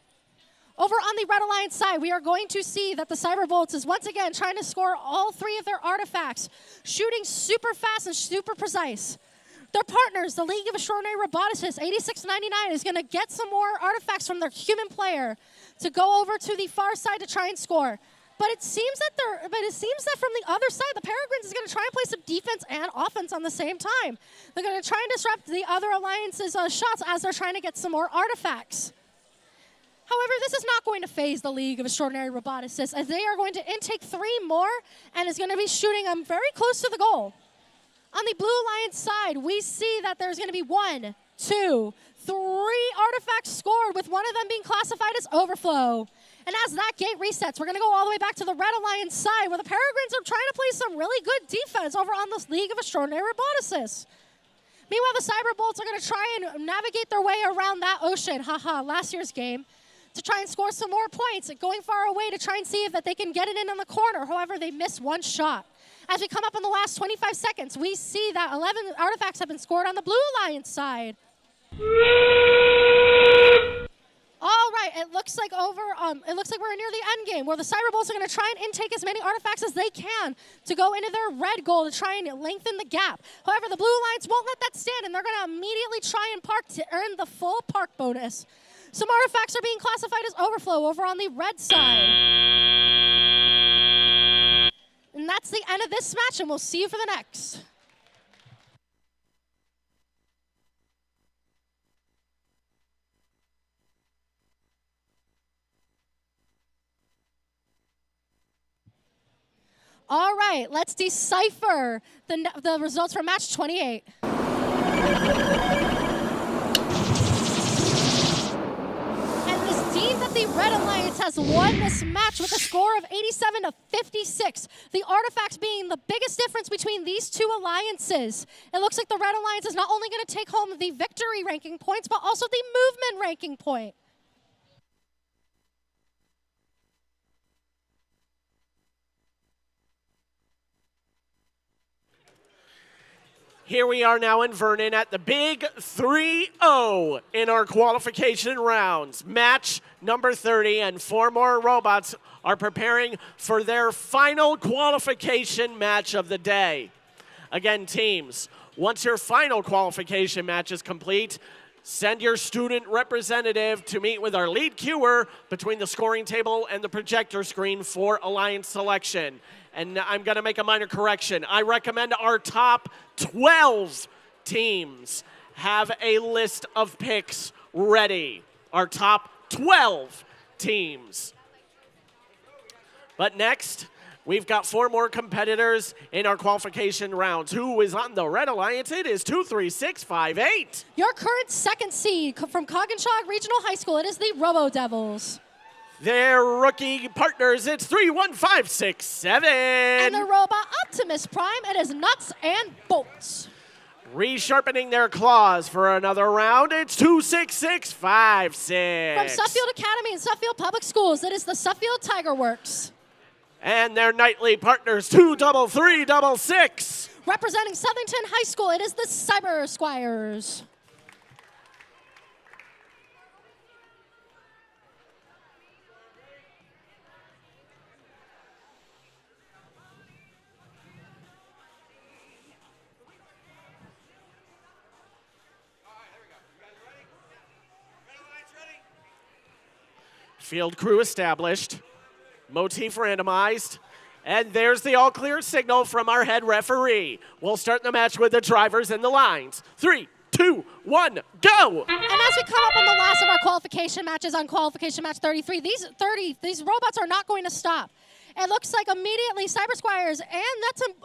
Over on the Red Alliance side, we are going to see that the Cyberbolts is once again trying to score all 3 of their artifacts, shooting super fast and super precise. Their partners, the League of Extraordinary Roboticists, 8699, is going to get some more artifacts from their human player to go over to the far side to try and score. But it seems that from the other side, the Peregrines is going to try and play some defense and offense on the same time. They're going to try and disrupt the other alliance's shots as they're trying to get some more artifacts. However, this is not going to phase the League of Extraordinary Roboticists, as they are going to intake 3 more and is going to be shooting them very close to the goal. On the Blue Alliance side, we see that there's going to be 1, 2, 3 artifacts scored, with one of them being classified as overflow. And as that gate resets, we're going to go all the way back to the Red Alliance side, where the Peregrines are trying to play some really good defense over on this League of Extraordinary Roboticists. Meanwhile, the Cyberbolts are going to try and navigate their way around that ocean, last year's game, to try and score some more points, going far away to try and see if that they can get it in on the corner. However, they miss 1 shot. As we come up on the last 25 seconds, we see that 11 artifacts have been scored on the Blue Alliance side. All right, it looks like we're near the end game, where the Cyberbolts are going to try and intake as many artifacts as they can to go into their red goal to try and lengthen the gap. However, the Blue Alliance won't let that stand, and they're going to immediately try and park to earn the full park bonus. Some artifacts are being classified as overflow over on the red side. And that's the end of this match, and we'll see you for the next. All right, let's decipher the results from match 28. The Red Alliance has won this match with a score of 87-56. The artifacts being the biggest difference between these 2 alliances. It looks like the Red Alliance is not only going to take home the victory ranking points, but also the movement ranking point. Here we are now in Vernon at the big 3-0 in our qualification rounds. Match number 30, and 4 more robots are preparing for their final qualification match of the day. Again, teams, once your final qualification match is complete, send your student representative to meet with our lead queuer between the scoring table and the projector screen for alliance selection. And I'm going to make a minor correction. I recommend our top 12 teams have a list of picks ready. Our top 12 teams. But next, We've got 4 more competitors in our qualification rounds. Who is on the Red Alliance? It is 23658. Your current second seed from Coggenshaw Regional High School, it is the Robo Devils. Their rookie partners, it's 31567. And the Robot Optimus Prime, it is Nuts and Bolts. Resharpening their claws for another round, it's 26656. From Suffield Academy and Suffield Public Schools, it is the Suffield Tiger Works. And their nightly partners, 23366. Representing Southington High School, it is the Cyber Squires. Field crew established. Motif randomized. And there's the all clear signal from our head referee. We'll start the match with the drivers and the lines. 3, 2, 1, go! And as we come up on the last of our qualification matches on qualification match 33, these robots are not going to stop. It looks like immediately Cyber Squires and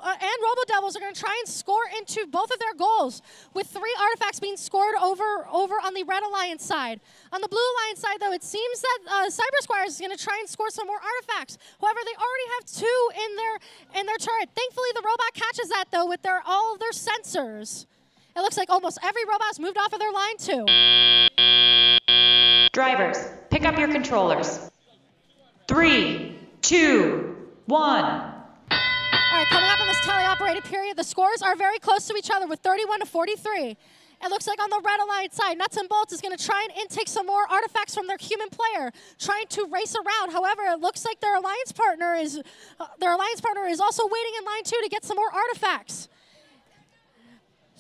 Robo Devils are going to try and score into both of their goals, with 3 artifacts being scored over on the Red Alliance side. On the Blue Alliance side, though, it seems that Cyber Squires is going to try and score some more artifacts. However, they already have 2 in their turret. Thankfully, the robot catches that, though, with all of their sensors. It looks like almost every robot's moved off of their line, too. Drivers, pick up your controllers. 3, 2, 1. All right, coming up in this teleoperated period, the scores are very close to each other with 31 to 43. It looks like on the Red Alliance side, Nuts and Bolts is going to try and intake some more artifacts from their human player, trying to race around. However, it looks like their alliance partner is also waiting in line too to get some more artifacts.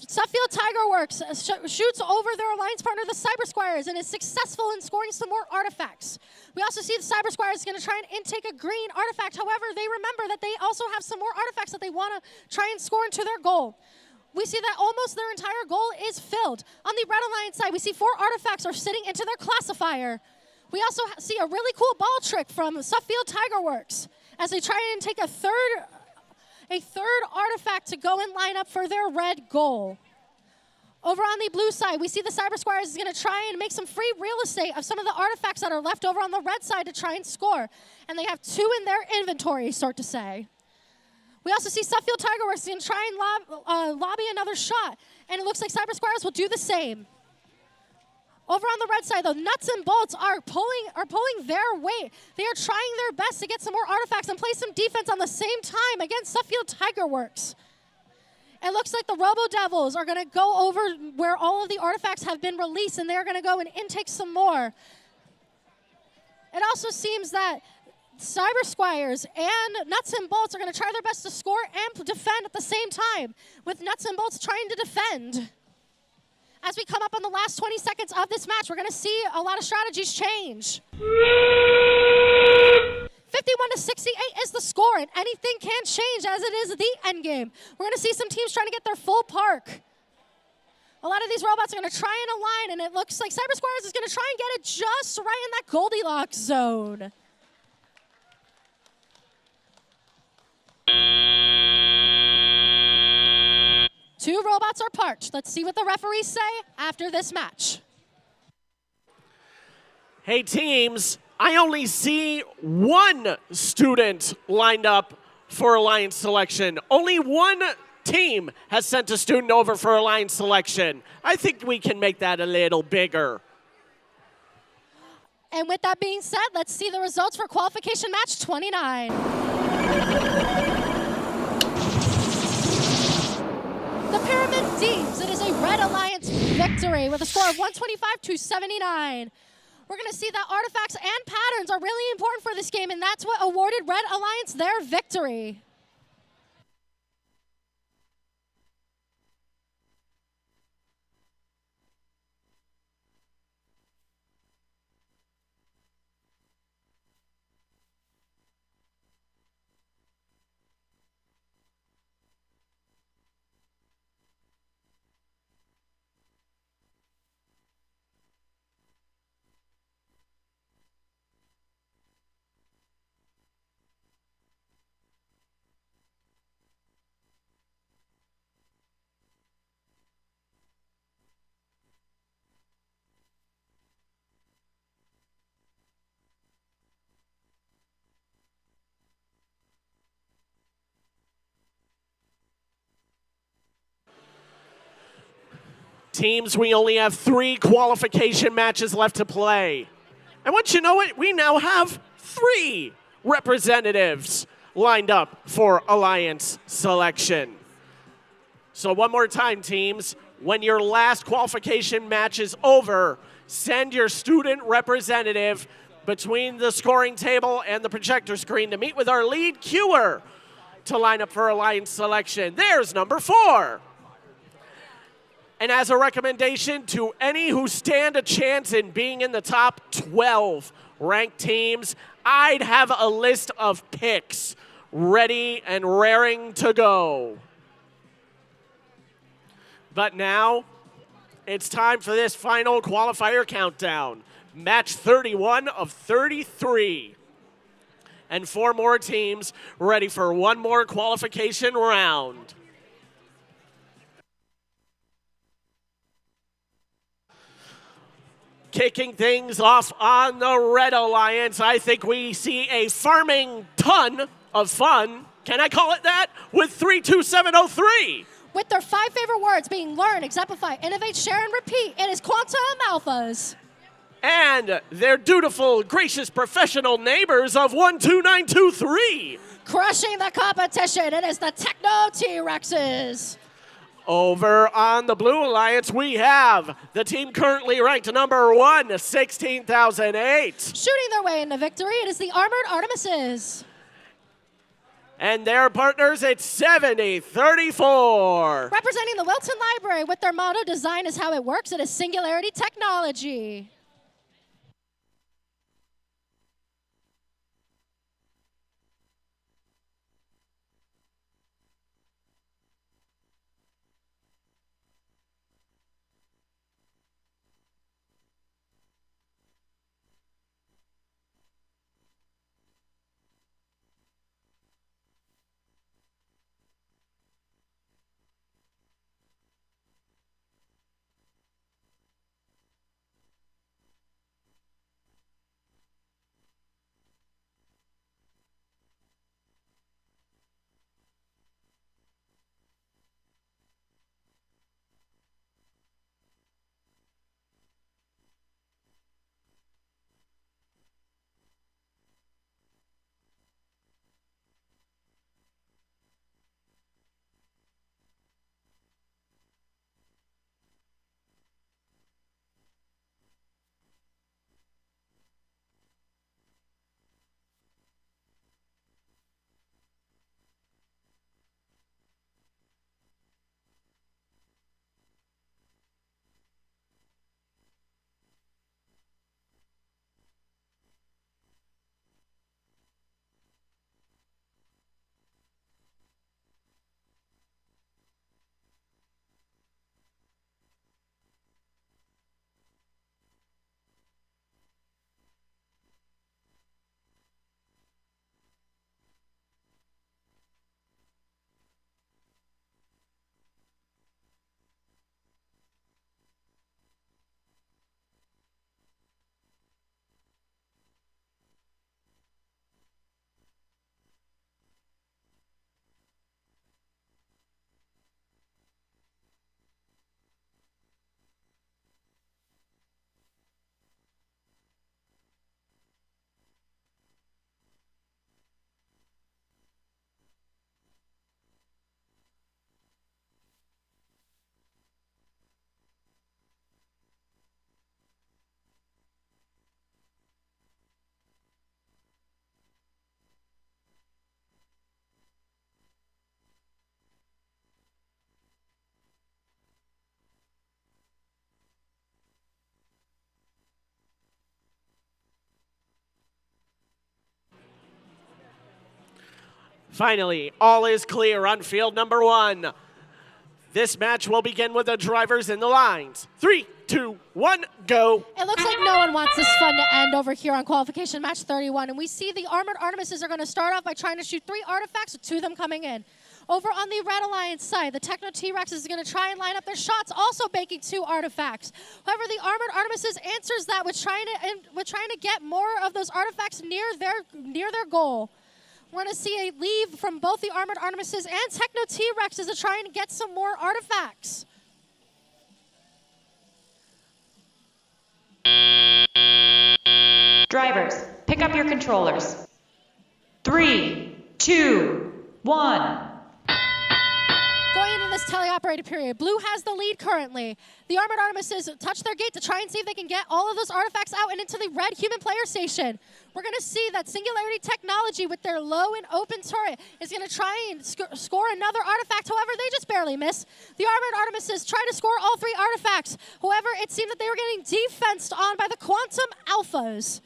Suffield Tiger Works shoots over their alliance partner, the Cyber Squires, and is successful in scoring some more artifacts. We also see the Cyber Squires is going to try and intake a green artifact. However, they remember that they also have some more artifacts that they want to try and score into their goal. We see that almost their entire goal is filled. On the Red Alliance side, we see 4 artifacts are sitting into their classifier. We also see a really cool ball trick from Suffield Tiger Works as they try and take a third artifact to go and line up for their red goal. Over on the blue side, we see the Cyber Squires is going to try and make some free real estate of some of the artifacts that are left over on the red side to try and score. And they have 2 in their inventory, sort to say. We also see Suffield Tiger Works going to try and lobby another shot. And it looks like Cyber Squires will do the same. Over on the red side, though, Nuts and Bolts are pulling their weight. They are trying their best to get some more artifacts and play some defense on the same time against Suffield Tiger Works. It looks like the Robo Devils are going to go over where all of the artifacts have been released, and they're going to go and intake some more. It also seems that Cyber Squires and Nuts and Bolts are going to try their best to score and defend at the same time, with Nuts and Bolts trying to defend. As we come up on the last 20 seconds of this match, we're going to see a lot of strategies change. 51 to 68 is the score, and anything can change as it is the end game. We're going to see some teams trying to get their full park. A lot of these robots are going to try and align, and it looks like Cyber Squires is going to try and get it just right in that Goldilocks zone. Two robots are parked. Let's see what the referees say after this match. Hey, teams, I only see 1 student lined up for Alliance selection. Only 1 team has sent a student over for Alliance selection. I think we can make that a little bigger. And with that being said, let's see the results for qualification match 29. The Pyramid deems it is a Red Alliance victory with a score of 125 to 79. We're going to see that artifacts and patterns are really important for this game, and that's what awarded Red Alliance their victory. Teams, we only have 3 qualification matches left to play. And once you know it, we now have 3 representatives lined up for Alliance selection. So one more time, teams, when your last qualification match is over, send your student representative between the scoring table and the projector screen to meet with our lead queuer to line up for Alliance selection. There's number 4. And as a recommendation to any who stand a chance in being in the top 12 ranked teams, I'd have a list of picks ready and raring to go. But now, it's time for this final qualifier countdown. Match 31 of 33. And 4 more teams ready for one more qualification round. Kicking things off on the Red Alliance, I think we see a farming ton of fun. Can I call it that? With 32703. With their 5 favorite words being learn, exemplify, innovate, share, and repeat, it is Quantum Alphas. And their dutiful, gracious, professional neighbors of 12923. Crushing the competition, it is the Techno T-Rexes. Over on the Blue Alliance, we have the team currently ranked number 1, 16,008. Shooting their way into victory, it is the Armored Artemises. And their partners at 7034. Representing the Wilton Library with their motto, design is how it works, it is Singularity Technology. Finally, all is clear on field number 1. This match will begin with the drivers in the lines. 3, 2, 1, go. It looks like no one wants this fun to end over here on qualification match 31. And we see the Armored Artemises are going to start off by trying to shoot 3 artifacts with 2 of them coming in. Over on the Red Alliance side, the Techno T-Rex is going to try and line up their shots, also baking 2 artifacts. However, the Armored Artemises answers that with trying to get more of those artifacts near their goal. We're going to see a leave from both the Armored Artemises and Techno T-Rexes to try and get some more artifacts. Drivers, pick up your controllers. 3, 2, 1. Going into this teleoperated period, Blue has the lead currently. The Armored Artemises touch their gate to try and see if they can get all of those artifacts out and into the red human player station. We're going to see that Singularity Technology with their low and open turret is going to try and score another artifact. However, they just barely miss. The Armored Artemises try to score all 3 artifacts. However, it seemed that they were getting defensed on by the Quantum Alphas.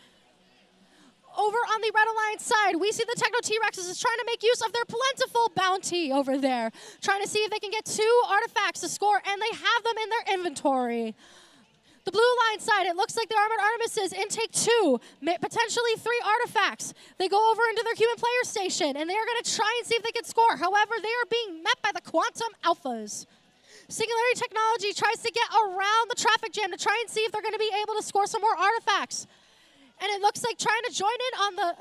Over on the Red Alliance side, we see the Techno T-Rexes is trying to make use of their plentiful bounty over there, trying to see if they can get 2 artifacts to score, and they have them in their inventory. The Blue Alliance side, it looks like the Armored Artemises intake 2, potentially 3 artifacts. They go over into their human player station, and they are going to try and see if they can score. However, they are being met by the Quantum Alphas. Singularity Technology tries to get around the traffic jam to try and see if they're going to be able to score some more artifacts. And it looks like trying to join in on the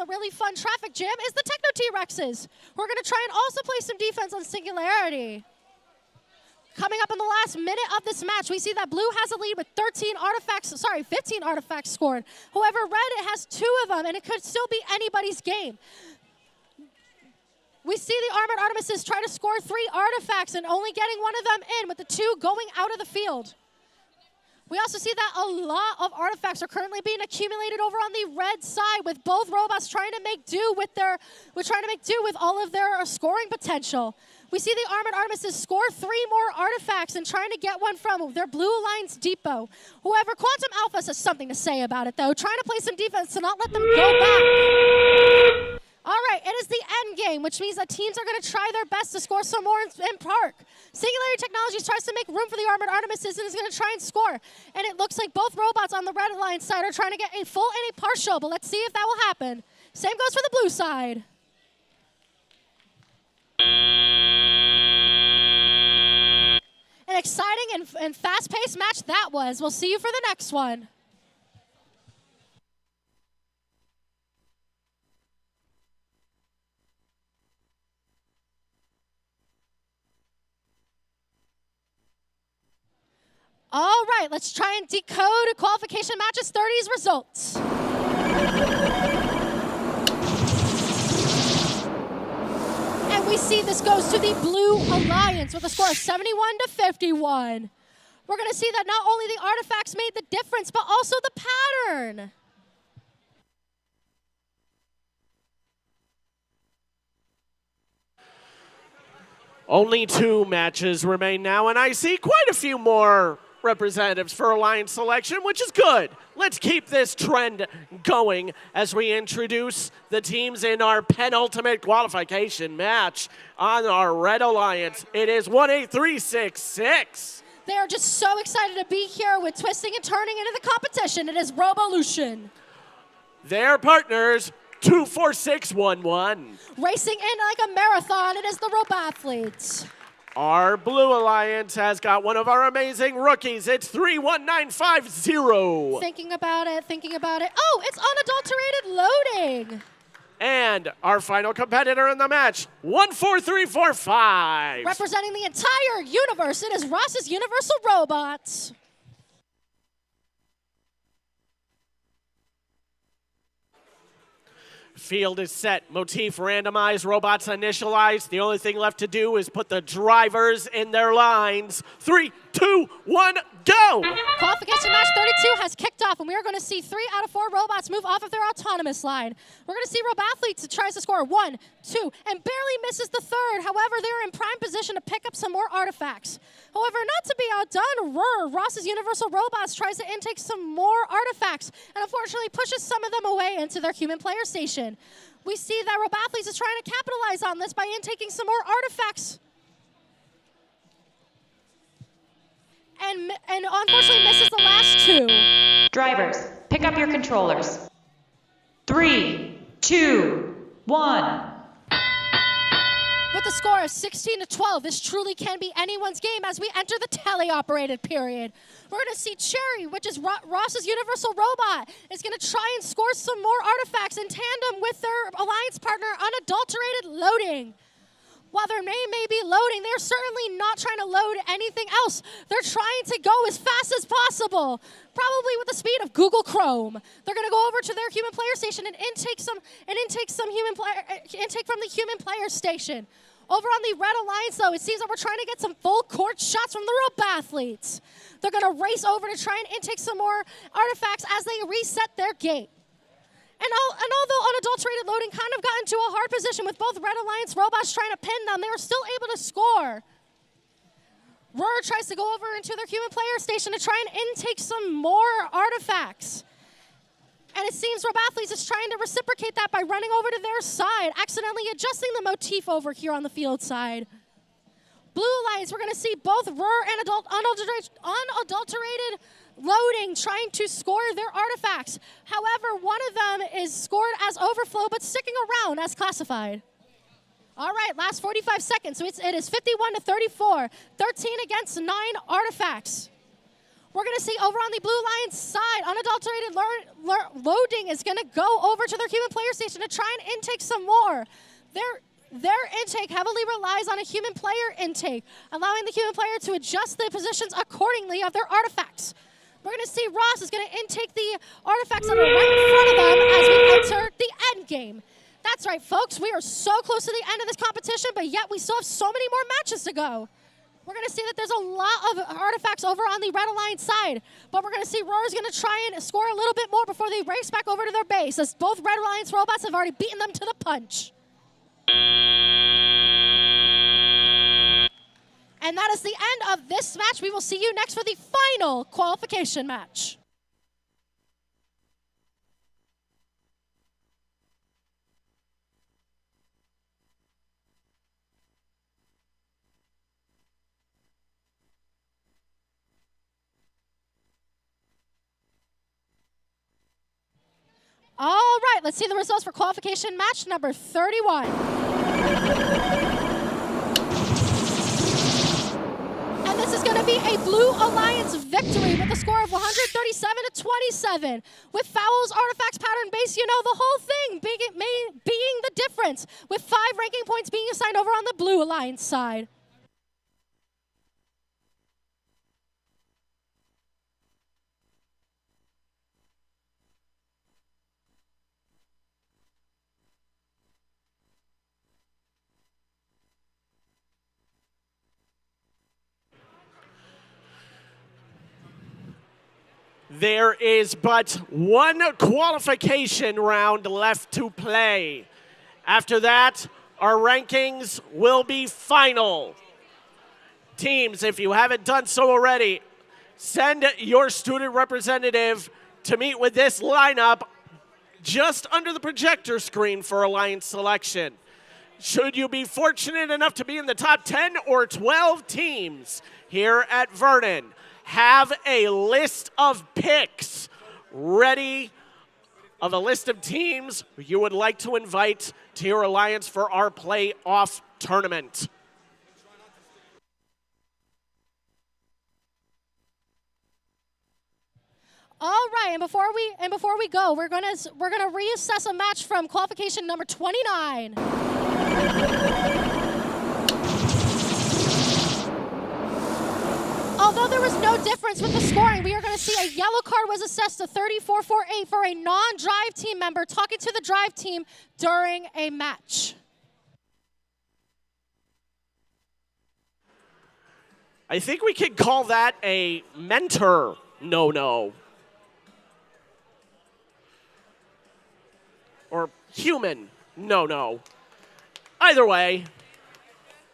really fun traffic jam is the Techno T-Rexes. We're going to try and also play some defense on Singularity. Coming up in the last minute of this match, we see that Blue has a lead with 15 artifacts scored. However, Red, it has 2 of them, and it could still be anybody's game. We see the Armored Artemises try to score 3 artifacts and only getting 1 of them in, with the 2 going out of the field. We also see that a lot of artifacts are currently being accumulated over on the red side, with both robots trying to make do with all of their scoring potential. We see the Armored Artemises score 3 more artifacts and trying to get one from their Blue Alliance depot. However, Quantum Alphas has something to say about it, though, trying to play some defense to not let them go back. All right, it is the end game, which means that teams are going to try their best to score some more in Park. Singularity Technologies tries to make room for the Armored Artemises and is going to try and score. And it looks like both robots on the Red Alliance side are trying to get a full and a partial, but let's see if that will happen. Same goes for the Blue side. An exciting and fast-paced match that was. We'll see you for the next one. All right, let's try and decode qualification matches 30's results. And we see this goes to the Blue Alliance with a score of 71-51. We're going to see that not only the artifacts made the difference, but also the pattern. Only 2 matches remain now, and I see quite a few more representatives for Alliance selection, which is good. Let's keep this trend going as we introduce the teams in our penultimate qualification match on our Red Alliance. It is 18366. They are just so excited to be here with twisting and turning into the competition. It is Robolution. Their partners, 24611. Racing in like a marathon, it is the Robathletes. Our Blue Alliance has got one of our amazing rookies. It's 31950. Thinking about it. Oh, it's unadulterated loading. And our final competitor in the match, 14345. Representing the entire universe, it is Ross's Universal Robots. Field is set, motif randomized, robots initialized. The only thing left to do is put the drivers in their lines. 3, 2, 1, go! Qualification match 32 has kicked off, and we are going to see 3 out of 4 robots move off of their autonomous line. We're going to see Robathletes that tries to score 1, 2, and barely misses the 3rd. However, they're in prime position to pick up some more artifacts. However, not to be outdone, Ross's Universal Robots tries to intake some more artifacts, and unfortunately pushes some of them away into their human player station. We see that Robathletes is trying to capitalize on this by intaking some more artifacts. And unfortunately misses the last 2. Drivers, pick up your controllers. 3, 2, 1. With a score of 16-12, this truly can be anyone's game as we enter the teleoperated period. We're going to see Cherry, which is Ross's Universal Robot, is going to try and score some more artifacts in tandem with their alliance partner, Unadulterated Loading. While their name may be loading, they're certainly not trying to load anything else. They're trying to go as fast as possible, probably with the speed of Google Chrome. They're going to go over to their human player station and intake some human player intake from the human player station. Over on the Red Alliance, though, it seems that we're trying to get some full court shots from the rope athletes. They're going to race over to try and intake some more artifacts as they reset their gate. And although unadulterated loading kind of got into a hard position with both Red Alliance robots trying to pin them, they were still able to score. Roar tries to go over into their human player station to try and intake some more artifacts. And it seems Robathletes is trying to reciprocate that by running over to their side, accidentally adjusting the motif over here on the field side. Blue Alliance, we're going to see both Roar and unadulterated loading trying to score their artifacts. However, one of them is scored as overflow, but sticking around as classified. All right, last 45 seconds. So it is 51-34, 13 against 9 artifacts. We're going to see over on the Blue Alliance side, unadulterated loading is going to go over to their human player station to try and intake some more. Their intake heavily relies on a human player intake, allowing the human player to adjust the positions accordingly of their artifacts. We're going to see Ross is going to intake the artifacts that are right in front of them as we enter the end game. That's right, folks. We are so close to the end of this competition, but yet we still have so many more matches to go. We're going to see that there's a lot of artifacts over on the Red Alliance side, but we're going to see Roar is going to try and score a little bit more before they race back over to their base, as both Red Alliance robots have already beaten them to the punch. And that is the end of this match. We will see you next for the final qualification match. All right, let's see the results for qualification match number 31. And this is going to be a Blue Alliance victory with a score of 137-27. With fouls, artifacts, pattern base, you know, the whole thing being the difference, with 5 ranking points being assigned over on the Blue Alliance side. There is but one qualification round left to play. After that, our rankings will be final. Teams, if you haven't done so already, send your student representative to meet with this lineup just under the projector screen for Alliance selection. Should you be fortunate enough to be in the top 10 or 12 teams here at Vernon, have a list of picks ready of a list of teams you would like to invite to your Alliance for our playoff tournament. All right, and before we go, we're gonna reassess a match from qualification number 29. Although there was no difference with the scoring, we are going to see a yellow card was assessed to 34-48 for a non-drive team member talking to the drive team during a match. I think we could call that a mentor no-no. Or human no-no. Either way,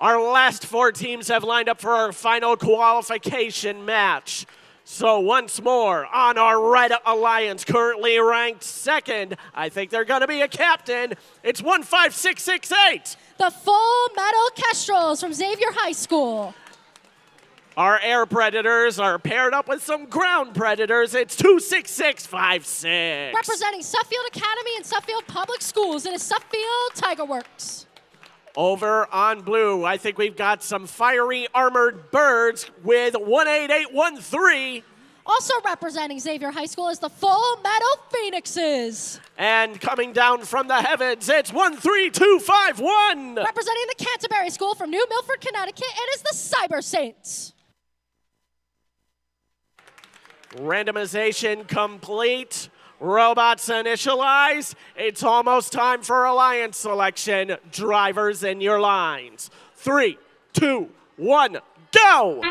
our last 4 teams have lined up for our final qualification match. So once more, on our Red Alliance, currently ranked 2nd, I think they're going to be a captain. It's 15668. The Full Metal Kestrels from Xavier High School. Our air predators are paired up with some ground predators. It's 26656. Representing Suffield Academy and Suffield Public Schools, it is Suffield Tiger Works. Over on blue, I think we've got some fiery armored birds with 18813. Also representing Xavier High School is the Full Metal Phoenixes. And coming down from the heavens, it's 13251. Representing the Canterbury School from New Milford, Connecticut, it is the Cyber Saints. Randomization complete. Robots initialized. It's almost time for Alliance selection. Drivers in your lines. 3, 2, 1, go!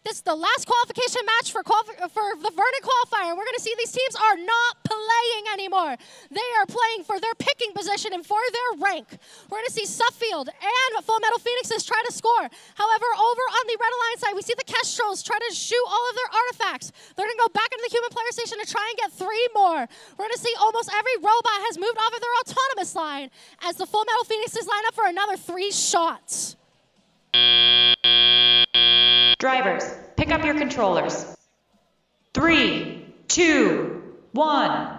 This is the last qualification match for the Vernon Qualifier. We're going to see these teams are not playing anymore. They are playing for their picking position and for their rank. We're going to see Suffield and Full Metal Phoenixes try to score. However, over on the Red Alliance side, we see the Kestrels try to shoot all of their artifacts. They're going to go back into the human player station to try and get 3 more. We're going to see almost every robot has moved off of their autonomous line as the Full Metal Phoenixes line up for another 3 shots. Drivers, pick up your controllers. 3, 2, 1.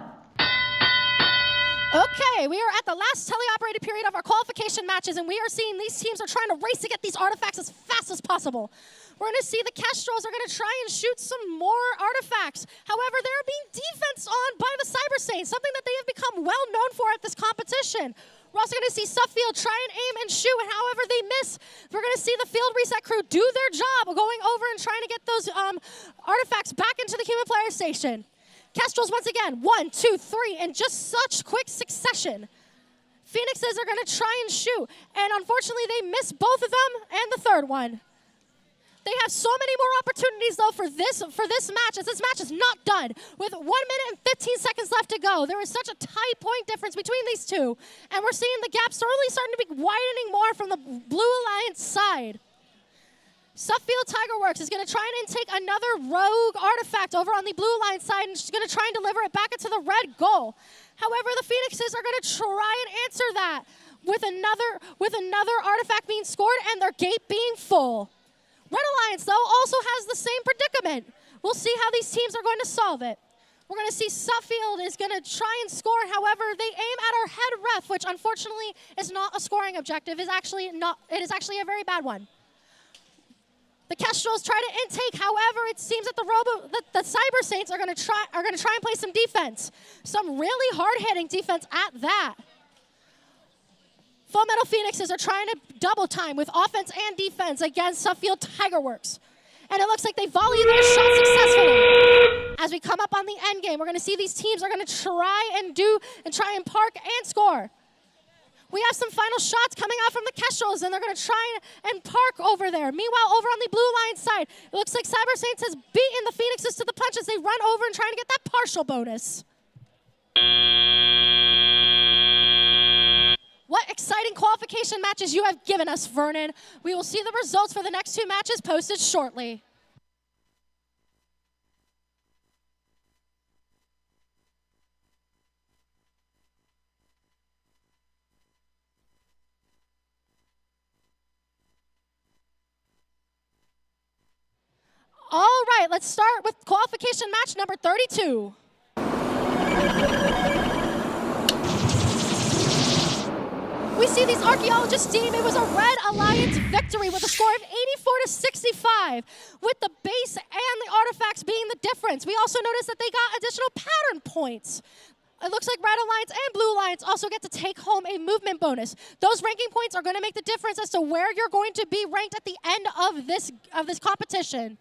Okay, we are at the last teleoperated period of our qualification matches, and we are seeing these teams are trying to race to get these artifacts as fast as possible. We're going to see the Kestrels are going to try and shoot some more artifacts. However, they're being defense on by the Cyber Saints, something that they have become well known for at this competition. We're also going to see Suffield try and aim and shoot, and however they miss, we're going to see the field reset crew do their job, going over and trying to get those artifacts back into the human player station. Kestrels once again, 1, 2, 3, in just such quick succession. Phoenixes are going to try and shoot, and unfortunately they miss both of them and the third one. They have so many more opportunities, though, for this match, as this match is not done. With 1 minute and 15 seconds left to go, there is such a tight point difference between these two, and we're seeing the gap slowly starting to be widening more from the Blue Alliance side. Suffield Tigerworks is going to try and intake another rogue artifact over on the Blue Alliance side, and she's going to try and deliver it back into the red goal. However, the Phoenixes are going to try and answer that with another artifact being scored and their gate being full. Red Alliance, though, also has the same predicament. We'll see how these teams are going to solve it. We're going to see Suffield is going to try and score. However, they aim at our head ref, which unfortunately is not a scoring objective. It is actually a very bad one. The Kestrels try to intake. However, it seems that the Cyber Saints are going to try and play some defense, some really hard-hitting defense at that. Full Metal Phoenixes are trying to double time with offense and defense against Suffield Tigerworks. And it looks like they volley their shot successfully. As we come up on the end game, we're going to see these teams are going to try and park and score. We have some final shots coming out from the Kestrels, and they're going to try and park over there. Meanwhile, over on the Blue Alliance side, it looks like Cyber Saints has beaten the Phoenixes to the punch as they run over and try to get that partial bonus. What exciting qualification matches you have given us, Vernon. We will see the results for the next 2 matches posted shortly. All right, let's start with qualification match number 32. We see these archaeologists team. It was a Red Alliance victory with a score of 84-65, with the base and the artifacts being the difference. We also noticed that they got additional pattern points. It looks like Red Alliance and Blue Alliance also get to take home a movement bonus. Those ranking points are going to make the difference as to where you're going to be ranked at the end of this competition.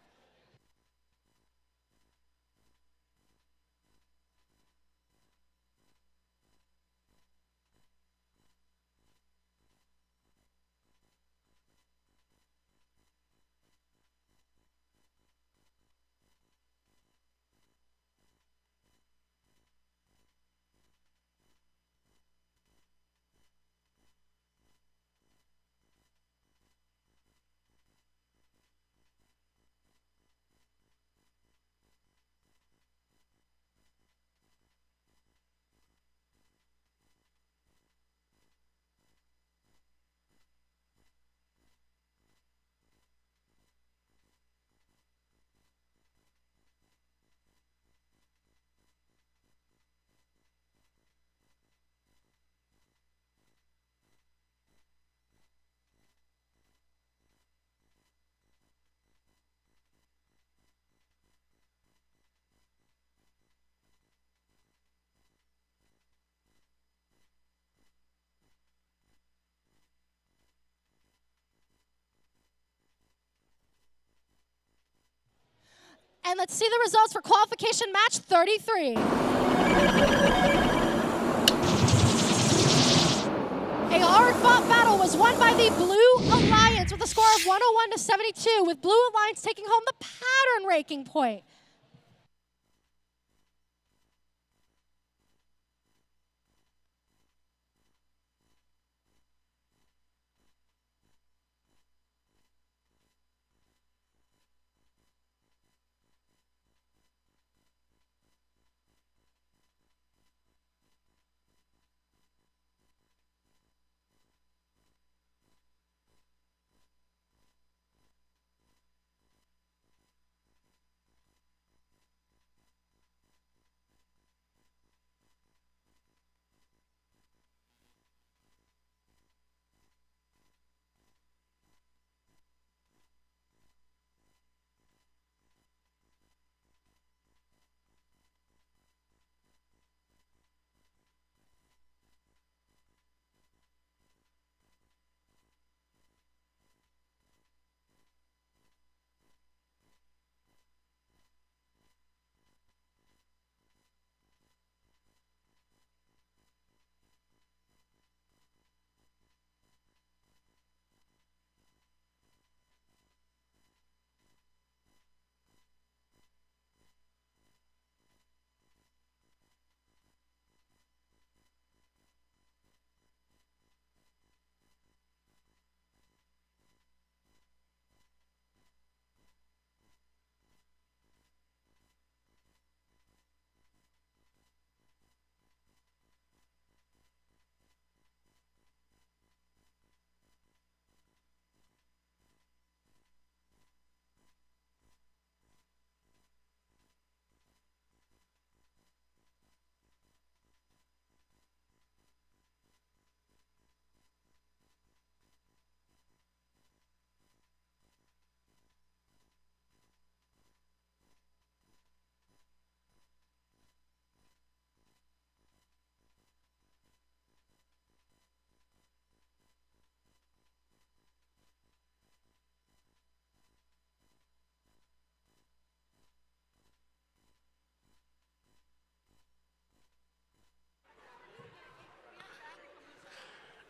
And let's see the results for qualification match 33. A hard-fought battle was won by the Blue Alliance with a score of 101 to 72, with Blue Alliance taking home the pattern ranking point.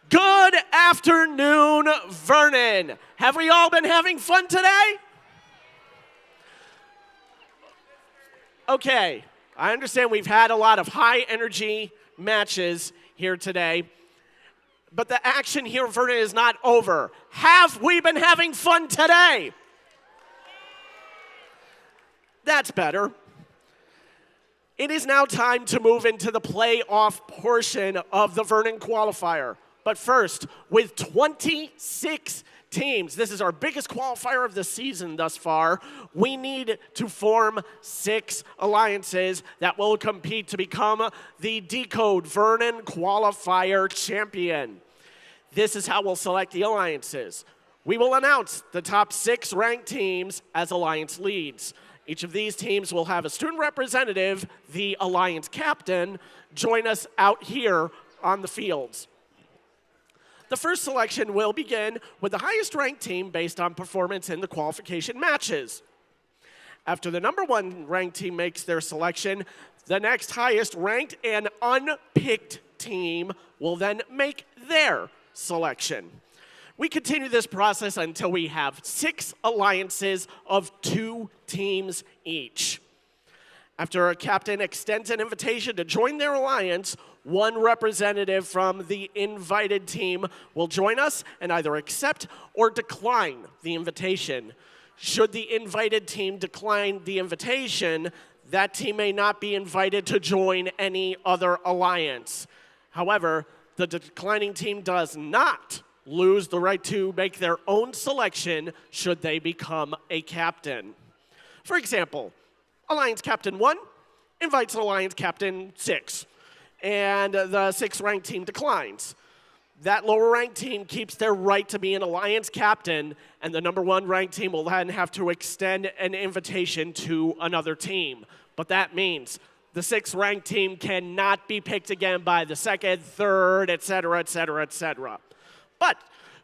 Good afternoon, Vernon. Have we all been having fun today? Okay, I understand we've had a lot of high energy matches here today, but the action here in Vernon is not over. Have we been having fun today? That's better. It is now time to move into the playoff portion of the Vernon Qualifier. But first, with 26 teams, this is our biggest qualifier of the season thus far, we need to form 6 alliances that will compete to become the Decode Vernon Qualifier champion. This is how we'll select the alliances. We will announce the top 6 ranked teams as alliance leads. Each of these teams will have a student representative, the alliance captain, join us out here on the fields. The first selection will begin with the highest ranked team based on performance in the qualification matches. After the number 1 ranked team makes their selection, the next highest ranked and unpicked team will then make their selection. We continue this process until we have 6 alliances of 2 teams each. After a captain extends an invitation to join their alliance, 1 representative from the invited team will join us and either accept or decline the invitation. Should the invited team decline the invitation, that team may not be invited to join any other alliance. However, the declining team does not lose the right to make their own selection should they become a captain. For example, Alliance Captain 1 invites Alliance Captain 6, and the 6th ranked team declines. That lower ranked team keeps their right to be an alliance captain, and the number 1 ranked team will then have to extend an invitation to another team. But that means the 6th ranked team cannot be picked again by the 2nd, 3rd, etc., etc., etc. But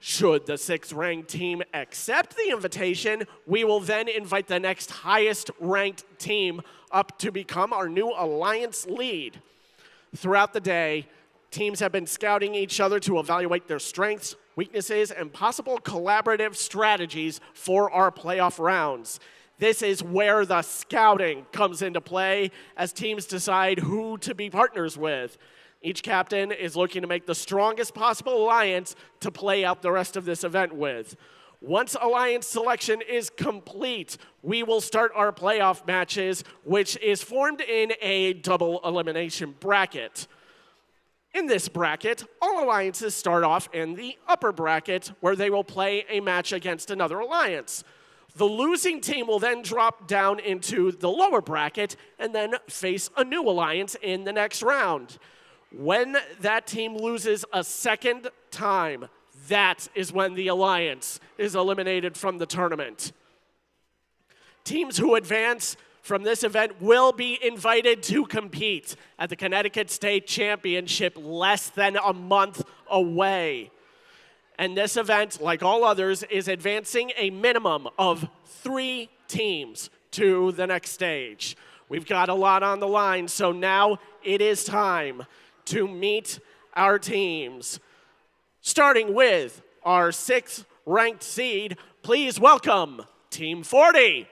Should the 6th ranked team accept the invitation, we will then invite the next highest ranked team up to become our new alliance lead. Throughout the day, teams have been scouting each other to evaluate their strengths, weaknesses, and possible collaborative strategies for our playoff rounds. This is where the scouting comes into play as teams decide who to be partners with. Each captain is looking to make the strongest possible alliance to play out the rest of this event with. Once alliance selection is complete, we will start our playoff matches, which is formed in a double elimination bracket. In this bracket, all alliances start off in the upper bracket, where they will play a match against another alliance. The losing team will then drop down into the lower bracket and then face a new alliance in the next round. When that team loses a second time, that is when the alliance is eliminated from the tournament. Teams who advance from this event will be invited to compete at the Connecticut State Championship less than a month away. And this event, like all others, is advancing a minimum of 3 teams to the next stage. We've got a lot on the line, so now it is time to meet our teams. Starting with our 6th ranked seed, please welcome Team 40.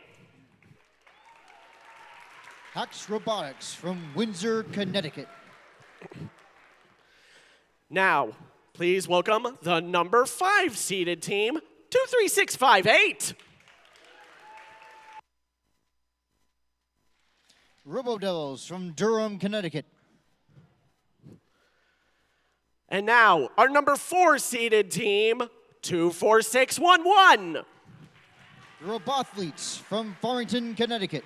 Hax Robotics from Windsor, Connecticut. Now, please welcome the number 5 seeded team, 23658. Robo Devils from Durham, Connecticut. And now, our number 4 seeded team, 24611. The Robothletes from Farmington, Connecticut.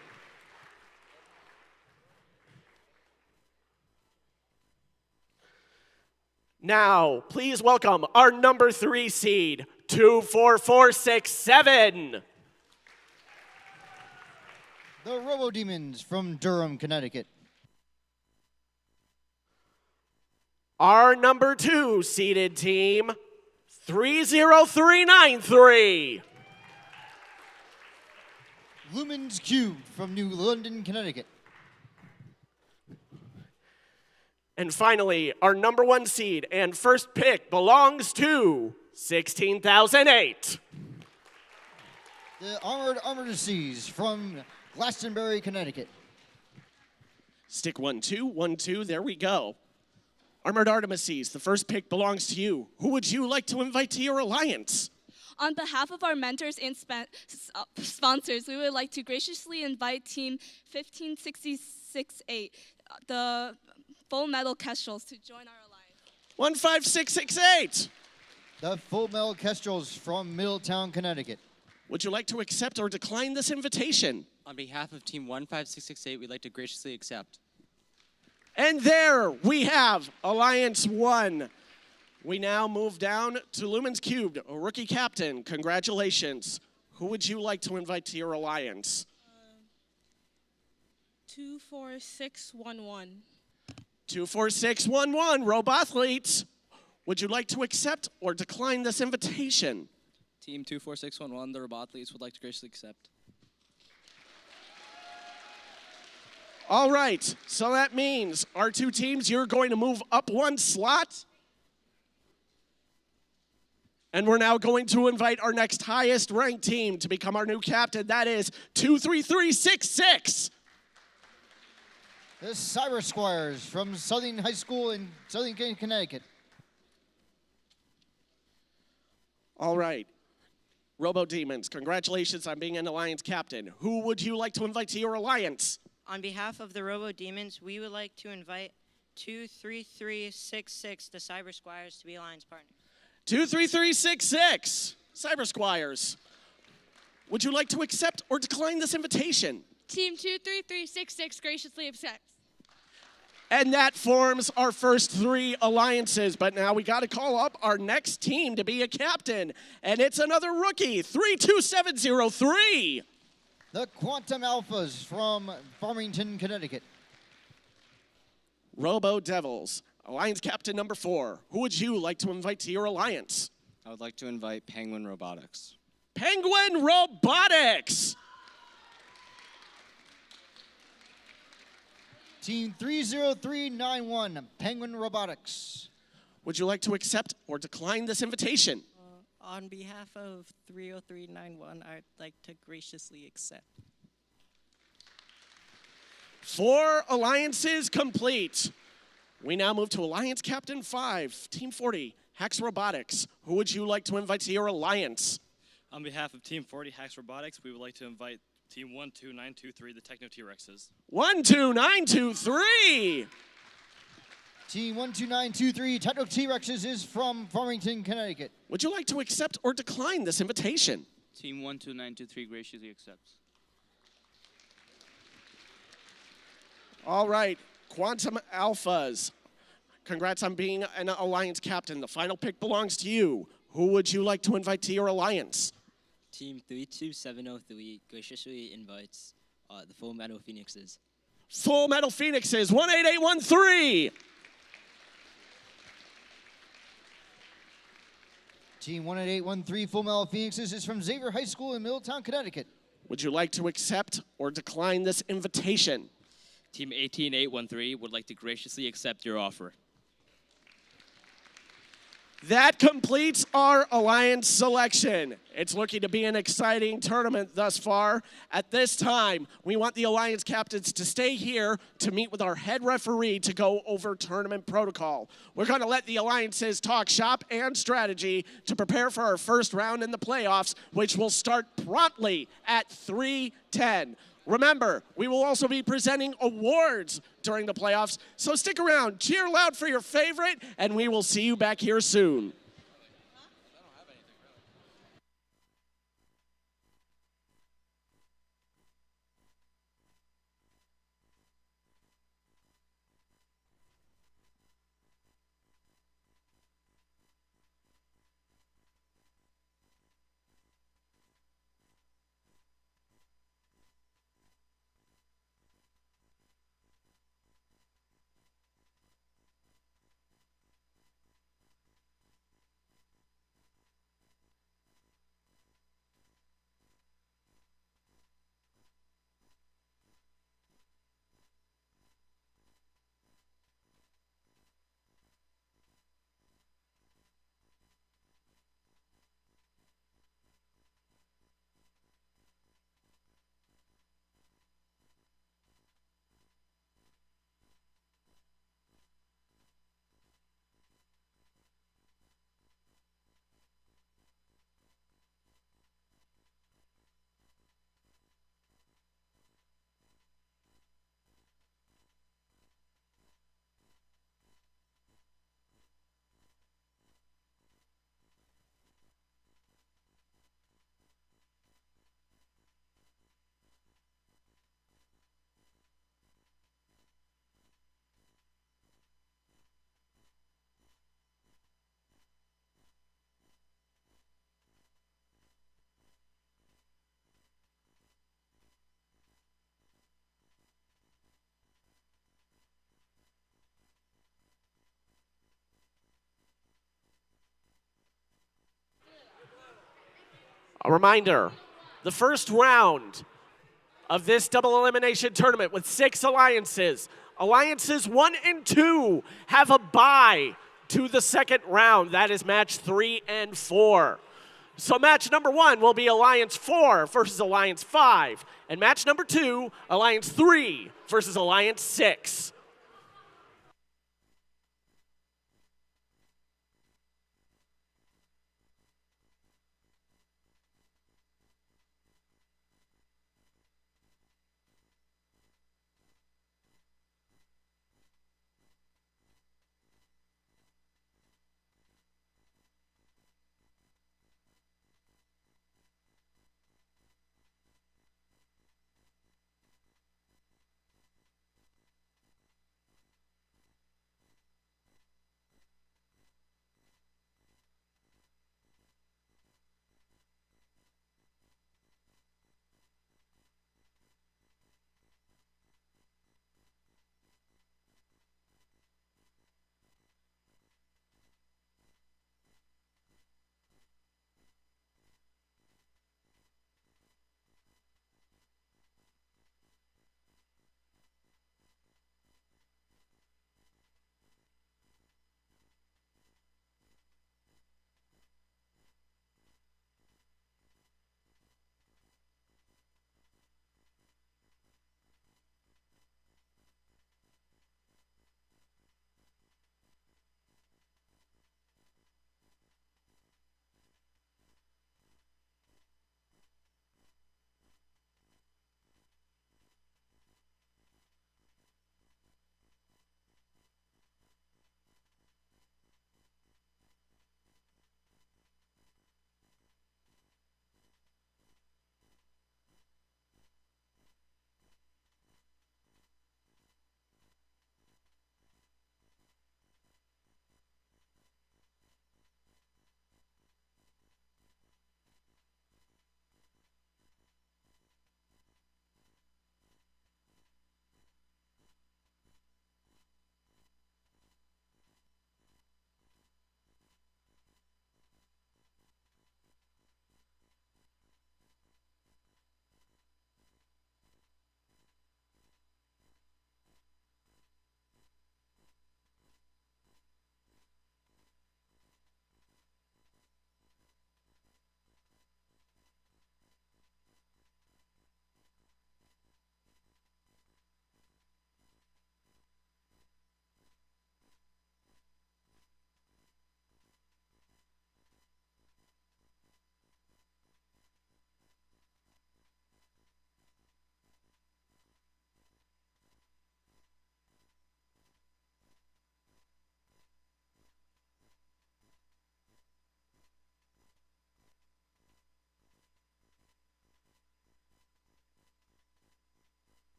Now, please welcome our number 3 seed, 24467. The Robo Demons from Durham, Connecticut. Our number 2 seeded team, 30393. Lumens Cubed from New London, Connecticut. And finally, our number 1 seed and first pick belongs to 16008. The Armored Armistices from Glastonbury, Connecticut. Stick 1, 2, 1, 2, there we go. Armored Armistices, the first pick belongs to you. Who would you like to invite to your alliance? On behalf of our mentors and sponsors, we would like to graciously invite Team 15668, the Full Metal Kestrels, to join our alliance. 15668. The Full Metal Kestrels from Middletown, Connecticut. Would you like to accept or decline this invitation? On behalf of Team 15668, we'd like to graciously accept. And there we have Alliance 1. We now move down to Lumens Cubed, a rookie captain. Congratulations. Who would you like to invite to your alliance? 24611. 24611, Robothletes. Would you like to accept or decline this invitation? Team 24611, the Robothletes, would like to graciously accept. All right, so that means our 2 teams, you're going to move up 1 slot. And we're now going to invite our next highest ranked team to become our new captain. That is 23366. The Cyber Squires from Southern High School in Southern Connecticut. All right. Robo Demons, congratulations on being an alliance captain. Who would you like to invite to your alliance? On behalf of the Robo Demons, we would like to invite 23366, the Cyber Squires, to be alliance partners. 23366, Cyber Squires. Would you like to accept or decline this invitation? Team 23366 graciously accepts. And that forms our first 3 alliances. But now we got to call up our next team to be a captain. And it's another rookie, 32703. The Quantum Alphas from Farmington, Connecticut. Robo Devils, alliance captain number 4. Who would you like to invite to your alliance? I would like to invite Penguin Robotics. Penguin Robotics. Team 30391, Penguin Robotics. Would you like to accept or decline this invitation? On behalf of 30391, I'd like to graciously accept. 4 alliances complete. We now move to Alliance Captain 5, Team 40, Hax Robotics. Who would you like to invite to your alliance? On behalf of Team 40, Hax Robotics, we would like to invite Team 12923, the Techno T-Rexes. 12923. Team 12923, Techno T-Rexes is from Farmington, Connecticut. Would you like to accept or decline this invitation? Team 12923 graciously accepts. All right, Quantum Alphas. Congrats on being an alliance captain. The final pick belongs to you. Who would you like to invite to your alliance? Team 32703 graciously invites the Full Metal Phoenixes. Full Metal Phoenixes, 18813. Team 18813, Full Metal Phoenixes is from Xavier High School in Middletown, Connecticut. Would you like to accept or decline this invitation? Team 18813 would like to graciously accept your offer. That completes our alliance selection. It's looking to be an exciting tournament thus far. At this time, we want the alliance captains to stay here to meet with our head referee to go over tournament protocol. We're going to let the alliances talk shop and strategy to prepare for our first round in the playoffs, which will start promptly at 3:10. Remember, we will also be presenting awards during the playoffs, so stick around, cheer loud for your favorite, and we will see you back here soon. A reminder, the first round of this double elimination tournament with 6 alliances. Alliances 1 and 2 have a bye to the second round. That is match 3 and 4. So match number 1 will be Alliance 4 versus Alliance 5. And match number 2, Alliance 3 versus Alliance 6.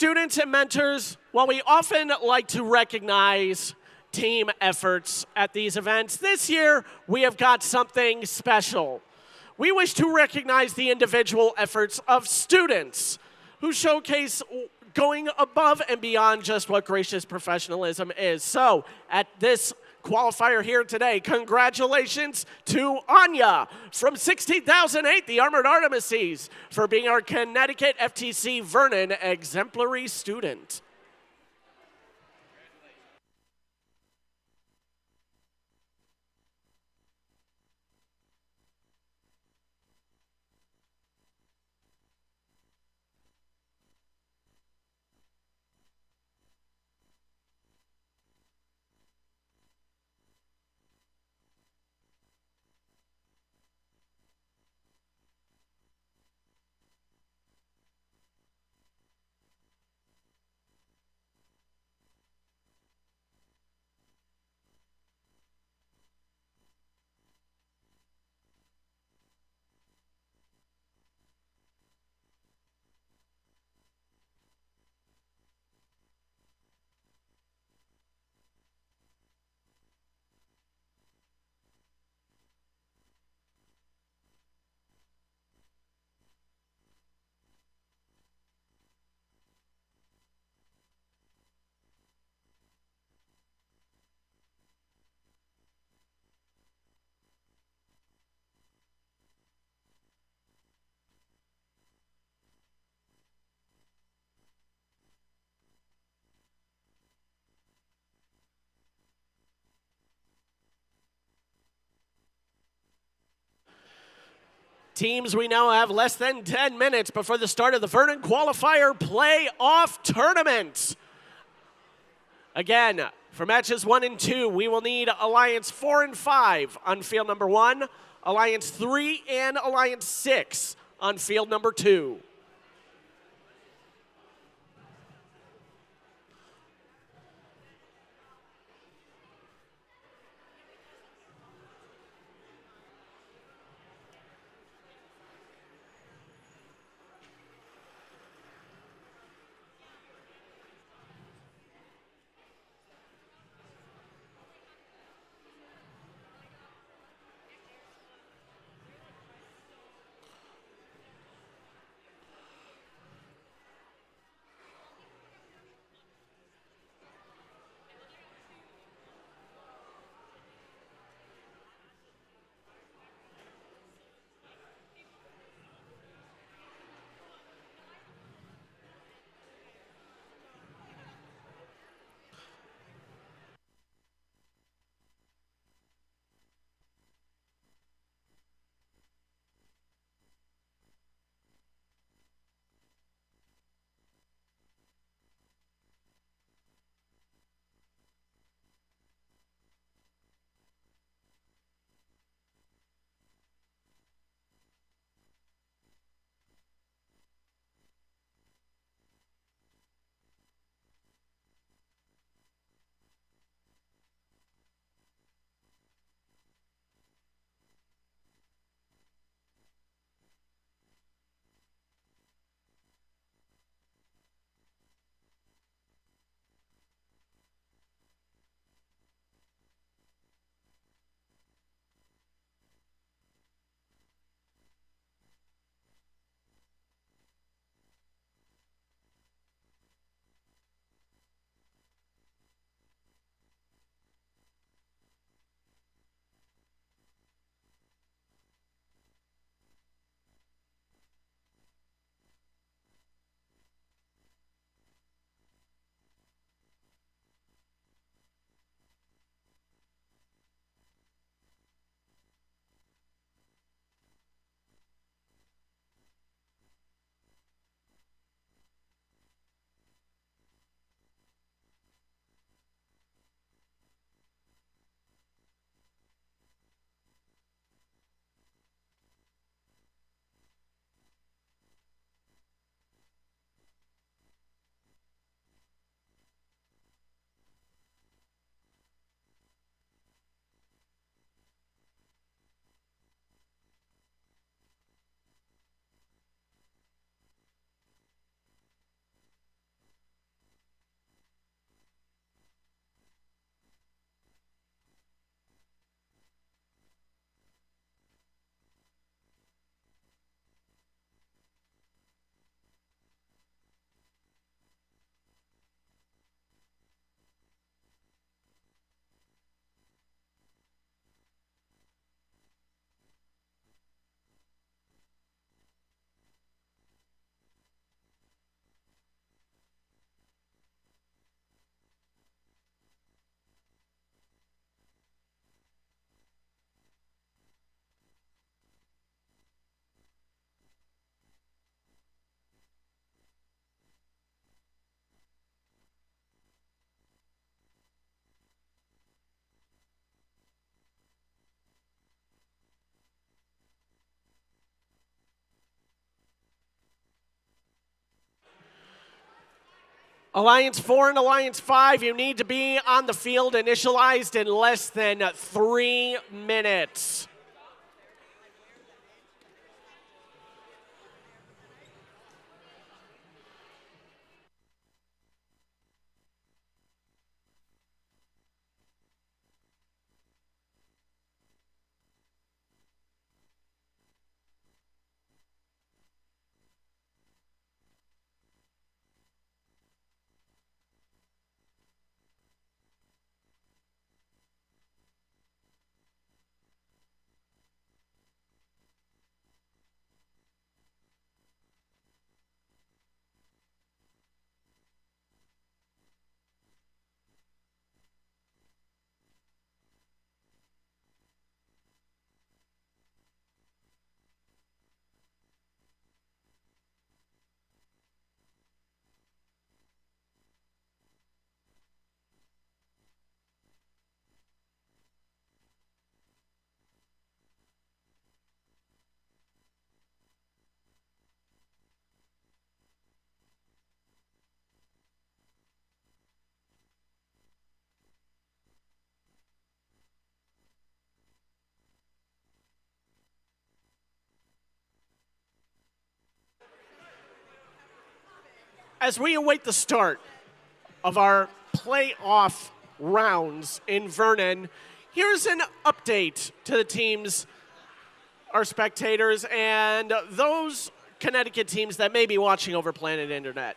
Students and mentors, while we often like to recognize team efforts at these events, this year we have got something special. We wish to recognize the individual efforts of students who showcase going above and beyond just what gracious professionalism is. So, at this qualifier here today, congratulations to Anya from 16,008, the Armored Artemises, for being our Connecticut FTC Vernon exemplary student. Teams, we now have less than 10 minutes before the start of the Vernon Qualifier Playoff Tournament. Again, for matches 1 and 2, we will need Alliance 4 and 5 on field number 1, Alliance 3 and Alliance 6 on field number 2. Alliance 4 and Alliance 5, you need to be on the field initialized in less than 3 minutes. As we await the start of our playoff rounds in Vernon, here's an update to the teams, our spectators, and those Connecticut teams that may be watching over Planet Internet.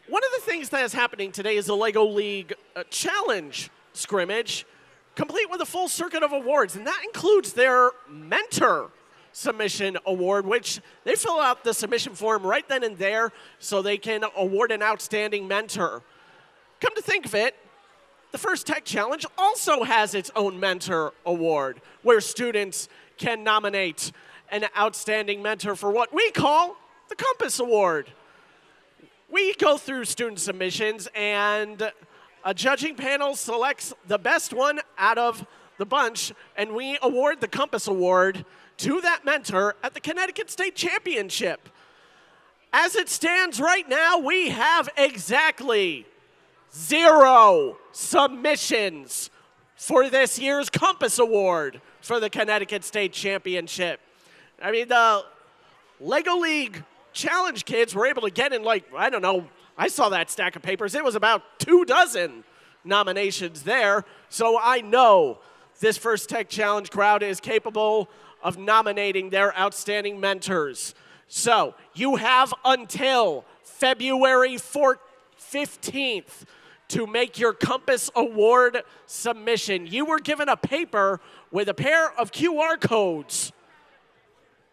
One of the things that is happening today is the LEGO League Challenge scrimmage, complete with a full circuit of awards, and that includes their mentor submission award, which they fill out the submission form right then and there so they can award an outstanding mentor. Come to think of it, the First Tech Challenge also has its own mentor award, where students can nominate an outstanding mentor for what we call the Compass Award. We go through student submissions, and a judging panel selects the best one out of the bunch, and we award the Compass Award to that mentor at the Connecticut State Championship. As it stands right now, we have exactly 0 submissions for this year's Compass Award for the Connecticut State Championship. I mean, the LEGO League Challenge kids were able to get in, like, I don't know, I saw that stack of papers. It was about 24 nominations there. So I know this First Tech Challenge crowd is capable of nominating their outstanding mentors. So you have until February 15th to make your Compass Award submission. You were given a paper with a pair of QR codes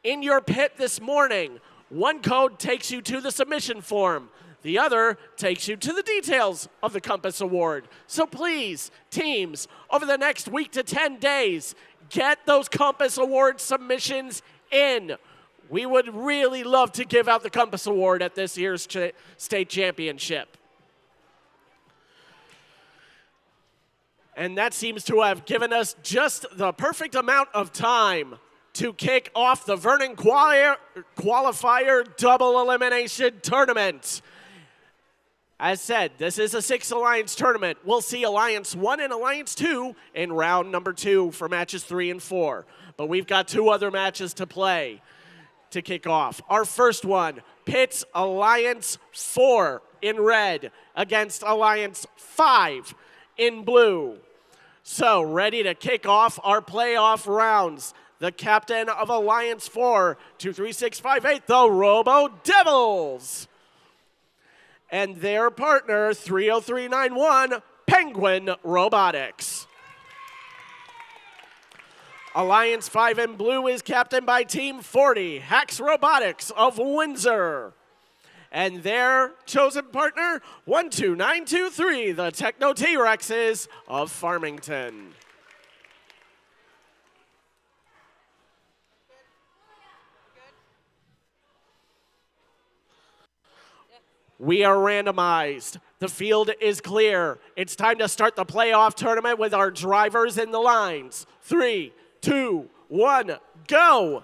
in your pit this morning. One code takes you to the submission form. The other takes you to the details of the Compass Award. So please, teams, over the next week to 10 days, get those Compass Award submissions in. We would really love to give out the Compass Award at this year's state championship. And that seems to have given us just the perfect amount of time to kick off the Vernon Qualifier Double Elimination Tournament. As said, this is a 6 Alliance tournament. We'll see Alliance 1 and Alliance 2 in round number 2 for matches 3 and 4. But we've got 2 other matches to play to kick off. Our first one pits Alliance 4 in red against Alliance 5 in blue. So, ready to kick off our playoff rounds. The captain of Alliance 4, 23658, the Robo Devils. And their partner, 30391, Penguin Robotics. Alliance 5 in blue is captained by Team 40, Hax Robotics of Windsor. And their chosen partner, 12923, the Techno T-Rexes of Farmington. We are randomized. The field is clear. It's time to start the playoff tournament with our drivers in the lines. 3, 2, 1, go.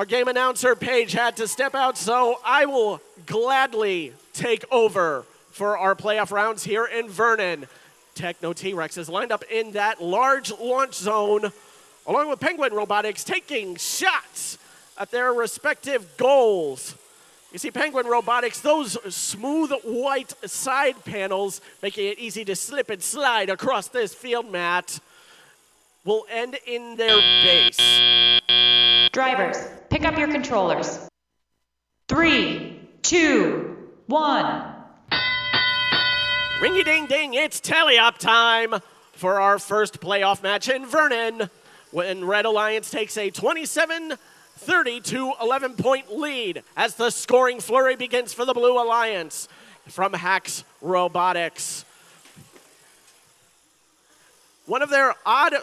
Our game announcer, Paige, had to step out, so I will gladly take over for our playoff rounds here in Vernon. Techno T-Rex is lined up in that large launch zone, along with Penguin Robotics taking shots at their respective goals. You see Penguin Robotics, those smooth white side panels, making it easy to slip and slide across this field mat, will end in their base. Drivers, pick up your controllers. 3, 2, 1. Ringy-ding-ding, it's tally-up time for our first playoff match in Vernon, when Red Alliance takes a 27-30 to 11-point lead as the scoring flurry begins for the Blue Alliance from Hax Robotics. One of their odd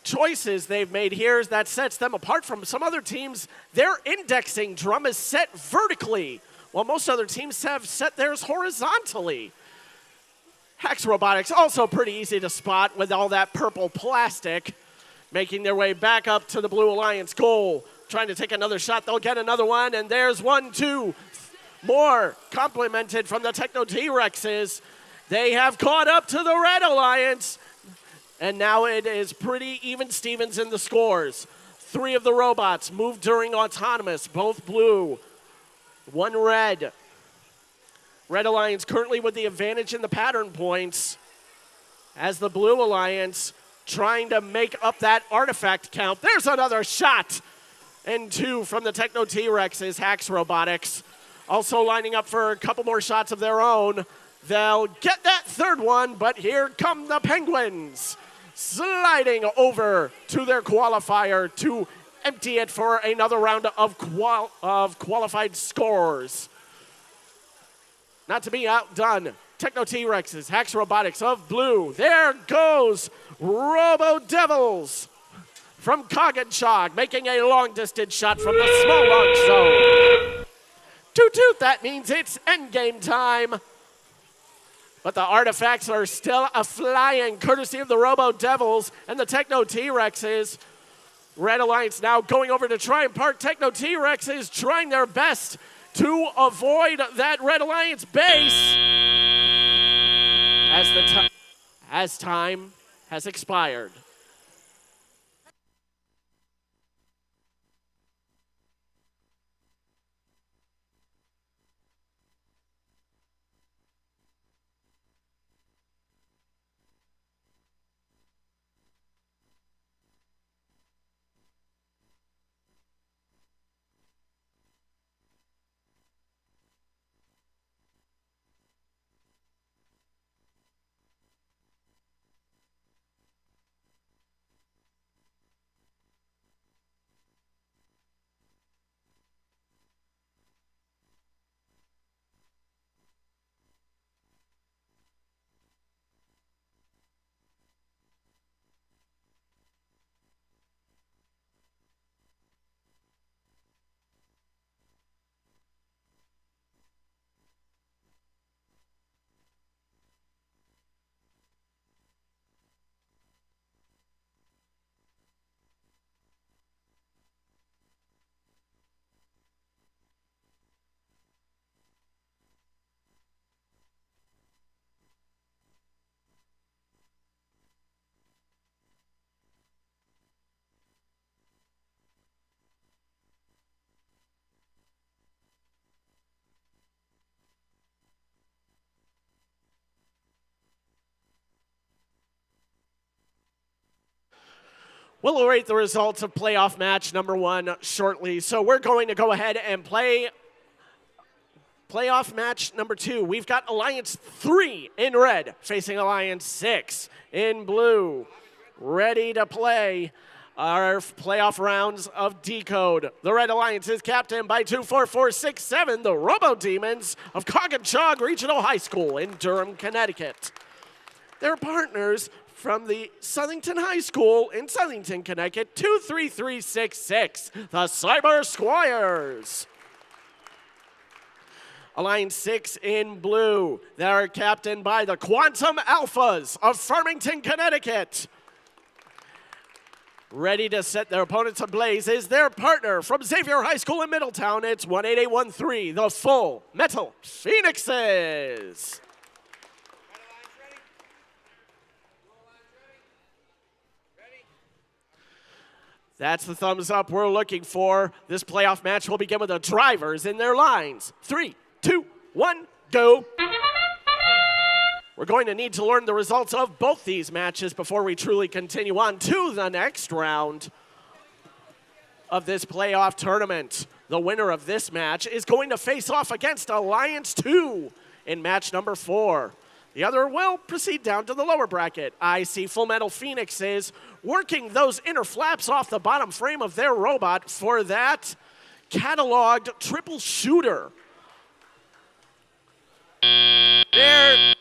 choices they've made here is that sets them apart from some other teams. Their indexing drum is set vertically, while most other teams have set theirs horizontally. Hax Robotics also pretty easy to spot with all that purple plastic, making their way back up to the Blue Alliance goal. Trying to take another shot, they'll get another one, and there's 1, 2 more complimented from the Techno T-Rexes. They have caught up to the Red Alliance, and now it is pretty even Stevens in the scores. 3 of the robots moved during autonomous, both blue, 1 red. Red Alliance currently with the advantage in the pattern points, as the Blue Alliance trying to make up that artifact count. There's another shot, and 2 from the Techno T-Rexes, Hax Robotics. Also lining up for a couple more shots of their own. They'll get that 3rd one, but here come the Penguins, sliding over to their qualifier to empty it for another round of qualified scores. Not to be outdone, Techno T-Rexes, Hax Robotics of blue. There goes Robo Devils from Coggin-Chog, making a long-distance shot from the small launch zone. Toot-toot, that means it's endgame time. But the artifacts are still a-flying, courtesy of the Robo Devils and the Techno T-Rexes. Red Alliance now going over to try and park Techno T-Rexes, trying their best to avoid that Red Alliance base as time has expired. We'll await the results of playoff match number 1 shortly. So we're going to go ahead and play playoff match number 2. We've got Alliance 3 in red facing Alliance 6 in blue. Ready to play our playoff rounds of Decode. The Red Alliance is captained by 24467, the Robo Demons of Coggin-Chog Regional High School in Durham, Connecticut. Their partners from the Southington High School in Southington, Connecticut, 23366, the Cyber Squires. Alliance 6 in blue. They are captained by the Quantum Alphas of Farmington, Connecticut. Ready to set their opponents ablaze is their partner from Xavier High School in Middletown. It's 18813, the Full Metal Phoenixes. That's the thumbs up we're looking for. This playoff match will begin with the drivers in their lines. 3, 2, 1, go. We're going to need to learn the results of both these matches before we truly continue on to the next round of this playoff tournament. The winner of this match is going to face off against Alliance 2 in match number 4. The other will proceed down to the lower bracket. I see Full Metal Phoenixes working those inner flaps off the bottom frame of their robot for that cataloged triple shooter. There.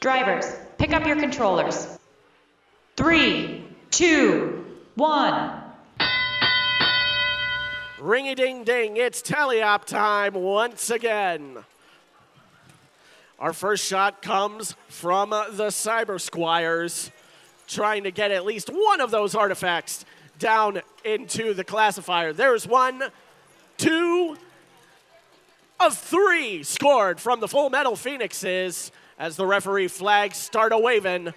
Drivers, pick up your controllers. 3, 2, 1. Ring-a-ding-ding, it's tally-op time once again. Our first shot comes from the Cyber Squires, trying to get at least one of those artifacts down into the classifier. There's 1, 2 of 3 scored from the Full Metal Phoenixes as the referee flags start a-waving.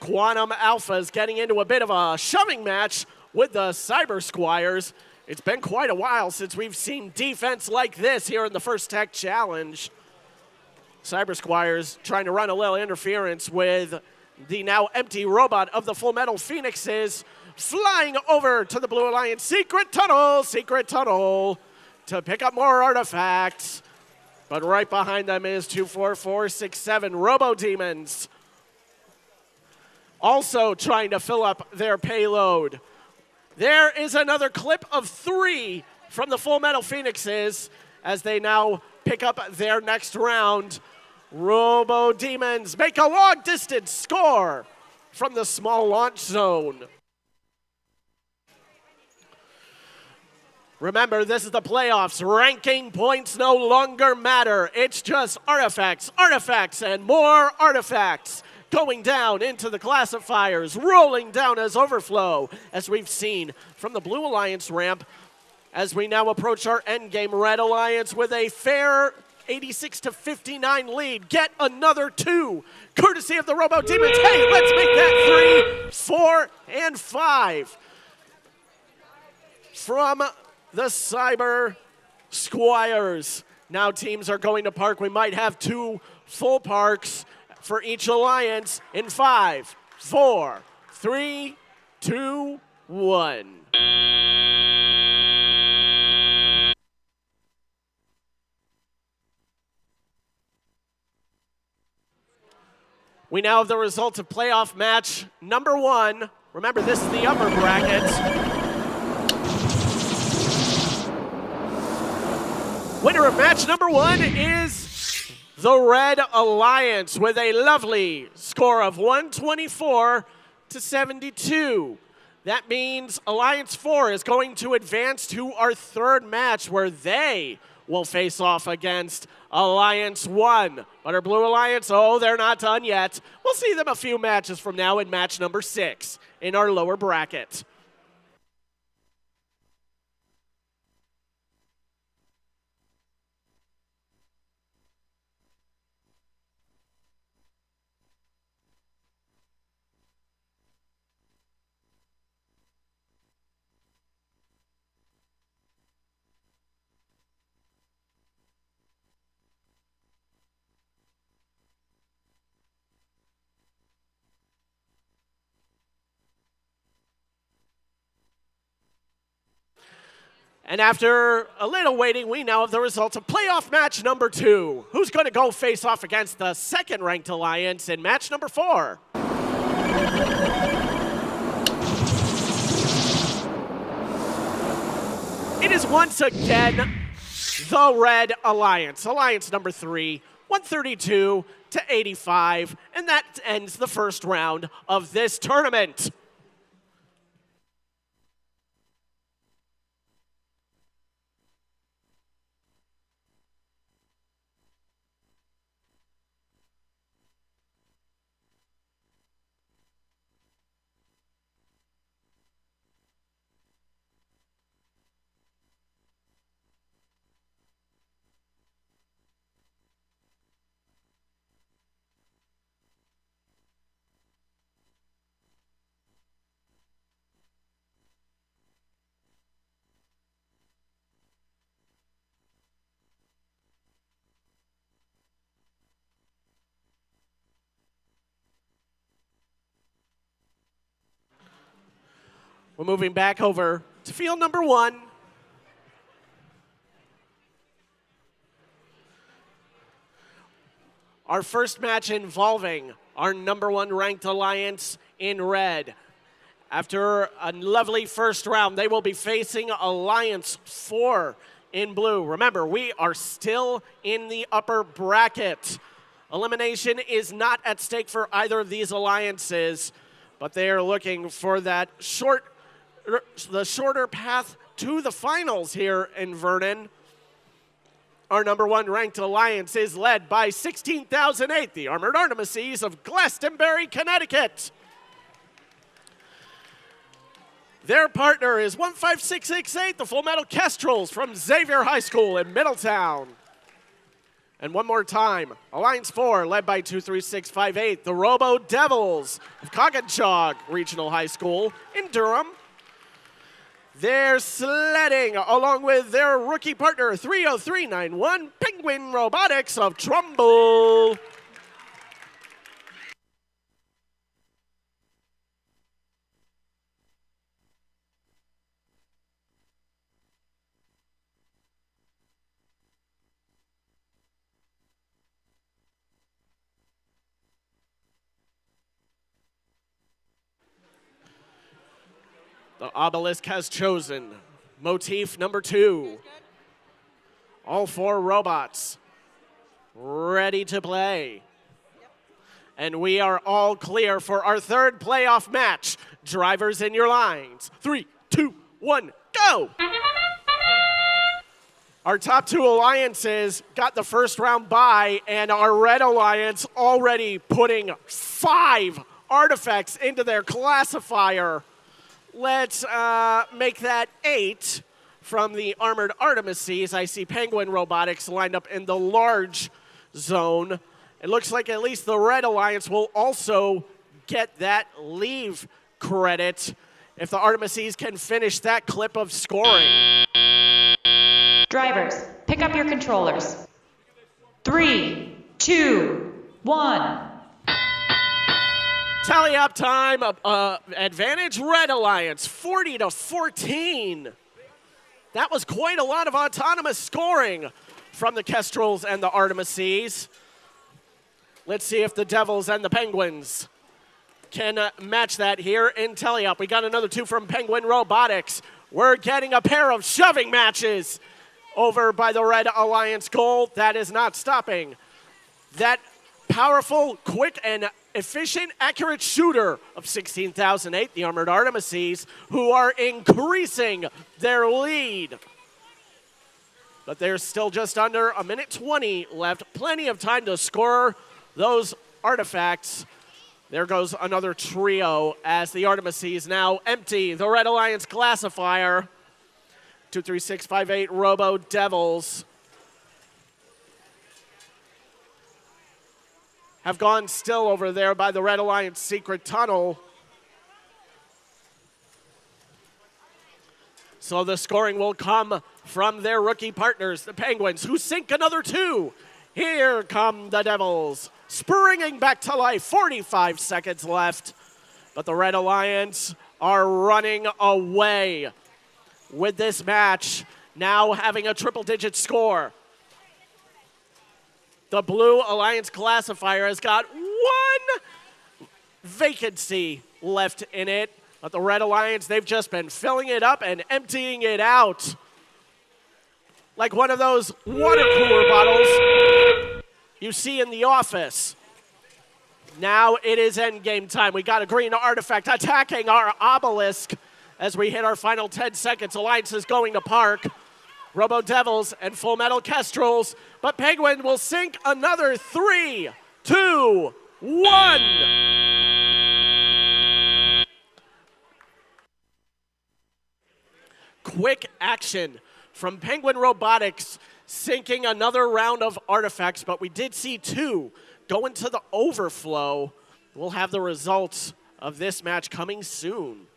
Quantum Alpha's getting into a bit of a shoving match with the Cyber Squires. It's been quite a while since we've seen defense like this here in the First Tech Challenge. Cyber Squires trying to run a little interference with the now empty robot of the Full Metal Phoenixes, flying over to the Blue Alliance secret tunnel to pick up more artifacts. But right behind them is 24467 Robo Demons, also trying to fill up their payload. There is another clip of 3 from the Full Metal Phoenixes as they now pick up their next round. Robo Demons make a long distance score from the small launch zone. Remember, this is the playoffs. Ranking points no longer matter. It's just artifacts, artifacts, and more artifacts going down into the classifiers, rolling down as overflow, as we've seen from the Blue Alliance ramp. As we now approach our endgame, Red Alliance with a fair 86-59 lead. Get another 2, courtesy of the Robo Demons. Hey, let's make that 3, 4, and 5 from the Cyber Squires. Now teams are going to park. We might have 2 full parks for each alliance in 5, 4, 3, 2, 1. We now have the results of playoff match number 1. Remember, this is the upper bracket. Winner of match number 1 is the Red Alliance with a lovely score of 124-72. That means Alliance 4 is going to advance to our third match where they will face off against Alliance 1. But our Blue Alliance, oh, they're not done yet. We'll see them a few matches from now in match number 6 in our lower bracket. And after a little waiting, we now have the results of playoff match number 2. Who's going to go face off against the second-ranked alliance in match number 4? It is once again the Red Alliance. Alliance number 3, 132-85, and that ends the first round of this tournament. We're moving back over to field number 1. Our first match involving our number 1 ranked alliance in red. After a lovely first round, they will be facing Alliance 4 in blue. Remember, we are still in the upper bracket. Elimination is not at stake for either of these alliances, but they are looking for the shorter path to the finals here in Vernon. Our number 1 ranked alliance is led by 16,008, the Armored Artemises of Glastonbury, Connecticut. Their partner is 15668, the Full Metal Kestrels from Xavier High School in Middletown. And one more time, Alliance 4, led by 23658, the Robo Devils of Coggachog Regional High School in Durham. They're sledding along with their rookie partner, 30391, Penguin Robotics of Trumbull. The obelisk has chosen motif number 2. All 4 robots ready to play. And we are all clear for our third playoff match. Drivers in your lines. 3, 2, 1, go! Our top 2 alliances got the first round bye, and our red alliance already putting 5 artifacts into their classifier. Let's make that 8 from the Armored Artemises. I see Penguin Robotics lined up in the large zone. It looks like at least the Red Alliance will also get that leave credit if the Artemises can finish that clip of scoring. Drivers, pick up your controllers. 3, 2, 1. Tally up time, advantage Red Alliance, 40-14. That was quite a lot of autonomous scoring from the Kestrels and the Artemises. Let's see if the Devils and the Penguins can match that here in tally up. We got another 2 from Penguin Robotics. We're getting a pair of shoving matches over by the Red Alliance goal. That is not stopping. That powerful, quick, and efficient, accurate shooter of 16,008, the Armored Artemises, who are increasing their lead. But there's still just under a minute 20 left. Plenty of time to score those artifacts. There goes another trio as the Artemises now empty the Red Alliance classifier. 23658 Robo Devils have gone still over there by the Red Alliance secret tunnel. So the scoring will come from their rookie partners, the Penguins, who sink another 2. Here come the Devils, springing back to life, 45 seconds left. But the Red Alliance are running away with this match, now having a triple-digit score. The Blue Alliance classifier has got 1 vacancy left in it. But the Red Alliance, they've just been filling it up and emptying it out. Like one of those water cooler bottles you see in the office. Now it is endgame time. We got a green artifact attacking our obelisk as we hit our final 10 seconds. Alliance is going to park. Robo Devils and Full Metal Kestrels, but Penguin will sink another 3, 2, 1. Quick action from Penguin Robotics, sinking another round of artifacts, but we did see 2 go into the overflow. We'll have the results of this match coming soon.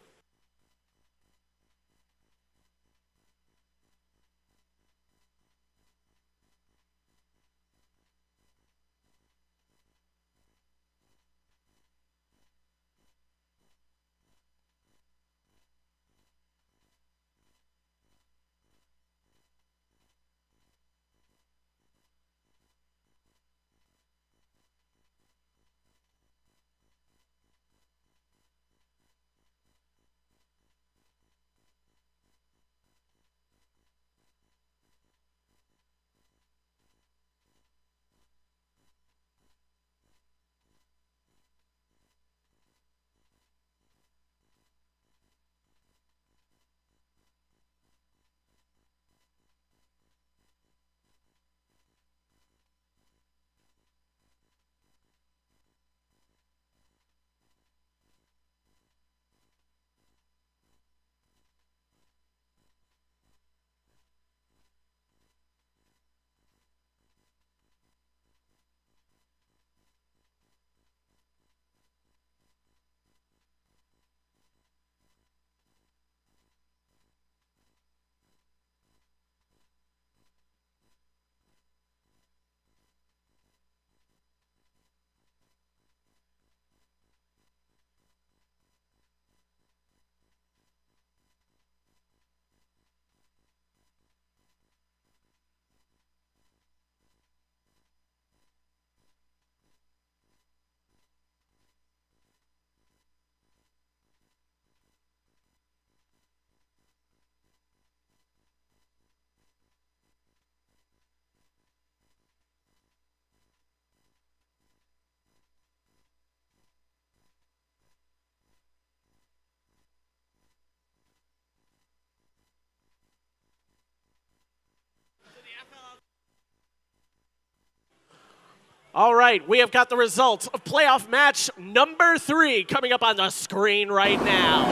All right, we have got the results of playoff match number 3 coming up on the screen right now.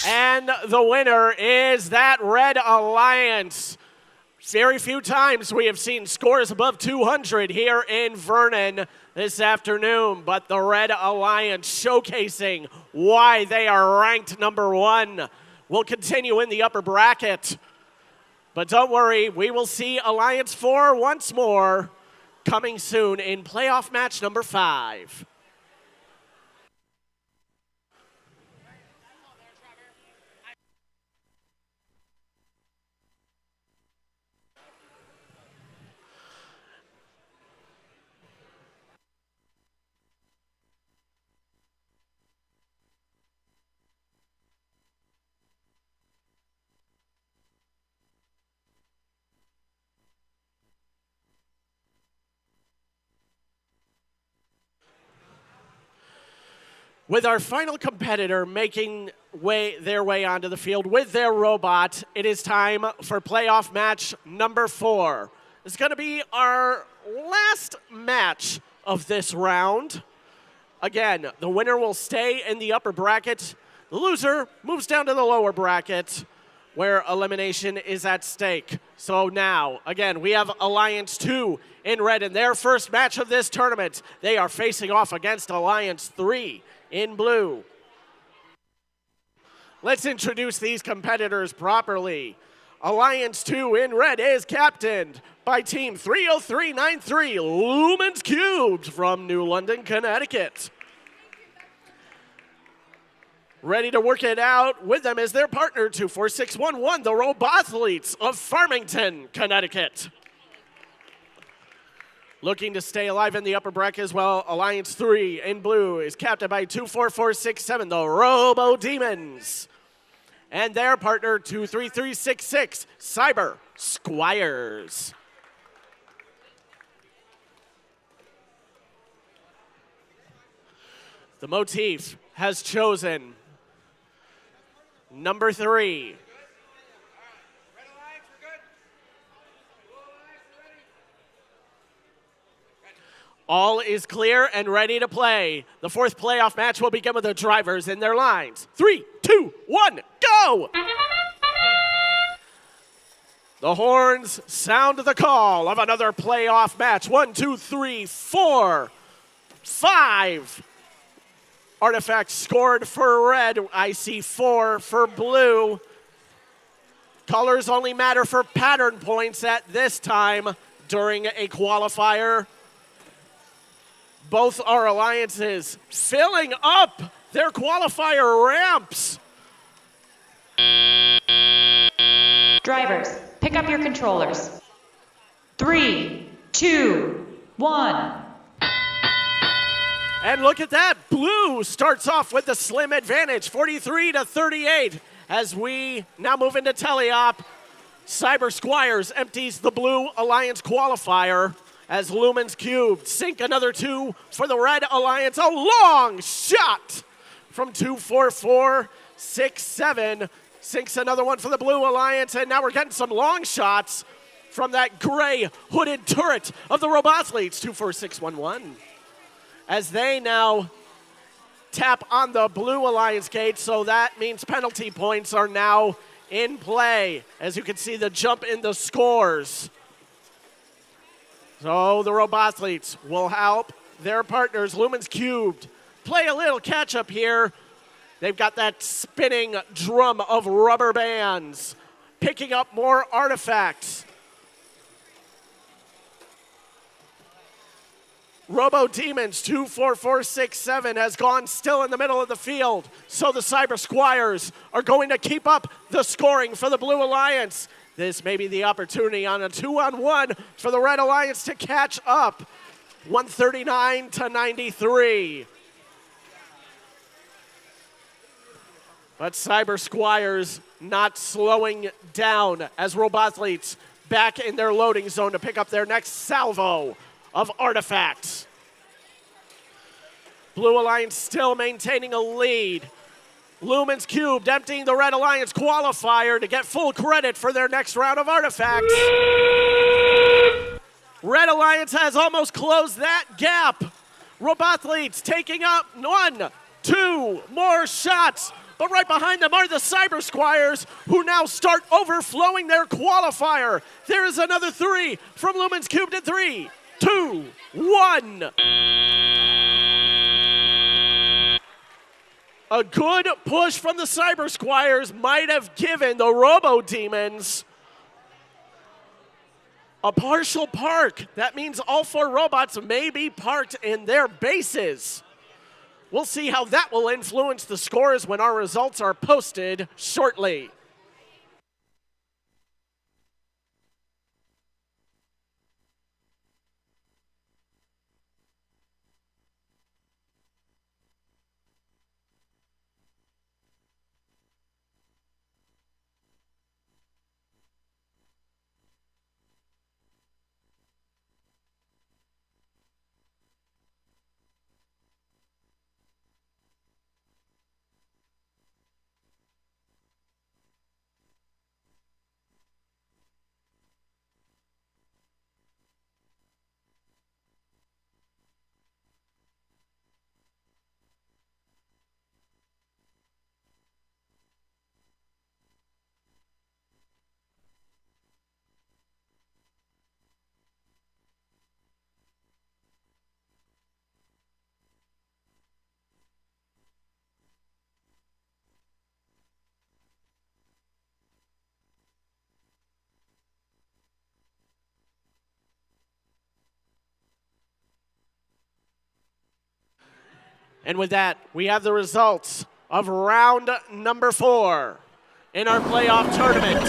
And the winner is that Red Alliance. Very few times we have seen scores above 200 here in Vernon this afternoon, but the Red Alliance showcasing why they are ranked number 1. Will continue in the upper bracket. But don't worry, we will see Alliance 4 once more coming soon in playoff match number 5. With our final competitor making their way onto the field with their robot, it is time for playoff match number 4. It's going to be our last match of this round. Again, the winner will stay in the upper bracket. The loser moves down to the lower bracket where elimination is at stake. So now, again, we have Alliance 2 in red in their first match of this tournament. They are facing off against Alliance 3 in blue. Let's introduce these competitors properly. Alliance 2 in red is captained by Team 30393 Lumens Cubed from New London, Connecticut. Ready to work it out with them is their partner 24611, the Robothletes of Farmington, Connecticut. Looking to stay alive in the upper bracket as well, Alliance 3 in blue is captained by 24467, the Robo Demons. And their partner 23366, Cyber Squires. The motif has chosen number 3. All is clear and ready to play. The 4th playoff match will begin with the drivers in their lines. 3, 2, 1, go! The horns sound the call of another playoff match. 1, 2, 3, 4, 5. Artifacts scored for red. I see 4 for blue. Colors only matter for pattern points at this time during a qualifier. Both our alliances filling up their qualifier ramps. Drivers, pick up your controllers. 3, 2, 1. And look at that, blue starts off with the slim advantage, 43-38. As we now move into teleop, Cyber Squires empties the blue alliance qualifier as Lumens Cubed sink another 2 for the Red Alliance. A long shot from 24467. Sinks another one for the Blue Alliance, and now we're getting some long shots from that gray hooded turret of the Robothletes, 24611. As they now tap on the Blue Alliance gate, so that means penalty points are now in play. As you can see, the jump in the scores. So the Robothletes will help their partners, Lumens Cubed, play a little catch-up here. They've got that spinning drum of rubber bands, picking up more artifacts. Robo Demons 24467 has gone still in the middle of the field, so the Cyber Squires are going to keep up the scoring for the Blue Alliance. This may be the opportunity on a 2-on-1 for the Red Alliance to catch up, 139-93. But Cyber Squires not slowing down as Robothletes back in their loading zone to pick up their next salvo of artifacts. Blue Alliance still maintaining a lead. Lumens Cubed emptying the Red Alliance qualifier to get full credit for their next round of artifacts. Red Alliance has almost closed that gap. Robothletes taking up 1, 2 more shots. But right behind them are the Cyber Squires, who now start overflowing their qualifier. There is another 3 from Lumens Cubed at 3, 2, 1. A good push from the Cyber Squires might have given the Robo Demons a partial park. That means all 4 robots may be parked in their bases. We'll see how that will influence the scores when our results are posted shortly. And with that, we have the results of round number 4 in our playoff tournament.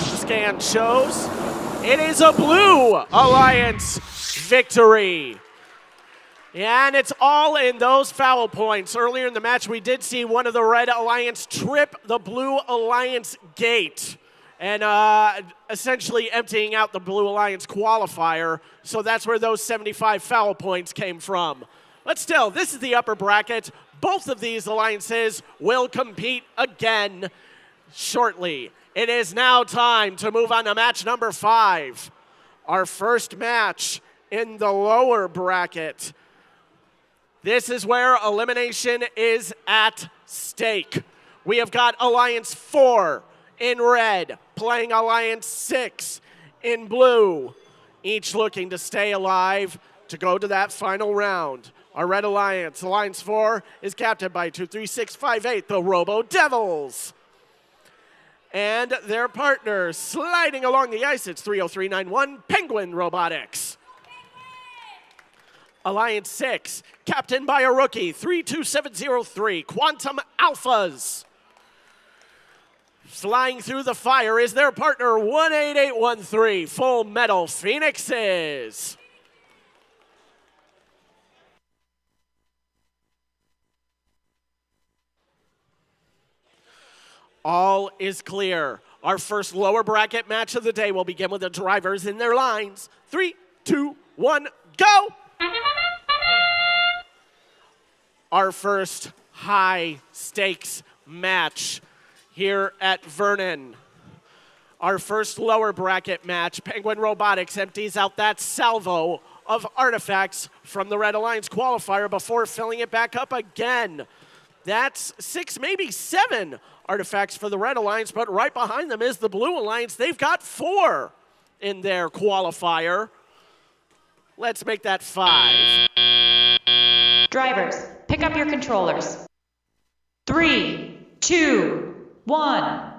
The scan shows it is a Blue Alliance victory. And it's all in those foul points. Earlier in the match, we did see one of the Red Alliance trip the Blue Alliance gate, and essentially emptying out the Blue Alliance qualifier. So that's where those 75 foul points came from. But still, this is the upper bracket. Both of these alliances will compete again shortly. It is now time to move on to match number 5. Our first match in the lower bracket. This is where elimination is at stake. We have got Alliance 4 in red, playing Alliance 6 in blue, each looking to stay alive to go to that final round. Our Red Alliance, Alliance 4, is captained by 23658, the Robo Devils. And their partner, sliding along the ice, it's 30391, Penguin Robotics. Alliance 6, captained by a rookie, 32703, Quantum Alphas. Flying through the fire is their partner, 18813, Full Metal Phoenixes. All is clear. Our first lower bracket match of the day will begin with the drivers in their lines. 3, 2, 1, go! Our first high stakes match here at Vernon. Our first lower bracket match, Penguin Robotics empties out that salvo of artifacts from the Red Alliance qualifier before filling it back up again. That's 6, maybe 7 artifacts for the Red Alliance, but right behind them is the Blue Alliance. They've got 4 in their qualifier. Let's make that 5. Drivers, pick up your controllers. 3, 2, 1.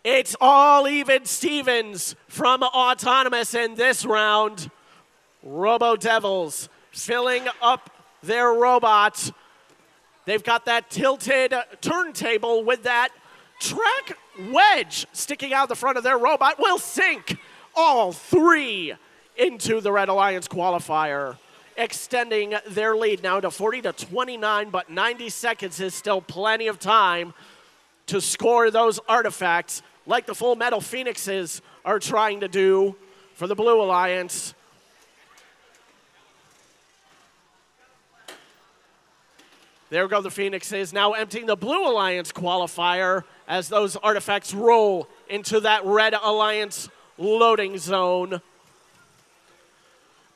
It's all even Stevens from Autonomous in this round. Robo Devils filling up their robots. They've got that tilted turntable with that track wedge sticking out the front of their robot. Will sink all 3 into the Red Alliance qualifier, extending their lead now to 40-29, but 90 seconds is still plenty of time to score those artifacts like the Full Metal Phoenixes are trying to do for the Blue Alliance. There go the Phoenixes, now emptying the Blue Alliance qualifier as those artifacts roll into that Red Alliance loading zone.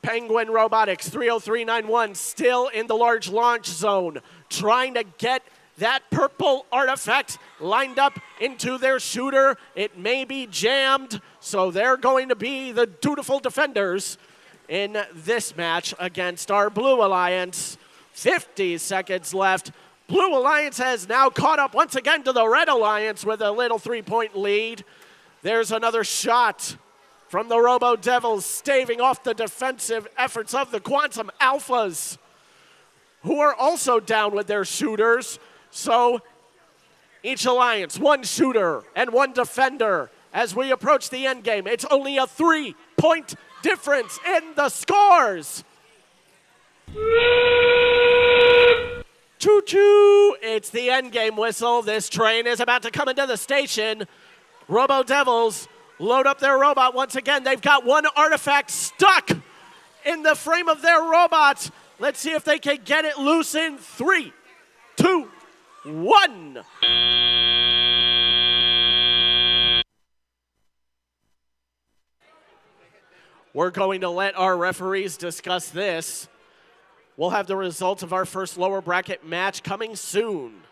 Penguin Robotics 30391 still in the large launch zone, trying to get that purple artifact lined up into their shooter. It may be jammed, so they're going to be the dutiful defenders in this match against our Blue Alliance. 50 seconds left. Blue Alliance has now caught up once again to the Red Alliance with a little 3-point lead. There's another shot from the Robo Devils, staving off the defensive efforts of the Quantum Alphas, who are also down with their shooters. So each alliance, one shooter and one defender. As we approach the end game, it's only a 3-point difference in the scores. Choo-choo, it's the end game whistle. This train is about to come into the station. Robo Devils load up their robot once again. They've got one artifact stuck in the frame of their robot. Let's see if they can get it loose in 3, 2, 1. We're going to let our referees discuss this. We'll have the results of our first lower bracket match coming soon.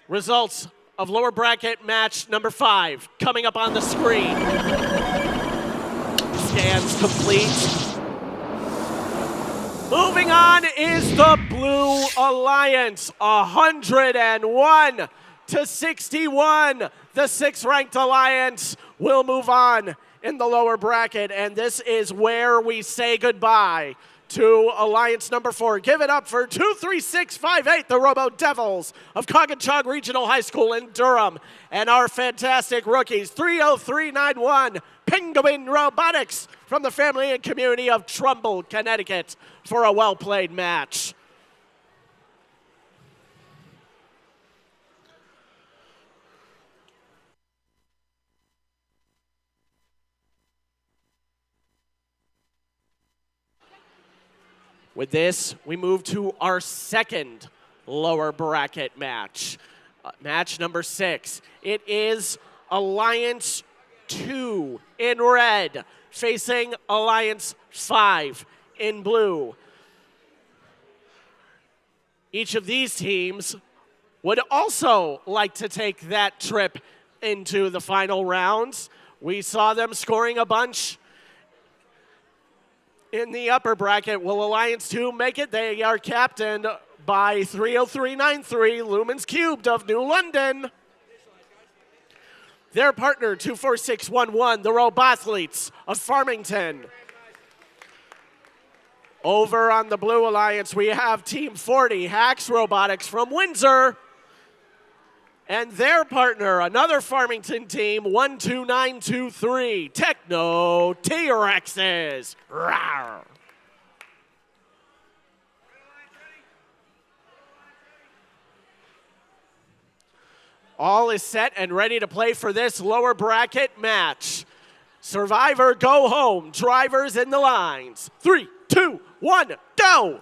Results of lower bracket match number 5 coming up on the screen. Scans complete. Moving on is the Blue Alliance, 101 to 61. The 6th-ranked Alliance will move on in the lower bracket, and this is where we say goodbye to Alliance number 4. Give it up for 23658, the Robo Devils of Coggachog Regional High School in Durham, and our fantastic rookies, 30391, Penguin Robotics from the family and community of Trumbull, Connecticut, for a well-played match. With this, we move to our second lower bracket match. Match number 6. It is Alliance 2 in red facing Alliance 5 in blue. Each of these teams would also like to take that trip into the final rounds. We saw them scoring a bunch in the upper bracket. Will Alliance 2 make it? They are captained by 30393, Lumens Cubed of New London. Their partner, 24611, the Robothletes of Farmington. Over on the Blue Alliance, we have Team 40, Hacks Robotics from Windsor. And their partner, another Farmington team, 12923, Techno T-Rexes. Rawr. All is set and ready to play for this lower bracket match. Survivor, go home. Drivers in the lines. 3, 2, 1, go!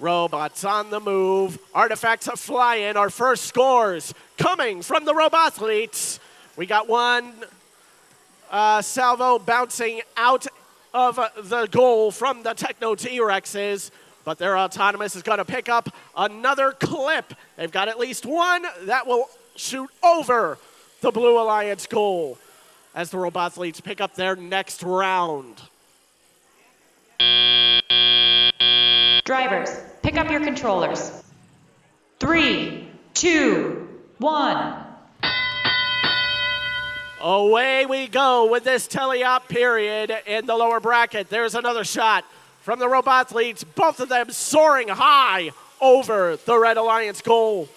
Robots on the move. Artifacts are flying. Our first scores coming from the Robothletes. We got one salvo bouncing out of the goal from the Techno T-Rexes, but their Autonomous is going to pick up another clip. They've got at least one that will shoot over the Blue Alliance goal as the Robothletes pick up their next round. Drivers, pick up your controllers. 3, 2, 1. Away we go with this teleop period in the lower bracket. There's another shot from the Robothletes, both of them soaring high over the Red Alliance goal.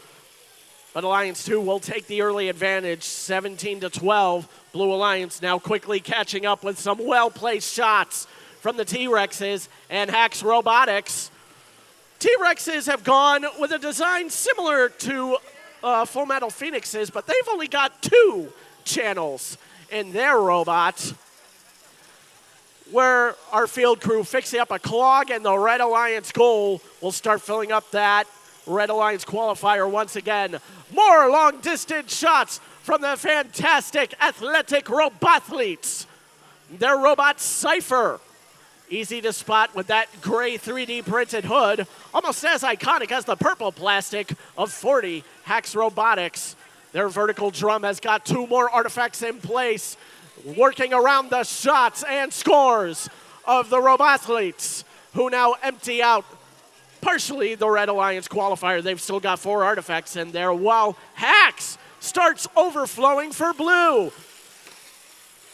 But Alliance 2 will take the early advantage, 17-12. Blue Alliance now quickly catching up with some well-placed shots from the T-Rexes and Hacks Robotics. T-Rexes have gone with a design similar to Full Metal Phoenix's, but they've only got 2 channels in their robot, where our field crew fixing up a clog and the Red Alliance goal will start filling up that Red Alliance qualifier once again. More long-distance shots from the fantastic athletic Robothletes. Their robot Cypher, easy to spot with that gray 3D printed hood, almost as iconic as the purple plastic of 40 Hacks Robotics. Their vertical drum has got 2 more artifacts in place, working around the shots and scores of the Robothletes, who now empty out partially the Red Alliance qualifier. They've still got 4 artifacts in there, while Hacks starts overflowing for Blue.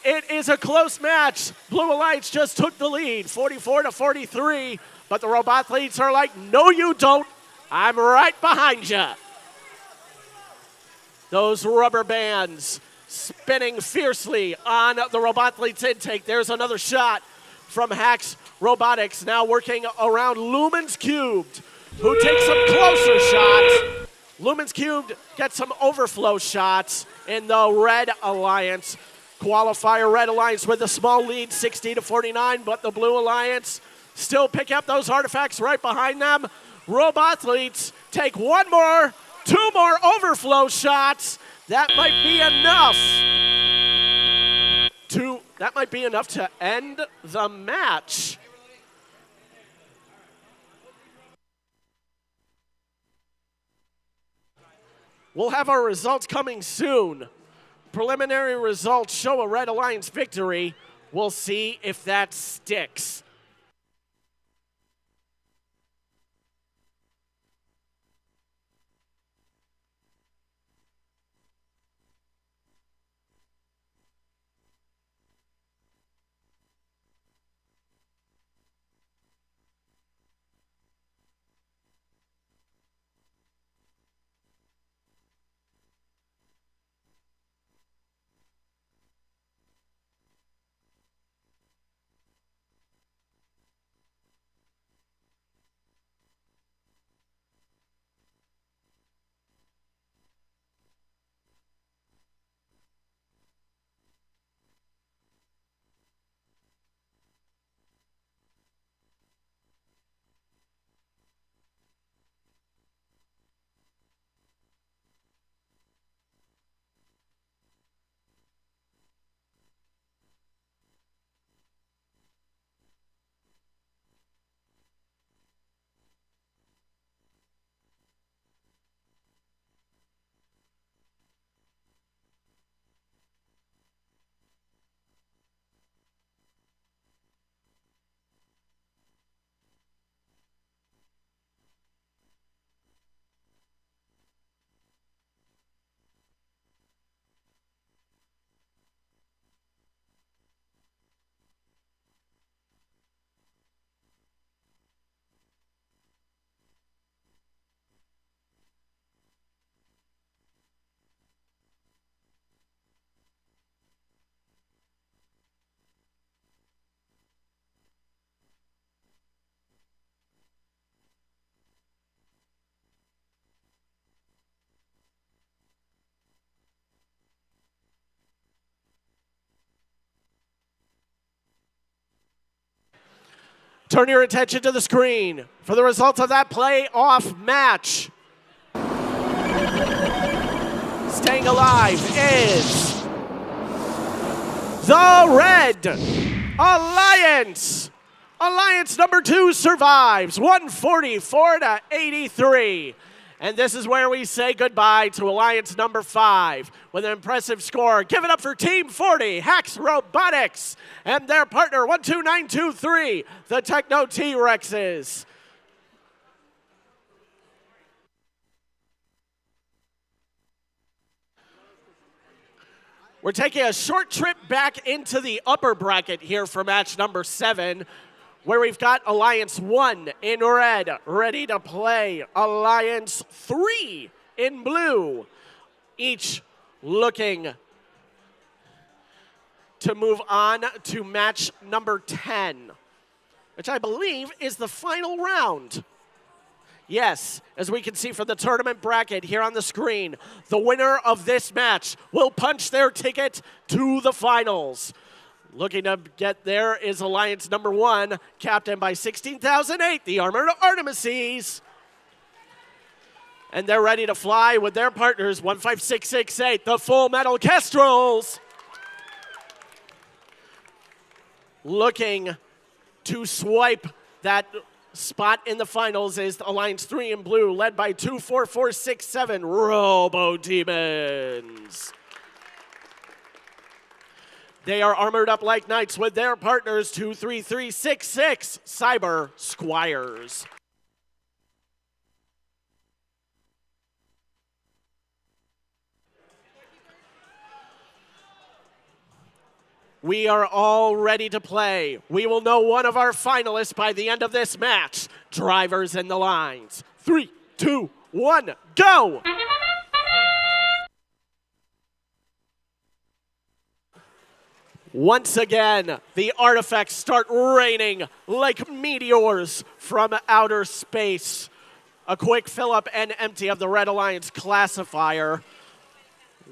It is a close match. Blue Alliance just took the lead, 44-43, but the Robothletes are like, no you don't, I'm right behind you. Those rubber bands spinning fiercely on the Robothletes intake. There's another shot from Hacks Robotics, now working around Lumens Cubed, who takes some closer shots. Lumens Cubed gets some overflow shots in the Red Alliance qualifier. Red Alliance with a small lead, 60-49, but the Blue Alliance still pick up those artifacts right behind them. Robothletes take 1 more, 2 more overflow shots. That might be enough to end the match. We'll have our results coming soon. Preliminary results show a Red Alliance victory. We'll see if that sticks. Turn your attention to the screen for the results of that playoff match. Staying alive is the Red Alliance. Alliance number 2 survives, 144-83. And this is where we say goodbye to Alliance number 5 with an impressive score. Give it up for Team 40, Hacks Robotics, and their partner, 12923, the Techno T-Rexes. We're taking a short trip back into the upper bracket here for match number 7, where we've got Alliance 1 in red, ready to play Alliance 3 in blue, each looking to move on to match number 10, which I believe is the final round. Yes, as we can see from the tournament bracket here on the screen, the winner of this match will punch their ticket to the finals. Looking to get there is Alliance number 1, captained by 16,008, the Armored Artemises. And they're ready to fly with their partners, 15668, the Full Metal Kestrels. Looking to swipe that spot in the finals is Alliance 3 in blue, led by 24467 Robo Demons. They are armored up like knights with their partners, 23366 Cyber Squires. We are all ready to play. We will know one of our finalists by the end of this match. Drivers in the lines. 3, 2, 1, go! Once again, the artifacts start raining like meteors from outer space. A quick fill up and empty of the Red Alliance classifier,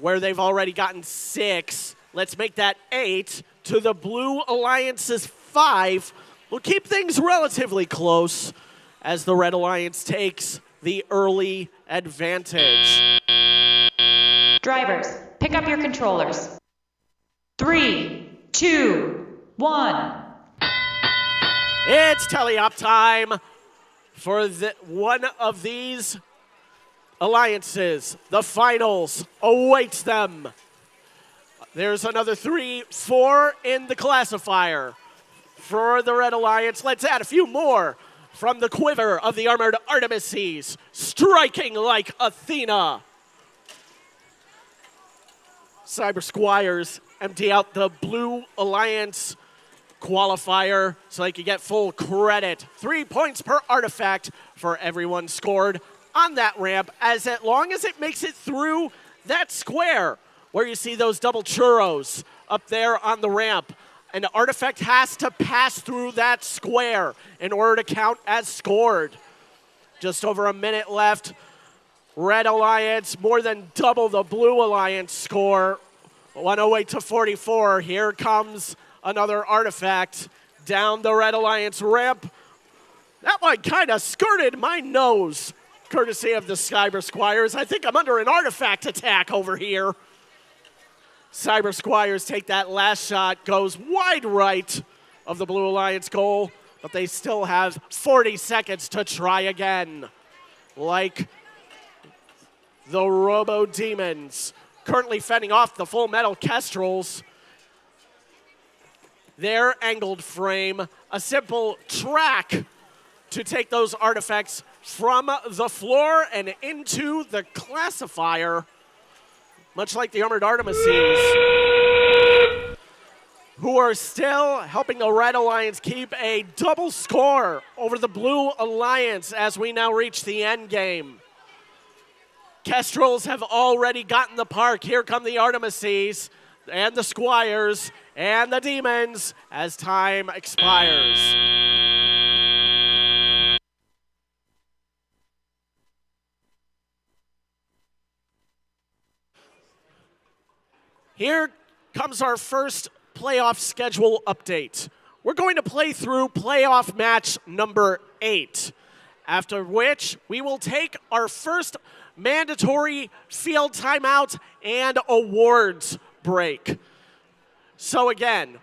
where they've already gotten 6. Let's make that 8 to the Blue Alliance's 5. We'll keep things relatively close as the Red Alliance takes the early advantage. Drivers, pick up your controllers. 3, 2, 1. It's teleop time for one of these alliances. The finals awaits them. There's another 3, 4 in the classifier for the Red Alliance. Let's add a few more from the quiver of the Armored Artemises, striking like Athena. Cyber Squires empty out the Blue Alliance qualifier so they can get full credit. 3 points per artifact for everyone scored on that ramp, as long as it makes it through that square where you see those double churros up there on the ramp. An artifact has to pass through that square in order to count as scored. Just over a minute left. Red Alliance more than double the Blue Alliance score. 108-44. Here comes another artifact down the Red Alliance ramp. That one kind of skirted my nose, courtesy of the Cyber Squires. I think I'm under an artifact attack over here. Cyber Squires take that last shot, goes wide right of the Blue Alliance goal, but they still have 40 seconds to try again. Like the Robo Demons, currently fending off the Full Metal Kestrels. Their angled frame, a simple track to take those artifacts from the floor and into the classifier, much like the Armored Artemises, who are still helping the Red Alliance keep a double score over the Blue Alliance as we now reach the end game. Kestrels have already gotten the park. Here come the Artemises and the Squires and the Demons as time expires. Here comes our first playoff schedule update. we're going to play through playoff match number 8, after which we will take our first mandatory field timeout and awards break. So again,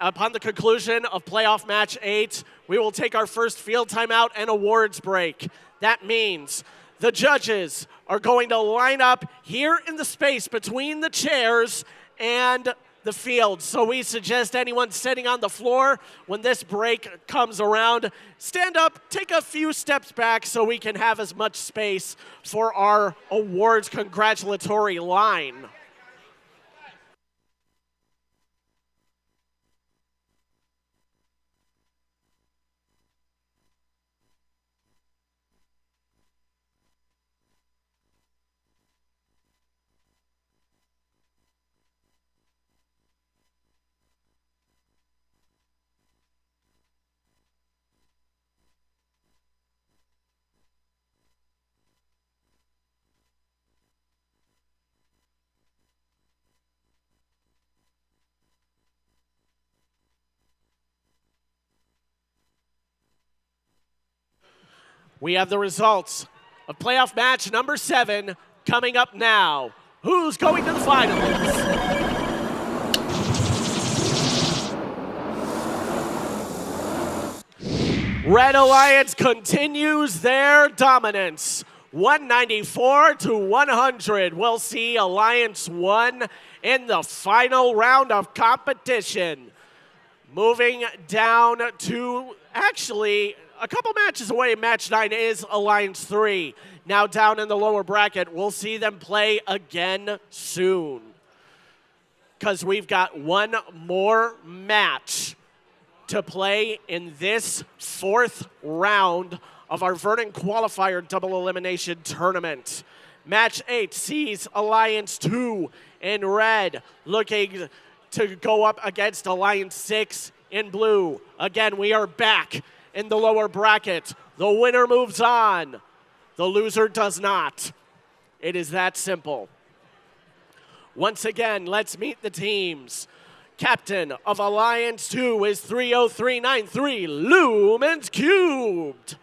upon the conclusion of playoff match 8, we will take our first field timeout and awards break. That means the judges are going to line up here in the space between the chairs and the field. So we suggest anyone sitting on the floor, when this break comes around, stand up, take a few steps back so we can have as much space for our awards congratulatory line. We have the results of playoff match number 7 coming up now. Who's going to the finals? Red Alliance continues their dominance. 194 to 100. We'll see Alliance 1 in the final round of competition. Moving down to actually a couple matches away, match 9 is Alliance 3. Now down in the lower bracket, we'll see them play again soon, because we've got one more match to play in this 4th round of our Vernon Qualifier double elimination tournament. Match 8 sees Alliance 2 in red looking to go up against Alliance 6 in blue. Again, we are back in the lower bracket. The winner moves on. The loser does not. It is that simple. Once again, let's meet the teams. Captain of Alliance 2 is 30393, Lumens Cubed.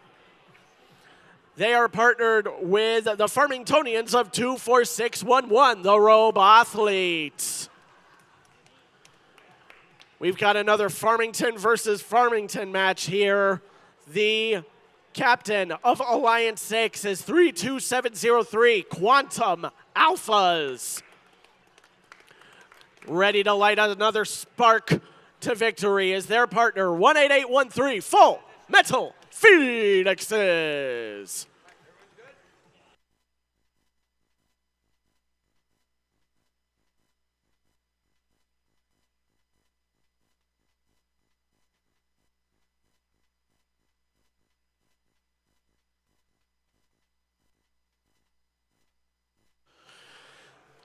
They are partnered with the Farmingtonians of 24611, the Robothletes. We've got another Farmington versus Farmington match here. The captain of Alliance 6 is 32703, Quantum Alphas. Ready to light another spark to victory is their partner, 18813, Full Metal Phoenixes.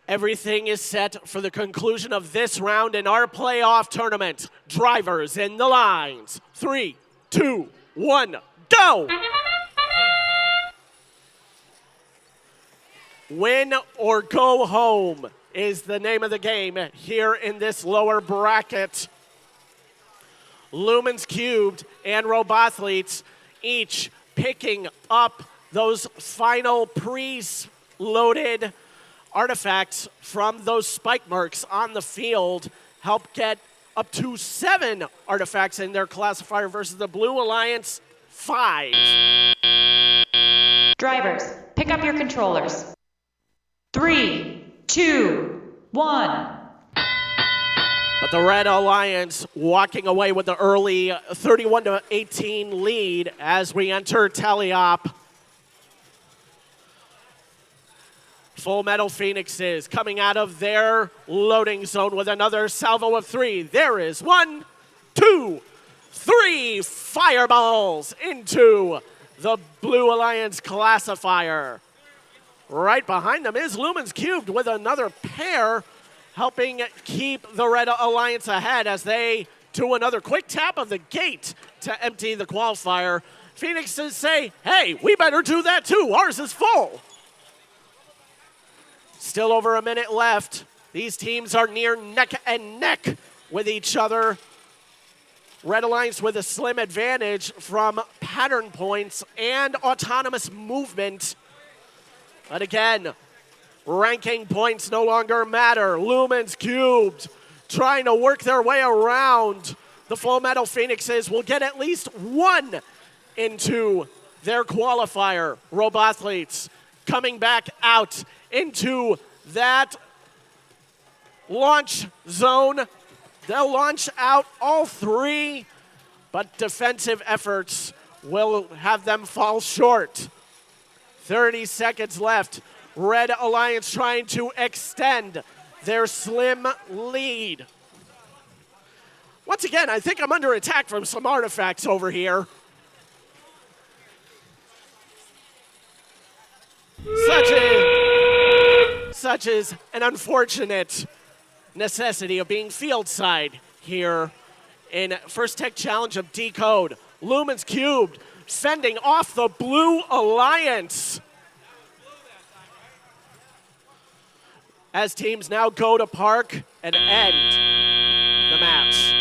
Everything is set for the conclusion of this round in our playoff tournament. Drivers in the lines. 3, 2, 1, go! Win or go home is the name of the game here in this lower bracket. Lumens Cubed and Robothletes each picking up those final pre-loaded artifacts from those spike marks on the field, help get up to 7 artifacts in their classifier versus the Blue Alliance 5. Drivers, pick up your controllers. 3, 2, 1. But the Red Alliance walking away with the early 31-18 lead as we enter Tally-Op. Full Metal Phoenixes coming out of their loading zone with another salvo of 3. There is 1, 2, 3 fireballs into the Blue Alliance classifier. Right behind them is Lumens Cubed with another pair, helping keep the Red Alliance ahead as they do another quick tap of the gate to empty the qualifier. Phoenixes say, hey, we better do that too. Ours is full. Still over a minute left. These teams are near neck and neck with each other. Red Alliance with a slim advantage from pattern points and autonomous movement. But again, ranking points no longer matter. Lumens Cubed trying to work their way around. The Full Metal Phoenixes will get at least one into their qualifier. Robothletes coming back out into that launch zone. They'll launch out all three, but defensive efforts will have them fall short. 30 seconds left. Red Alliance trying to extend their slim lead. Once again, I think I'm under attack from some artifacts over here. Such is an unfortunate necessity of being field side here in First Tech Challenge of Decode. Lumens Cubed fending off the Blue Alliance. As teams now go to park and end the match.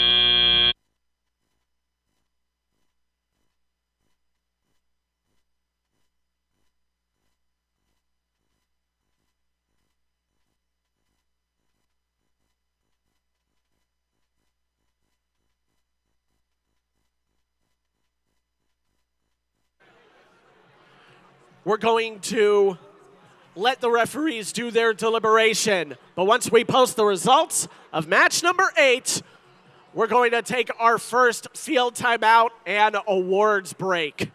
We're going to let the referees do their deliberation. But once we post the results of match number 8, we're going to take our first field timeout and awards break.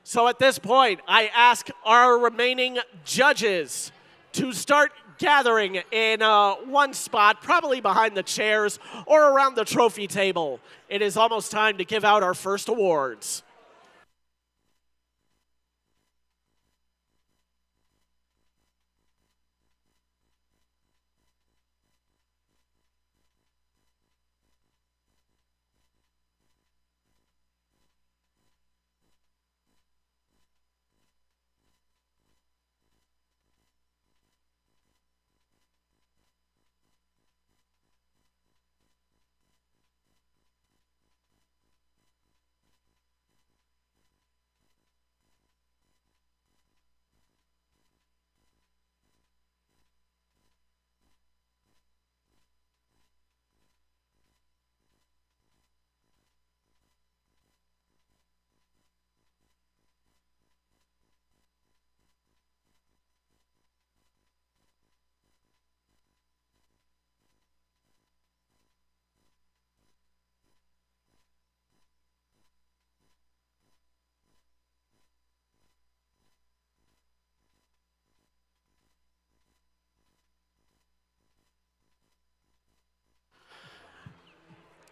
So at this point, I ask our remaining judges to start gathering in one spot, probably behind the chairs or around the trophy table. It is almost time to give out our first awards.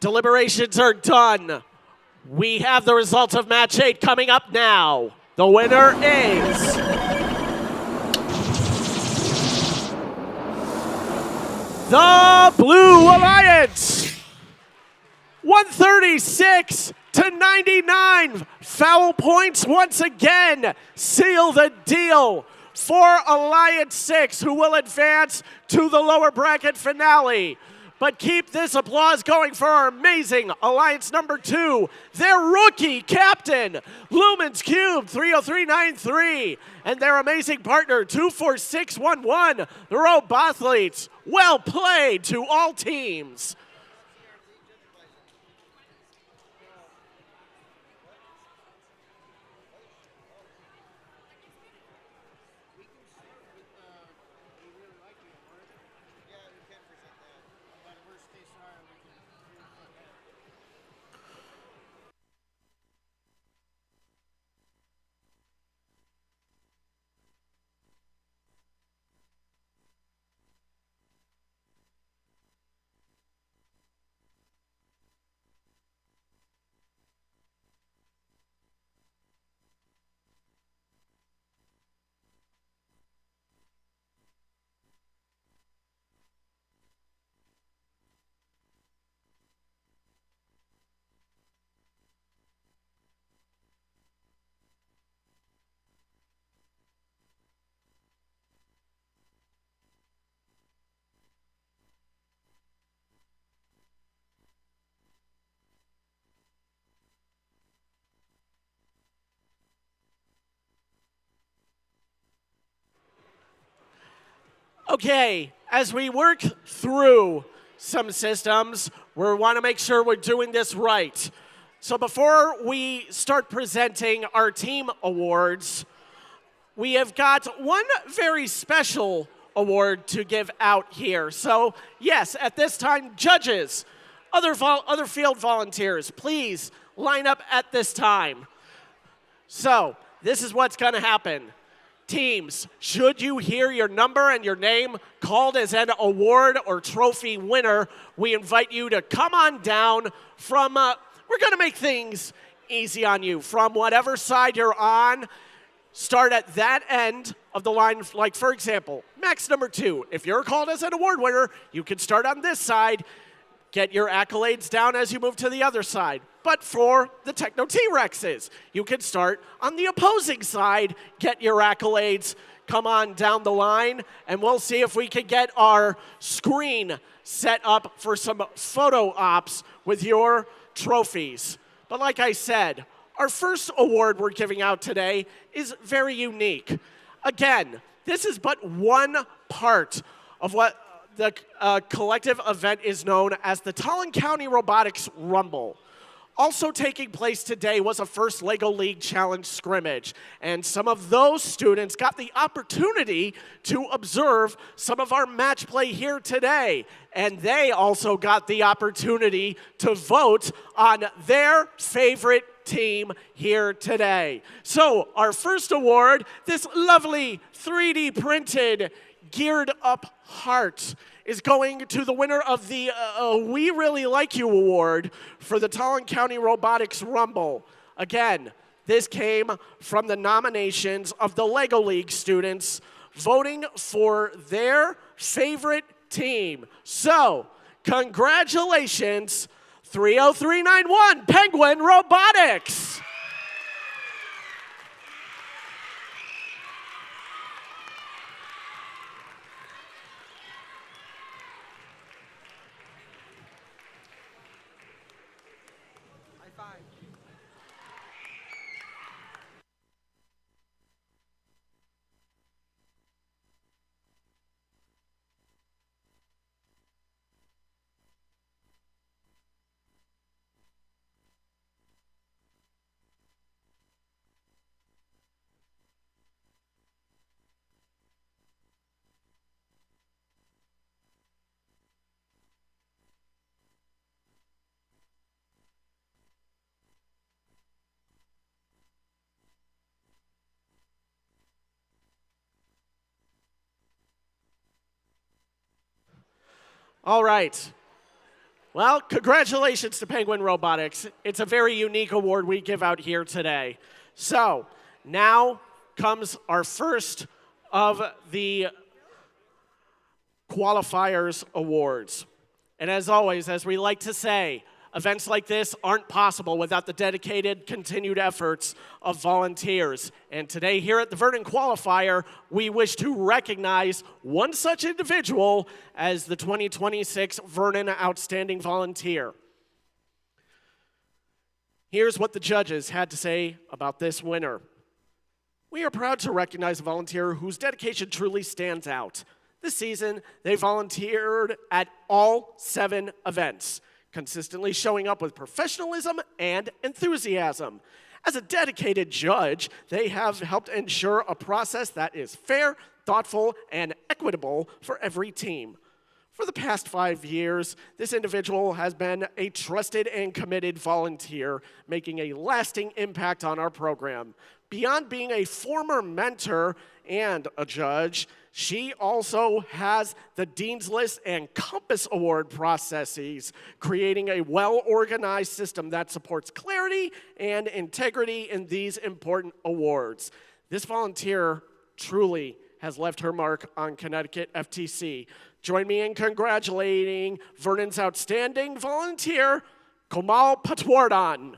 Deliberations are done. We have the results of match 8 coming up now. The winner is the Blue Alliance. 136 to 99. Foul points once again seal the deal for Alliance 6, who will advance to the lower bracket finale. But keep this applause going for our amazing Alliance number 2, their rookie captain, Lumens Cube 30393, and their amazing partner 24611, the Robothletes. Well played to all teams. Okay, as we work through some systems, we want to make sure we're doing this right. So before we start presenting our team awards, we have got one very special award to give out here. So yes, at this time, judges, other field volunteers, please line up at this time. So this is what's going to happen. Teams, should you hear your number and your name called as an award or trophy winner, we invite you to come on down from, we're going to make things easy on you. From whatever side you're on, start at that end of the line. Like, for example, max number 2. If you're called as an award winner, you can start on this side, get your accolades down as you move to the other side. But for the Techno T-Rexes, you can start on the opposing side, get your accolades, come on down the line, and we'll see if we can get our screen set up for some photo ops with your trophies. But like I said, our first award we're giving out today is very unique. Again, this is but one part of what the collective event is known as the Tallinn County Robotics Rumble. Also taking place today was a first LEGO League Challenge scrimmage, and some of those students got the opportunity to observe some of our match play here today, and they also got the opportunity to vote on their favorite team here today. So our first award, this lovely 3D printed geared up heart, is going to the winner of the We Really Like You award for the Tallinn County Robotics Rumble. Again, this came from the nominations of the LEGO League students voting for their favorite team. So, congratulations, 30391 Penguin Robotics. All right. Well, congratulations to Penguin Robotics. It's a very unique award we give out here today. So, now comes our first of the qualifiers awards. And as always, as we like to say, events like this aren't possible without the dedicated, continued efforts of volunteers. And today here at the Vernon Qualifier, we wish to recognize one such individual as the 2026 Vernon Outstanding Volunteer. Here's what the judges had to say about this winner. We are proud to recognize a volunteer whose dedication truly stands out. This season, they volunteered at all 7 events, consistently showing up with professionalism and enthusiasm. As a dedicated judge, they have helped ensure a process that is fair, thoughtful, and equitable for every team. For the past 5 years, this individual has been a trusted and committed volunteer, making a lasting impact on our program. Beyond being a former mentor and a judge, she also has the Dean's List and Compass Award processes, creating a well-organized system that supports clarity and integrity in these important awards. This volunteer truly has left her mark on Connecticut FTC. Join me in congratulating Vernon's outstanding volunteer, Komal Patwardhan.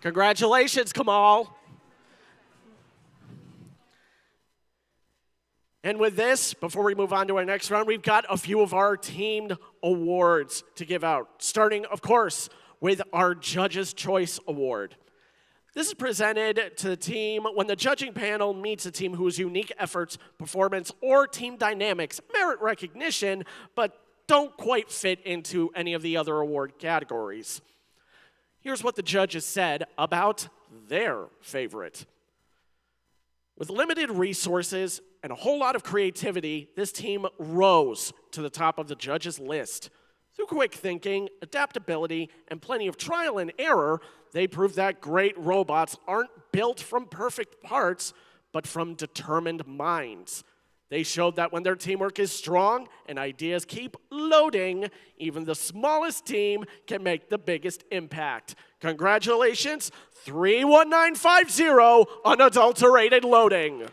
Congratulations, Kamal. And with this, before we move on to our next round, we've got a few of our teamed awards to give out, starting, of course, with our Judge's Choice Award. This is presented to the team when the judging panel meets a team whose unique efforts, performance, or team dynamics merit recognition, but don't quite fit into any of the other award categories. Here's what the judges said about their favorite. With limited resources and a whole lot of creativity, this team rose to the top of the judges' list. Through quick thinking, adaptability, and plenty of trial and error, they proved that great robots aren't built from perfect parts, but from determined minds. They showed that when their teamwork is strong and ideas keep loading, even the smallest team can make the biggest impact. Congratulations, 31950, unadulterated loading.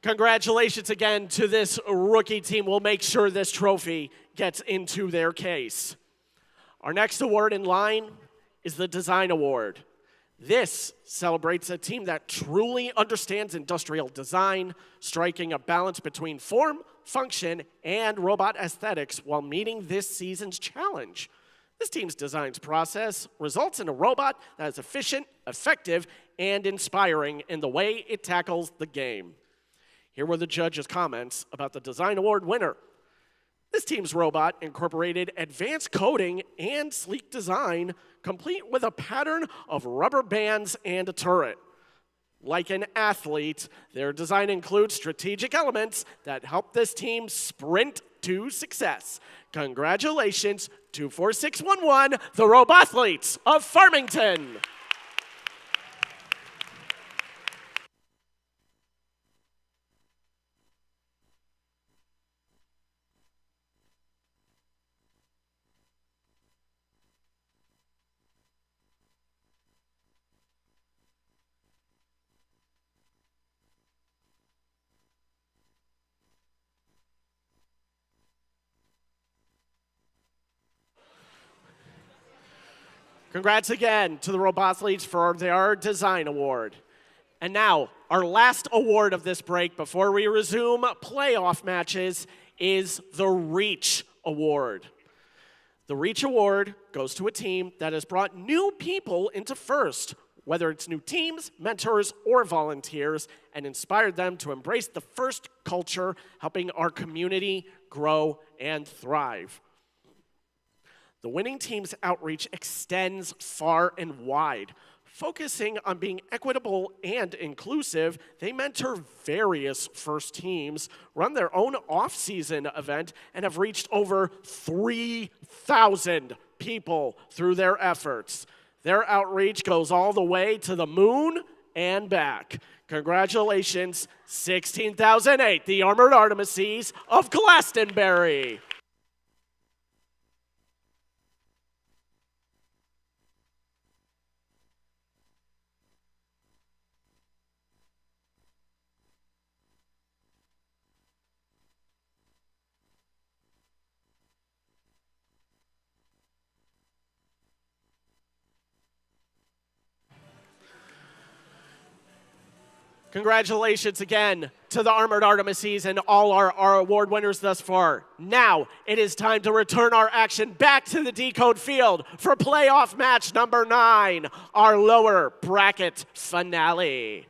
Congratulations again to this rookie team. We'll make sure this trophy gets into their case. Our next award in line is the Design Award. This celebrates a team that truly understands industrial design, striking a balance between form, function, and robot aesthetics while meeting this season's challenge. This team's design process results in a robot that is efficient, effective, and inspiring in the way it tackles the game. Here were the judges' comments about the Design Award winner. This team's robot incorporated advanced coding and sleek design, complete with a pattern of rubber bands and a turret. Like an athlete, their design includes strategic elements that help this team sprint to success. Congratulations, 24611, the Robothletes of Farmington. Congrats again to the Robothletes for their Design Award. And now, our last award of this break before we resume playoff matches is the Reach Award. The Reach Award goes to a team that has brought new people into FIRST, whether it's new teams, mentors, or volunteers, and inspired them to embrace the FIRST culture, helping our community grow and thrive. The winning team's outreach extends far and wide. Focusing on being equitable and inclusive, they mentor various FIRST teams, run their own off-season event, and have reached over 3,000 people through their efforts. Their outreach goes all the way to the moon and back. Congratulations, 16,008, the Armored Artemises of Glastonbury. Congratulations again to the Armored Artemises and all our award winners thus far. Now, it is time to return our action back to the Decode field for playoff match number 9, our lower bracket finale.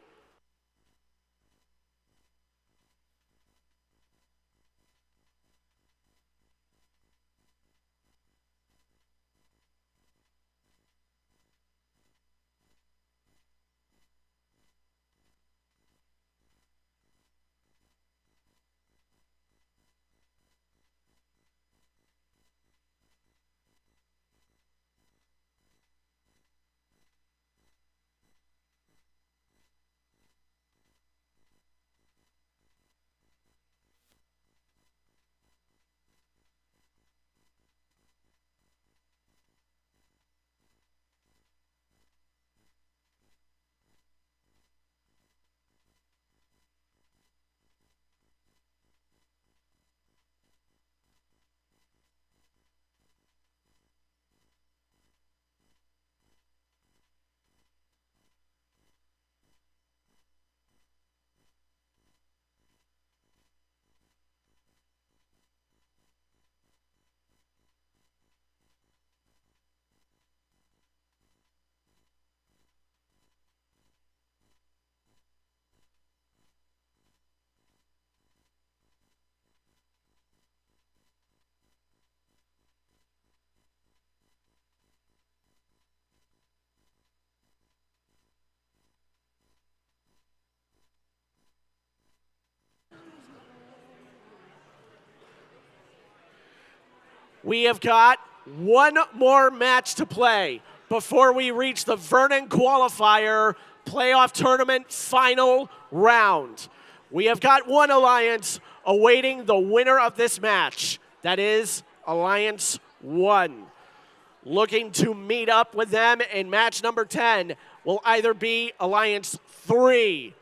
We have got one more match to play before we reach the Vernon Qualifier playoff tournament final round. We have got one alliance awaiting the winner of this match. That is Alliance 1. Looking to meet up with them in match number 10 will either be Alliance 3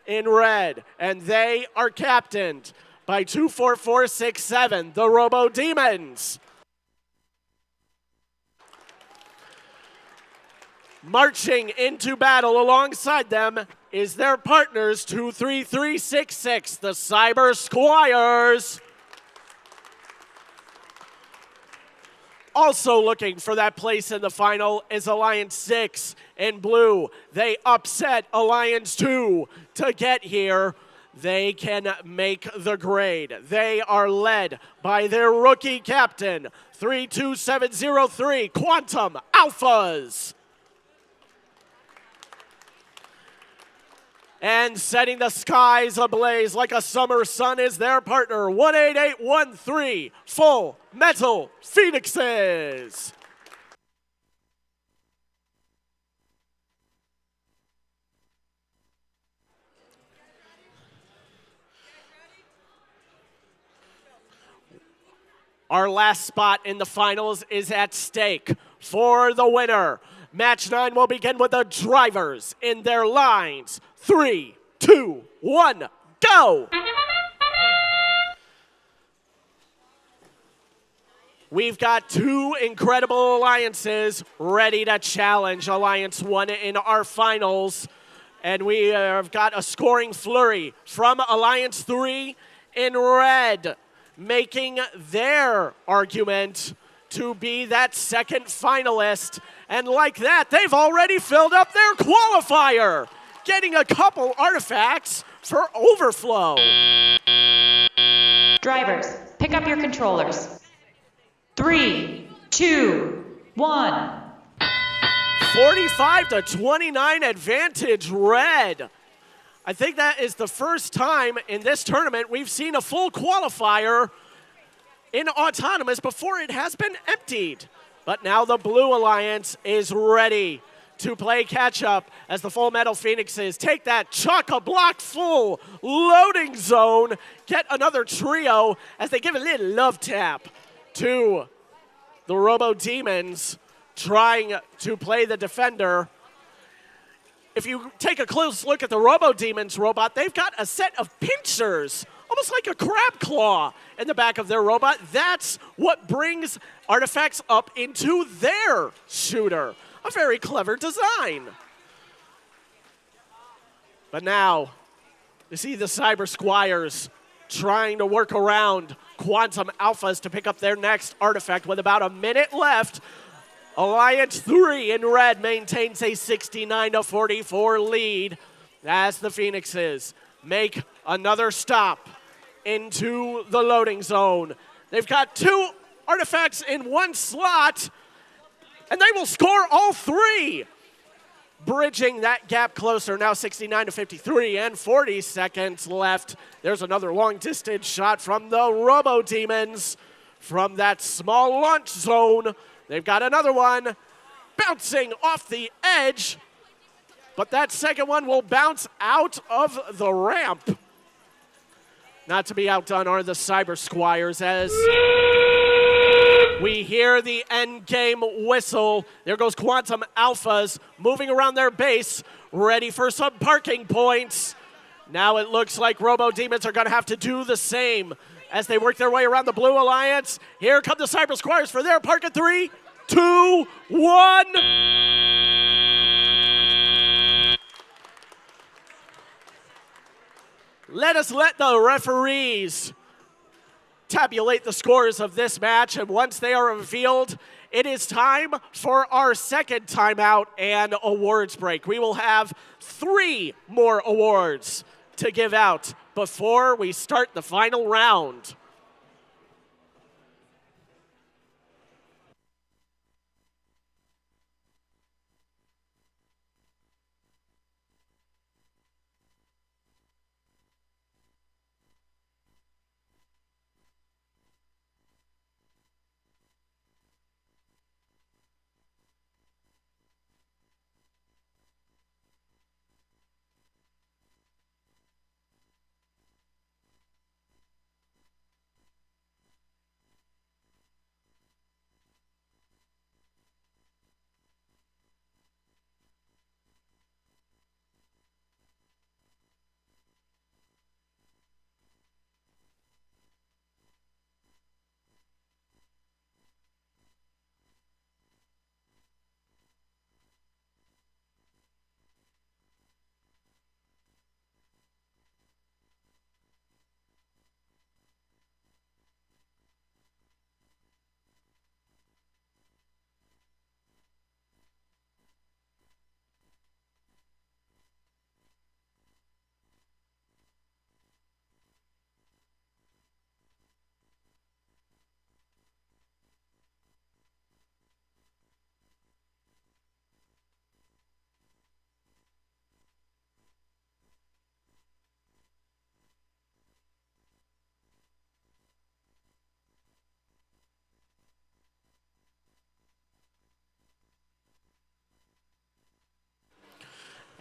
in red, and they are captained by 24467, the Robo Demons. Marching into battle alongside them is their partners 23366, the Cyber Squires. Also looking for that place in the final is Alliance 6 in blue. They upset Alliance 2 to get here. They can make the grade. They are led by their rookie captain, 32703 Quantum Alphas. And setting the skies ablaze like a summer sun is their partner, 18813 Full Metal Phoenixes. Our last spot in the finals is at stake for the winner. Match 9 will begin with the drivers in their lines. 3, 2, 1, go! We've got two incredible alliances ready to challenge Alliance 1 in our finals. And we have got a scoring flurry from Alliance 3 in red, making their argument to be that second finalist. And like that, they've already filled up their qualifier, getting a couple artifacts for overflow. Drivers, pick up your controllers. 3, 2, 1. 45-29 advantage red. I think that is the first time in this tournament we've seen a full qualifier in Autonomous before it has been emptied. But now the Blue Alliance is ready to play catch-up as the Full Metal Phoenixes take that chock-a-block full loading zone, get another trio as they give a little love tap to the Robo Demons trying to play the defender. If you take a close look at the Robo Demons robot, they've got a set of pincers, almost like a crab claw in the back of their robot. That's what brings artifacts up into their shooter. A very clever design. But now, you see the Cyber Squires trying to work around Quantum Alphas to pick up their next artifact with about a minute left. Alliance 3 in red maintains a 69-44 lead as the Phoenixes make another stop into the loading zone. They've got two artifacts in one slot, and they will score all three, bridging that gap closer. Now 69-53 and 40 seconds left. There's another long distance shot from the Robo Demons from that small launch zone. They've got another one bouncing off the edge, but that second one will bounce out of the ramp. Not to be outdone are the Cyber Squires as we hear the end game whistle. There goes Quantum Alphas moving around their base, ready for some parking points. Now it looks like Robo Demons are going to have to do the same as they work their way around the Blue Alliance. Here come the Cyber Squires for their park at 3, 2, 1. Let the referees tabulate the scores of this match, and once they are revealed, it is time for our second timeout and awards break. We will have 3 more awards to give out before we start the final round.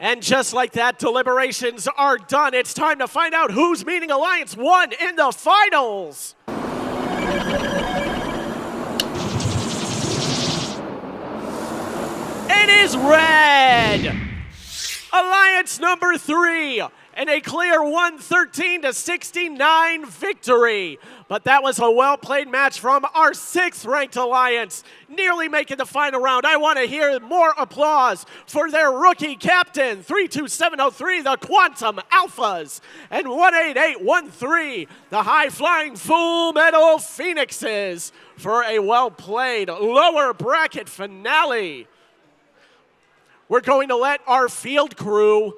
And just like that, deliberations are done. It's time to find out who's meeting Alliance 1 in the finals. It is red. Alliance number 3 and a clear 113-69 victory. But that was a well-played match from our 6th ranked Alliance, nearly making the final round. I want to hear more applause for their rookie captain, 32703, the Quantum Alphas, and 18813, the high-flying Full Metal Phoenixes, for a well-played lower bracket finale. We're going to let our field crew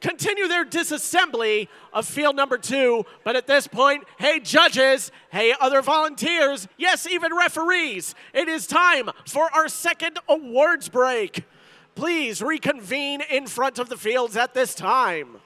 continue their disassembly of field number 2, but at this point, hey judges, hey other volunteers, yes, even referees, it is time for our second awards break. Please reconvene in front of the fields at this time.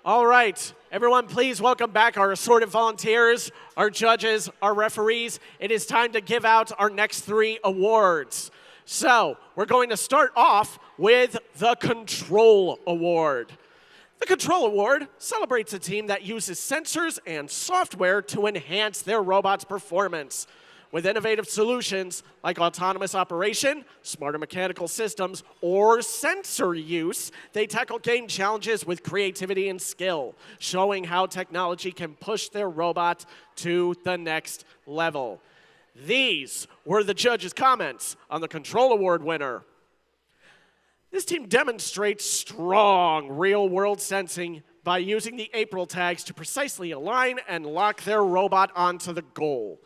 All right, everyone, please welcome back our assorted volunteers, our judges, our referees. It is time to give out our next 3 awards. So, we're going to start off with the Control Award. The Control Award celebrates a team that uses sensors and software to enhance their robot's performance. With innovative solutions like autonomous operation, smarter mechanical systems, or sensor use, they tackle game challenges with creativity and skill, showing how technology can push their robot to the next level. These were the judges' comments on the Control Award winner. This team demonstrates strong real-world sensing by using the April tags to precisely align and lock their robot onto the goal.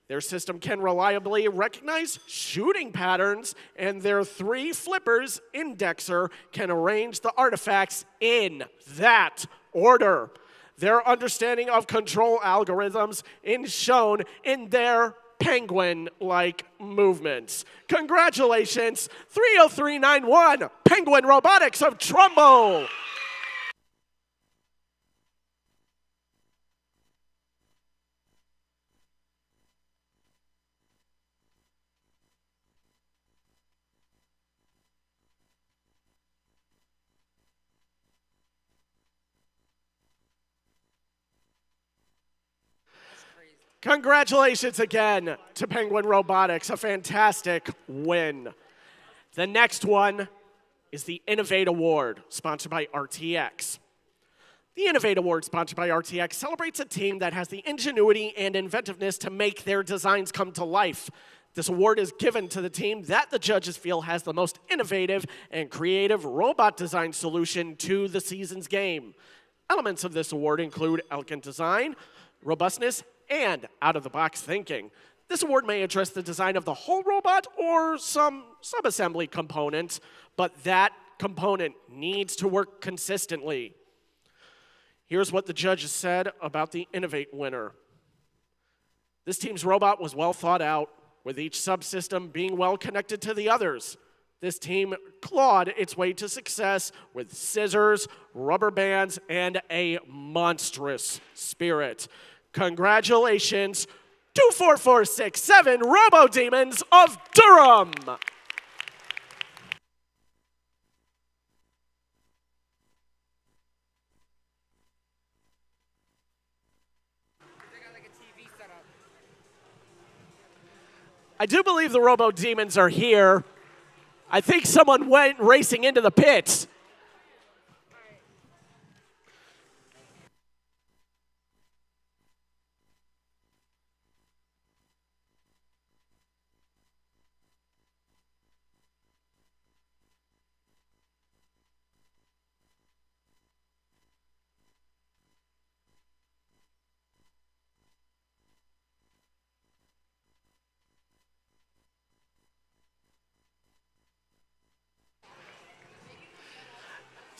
Their system can reliably recognize shooting patterns, and their 3 flippers indexer can arrange the artifacts in that order. Their understanding of control algorithms is shown in their penguin-like movements. Congratulations, 30391, Penguin Robotics of Trumbull. Congratulations again to Penguin Robotics, a fantastic win. The next one is the Innovate Award, sponsored by RTX. The Innovate Award, sponsored by RTX, celebrates a team that has the ingenuity and inventiveness to make their designs come to life. This award is given to the team that the judges feel has the most innovative and creative robot design solution to the season's game. Elements of this award include elegant design, robustness, and out-of-the-box thinking. This award may address the design of the whole robot or some sub-assembly components, but that component needs to work consistently. Here's what the judges said about the Innovate winner. This team's robot was well thought out, with each subsystem being well connected to the others. This team clawed its way to success with scissors, rubber bands, and a monstrous spirit. Congratulations, 24467 Robo Demons of Durham. I do believe the Robo Demons are here. I think someone went racing into the pits.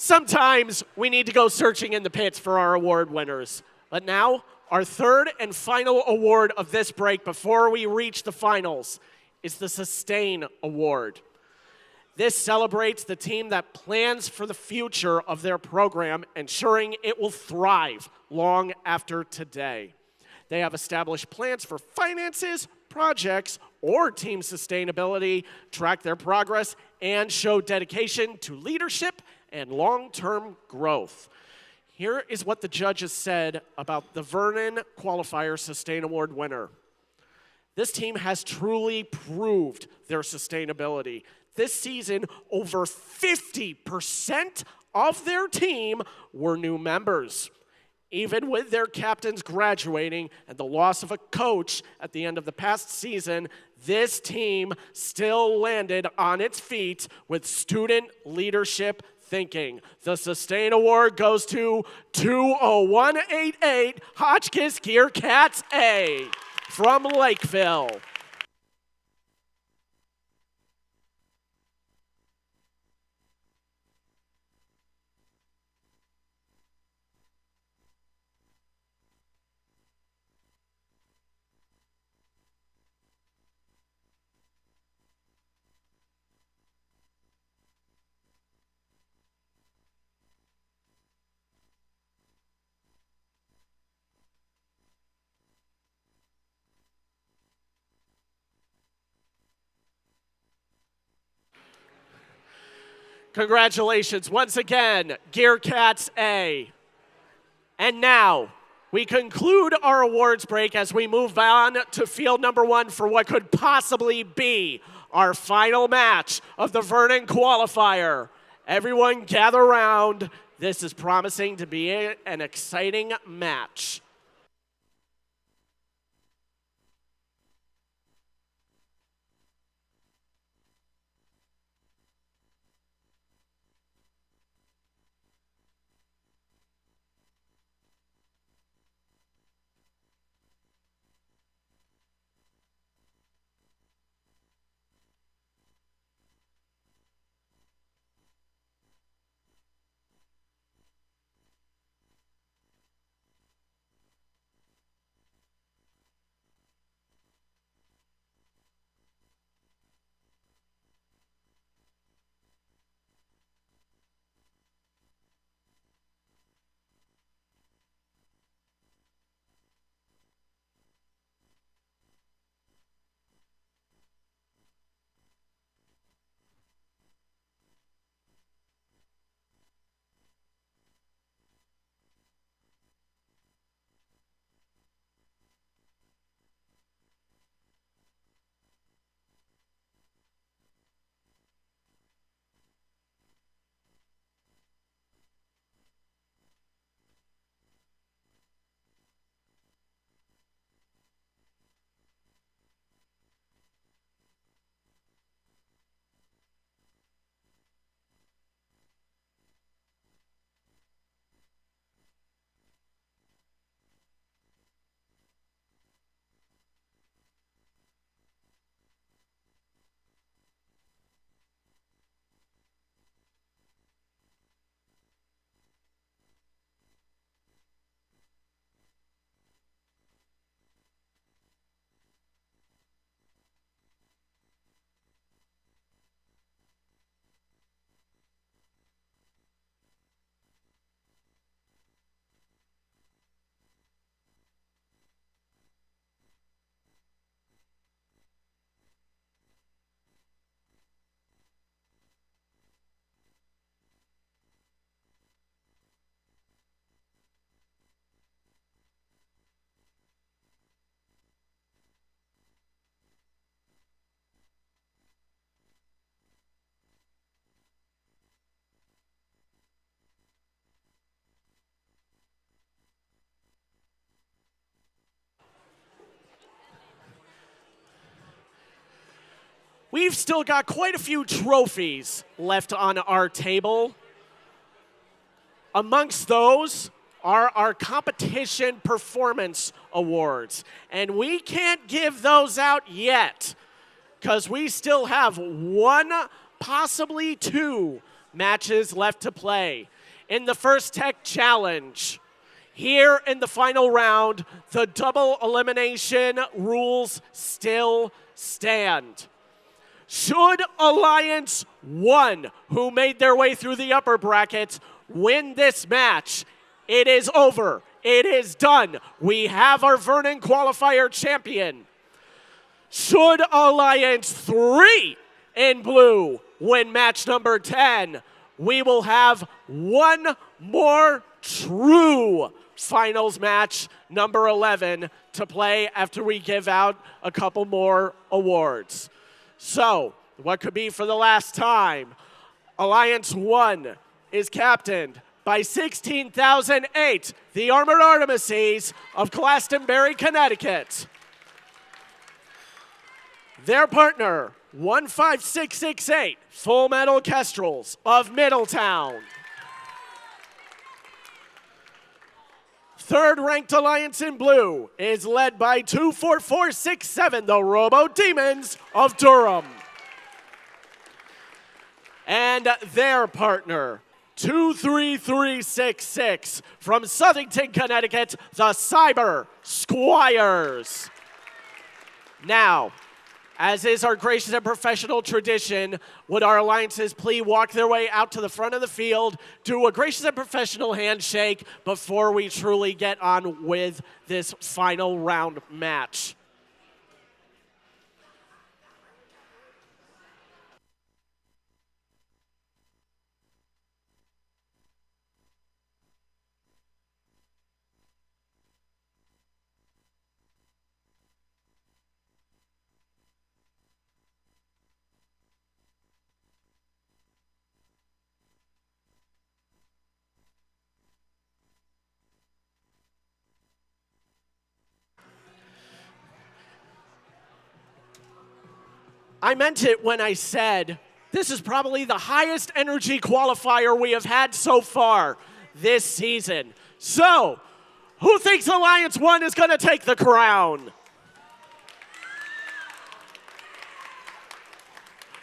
Sometimes we need to go searching in the pits for our award winners. But now, our third and final award of this break before we reach the finals is the Sustain Award. This celebrates the team that plans for the future of their program, ensuring it will thrive long after today. They have established plans for finances, projects, or team sustainability, track their progress, and show dedication to leadership and long-term growth. Here is what the judges said about the Vernon Qualifier Sustain Award winner. This team has truly proved their sustainability. This season, over 50% of their team were new members. Even with their captains graduating and the loss of a coach at the end of the past season, this team still landed on its feet with student leadership thinking. The Sustain Award goes to 20188 Hotchkiss Gear Cats A from Lakeville. Congratulations once again, Gear Cats A. And now, we conclude our awards break as we move on to field number 1 for what could possibly be our final match of the Vernon Qualifier. Everyone gather around. This is promising to be an exciting match. We've still got quite a few trophies left on our table. Amongst those are our competition performance awards. And we can't give those out yet because we still have 1, possibly 2 matches left to play. in the First Tech Challenge. Here in the final round, the double elimination rules still stand. Should Alliance 1, who made their way through the upper bracket, win this match, it is over. It is done. We have our Vernon Qualifier champion. Should Alliance 3 in blue win match number 10, we will have one more true finals match, number 11, to play after we give out a couple more awards. So, what could be for the last time? Alliance 1 is captained by 16,008, the Armored Artemises of Glastonbury, Connecticut. Their partner, 15668, Full Metal Kestrels of Middletown. Third-ranked Alliance in blue is led by 24467, the Robo Demons of Durham. And their partner, 23366, from Southington, Connecticut, the Cyber Squires. Now, as is our gracious and professional tradition, would our alliances please walk their way out to the front of the field, do a gracious and professional handshake before we truly get on with this final round match. I meant it when I said this is probably the highest energy qualifier we have had so far this season. So, who thinks Alliance 1 is going to take the crown?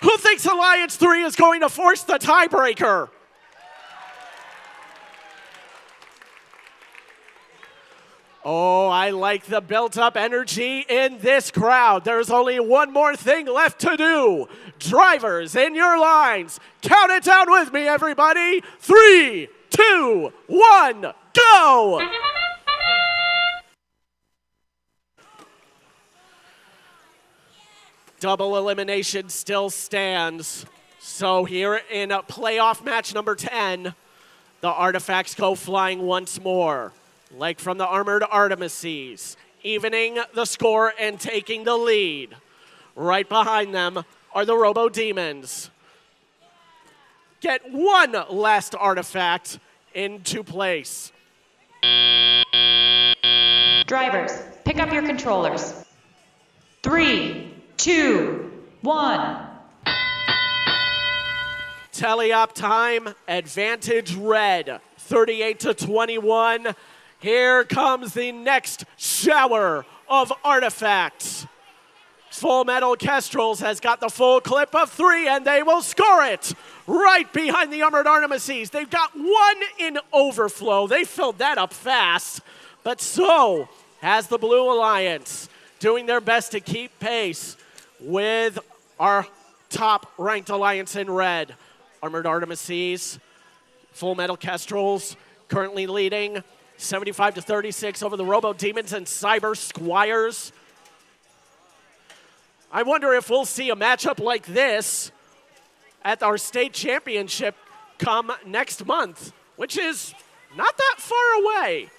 Who thinks Alliance 3 is going to force the tiebreaker? Oh, I like the built-up energy in this crowd. There's only one more thing left to do. Drivers, in your lines. Count it down with me, everybody. 3, 2, 1, go! Double elimination still stands. So here in playoff match number 10, the Artifacts go flying once more. Like from the Armored Artemises, evening the score and taking the lead. Right behind them are the Robo Demons. Get one last artifact into place. Drivers, pick up your controllers. 3, 2, 1. Teleop time, advantage red, 38-21. Here comes the next shower of artifacts. Full Metal Kestrels has got the full clip of 3, and they will score it right behind the Armored Artemises. They've got 1 in overflow. They filled that up fast. But so has the Blue Alliance, doing their best to keep pace with our top-ranked alliance in red. Armored Artemises, Full Metal Kestrels currently leading 75-36 over the Robo Demons and Cyber Squires. I wonder if we'll see a matchup like this at our state championship come next month, which is not that far away.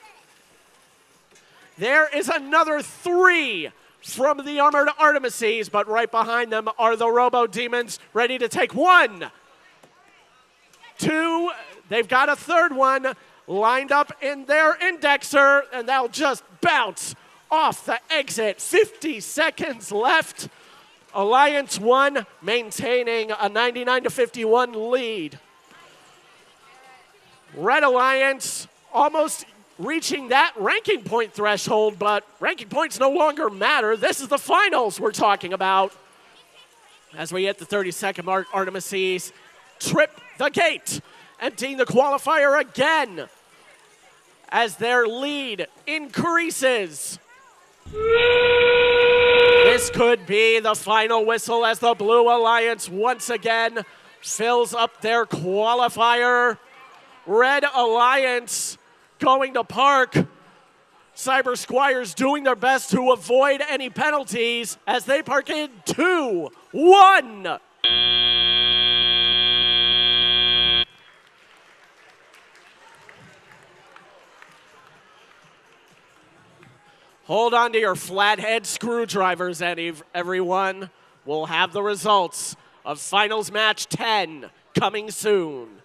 There is another 3 from the Armored Artemises, but right behind them are the Robo Demons, ready to take 1, 2, they've got a third one lined up in their indexer, and they'll just bounce off the exit. 50 seconds left. Alliance 1 maintaining a 99-51 lead. Red Alliance almost reaching that ranking point threshold, but ranking points no longer matter. This is the finals we're talking about. As we hit the 30-second mark, Artemises trip the gate. emptying the qualifier again as their lead increases. This could be the final whistle as the Blue Alliance once again fills up their qualifier. Red Alliance going to park. Cyber Squires doing their best to avoid any penalties as they park in 2-1. Hold on to your flathead screwdrivers, everyone. We'll have the results of Finals Match 10 coming soon.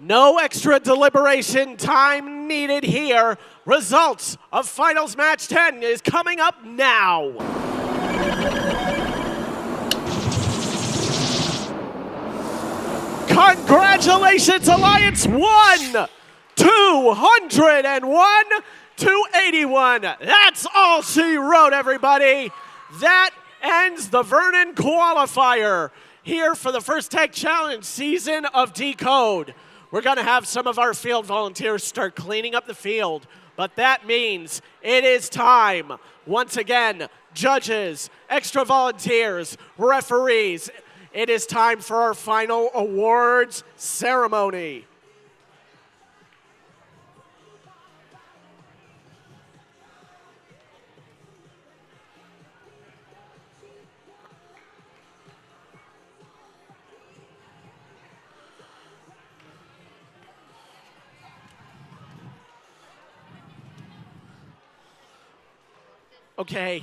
No extra deliberation time needed here. Results of Finals Match 10 is coming up now. Congratulations, Alliance 1, 201 to 81. That's all she wrote, everybody. That ends the Vernon Qualifier here for the first Tech Challenge season of Decode. We're going to have some of our field volunteers start cleaning up the field, but that means it is time. Once again, judges, extra volunteers, referees, it is time for our final awards ceremony. Okay.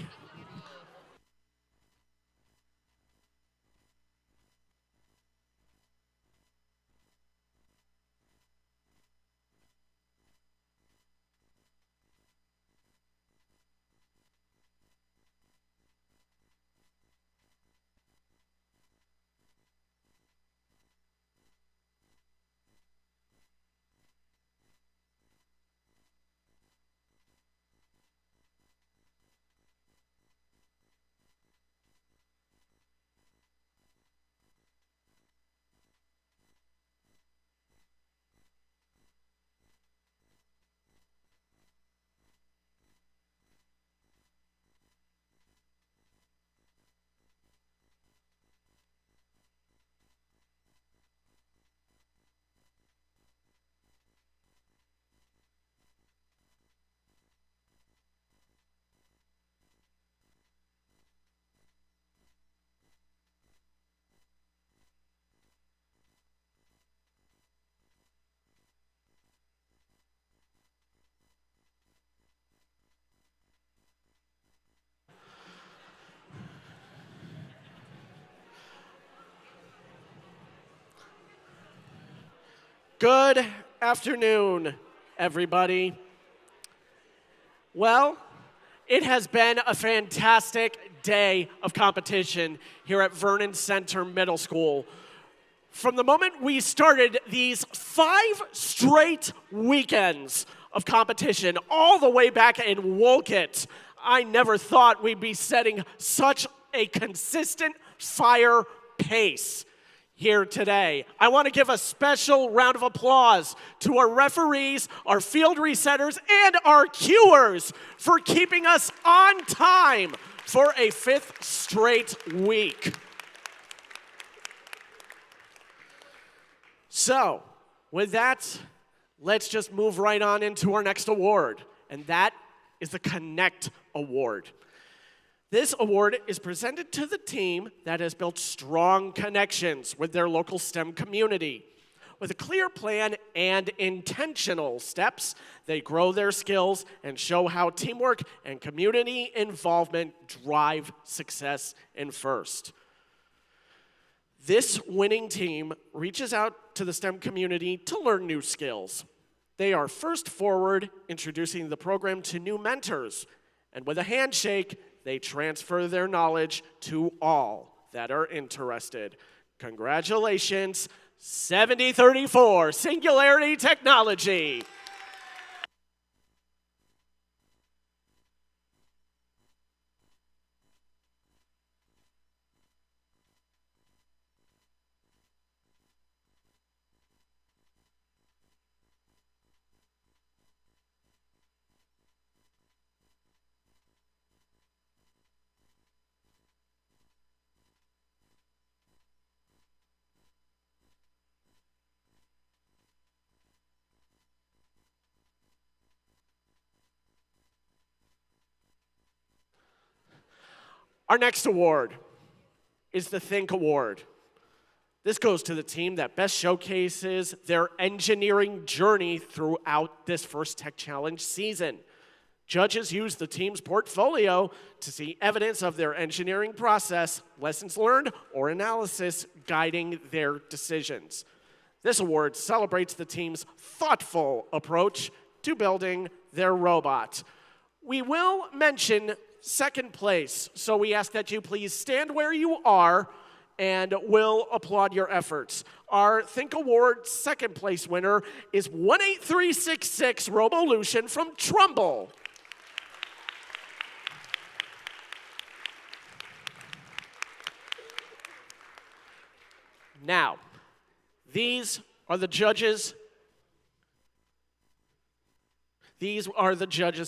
Good afternoon, everybody. Well, it has been a fantastic day of competition here at Vernon Center Middle School. From the moment we started these 5 straight weekends of competition, all the way back in Wolcott, I never thought we'd be setting such a consistent fire pace here today. I want to give a special round of applause to our referees, our field resetters, and our cuers for keeping us on time for a 5th straight week. So, with that, let's just move right on into our next award, and that is the Connect Award. This award is presented to the team that has built strong connections with their local STEM community. With a clear plan and intentional steps, they grow their skills and show how teamwork and community involvement drive success in FIRST. This winning team reaches out to the STEM community to learn new skills. They are first forward, introducing the program to new mentors, and with a handshake, they transfer their knowledge to all that are interested. Congratulations, 7034 Singularity Technology. Our next award is the Think Award. This goes to the team that best showcases their engineering journey throughout this first Tech Challenge season. Judges use the team's portfolio to see evidence of their engineering process, lessons learned, or analysis guiding their decisions. This award celebrates the team's thoughtful approach to building their robot. We will mention second place, so we ask that you please stand where you are and we'll applaud your efforts. Our Think Award second place winner is 18366 Robolution from Trumbull. Now, these are the judges'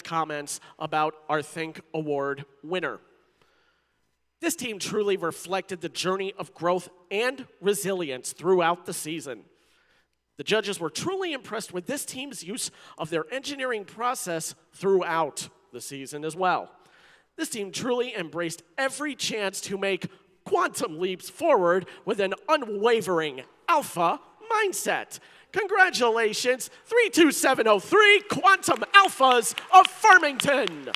comments about our Think Award winner. This team truly reflected the journey of growth and resilience throughout the season. The judges were truly impressed with this team's use of their engineering process throughout the season as well. This team truly embraced every chance to make quantum leaps forward with an unwavering alpha mindset. Congratulations, 32703 Quantum Alphas of Farmington.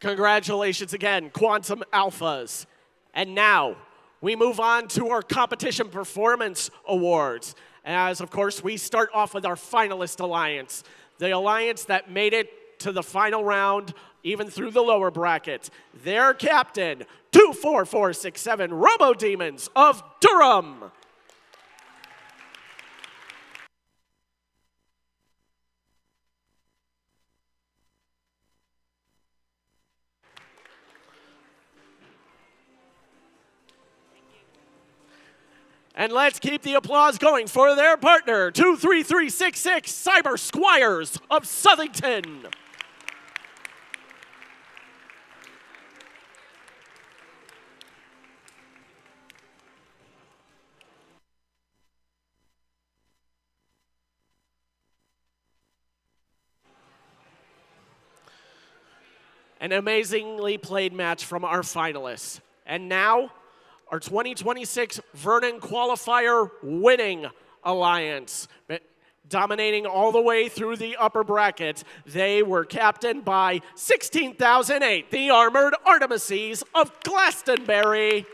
Congratulations again, Quantum Alphas. And now, we move on to our Competition Performance Awards. As, of course, we start off with our finalist alliance, the alliance that made it to the final round, even through the lower bracket. Their captain, 24467 Robo Demons of Durham. And let's keep the applause going for their partner, 23366 Cyber Squires of Southington. An amazingly played match from our finalists. And now, our 2026 Vernon Qualifier winning alliance. Dominating all the way through the upper bracket, they were captained by 16,008, the Armored Artemises of Glastonbury.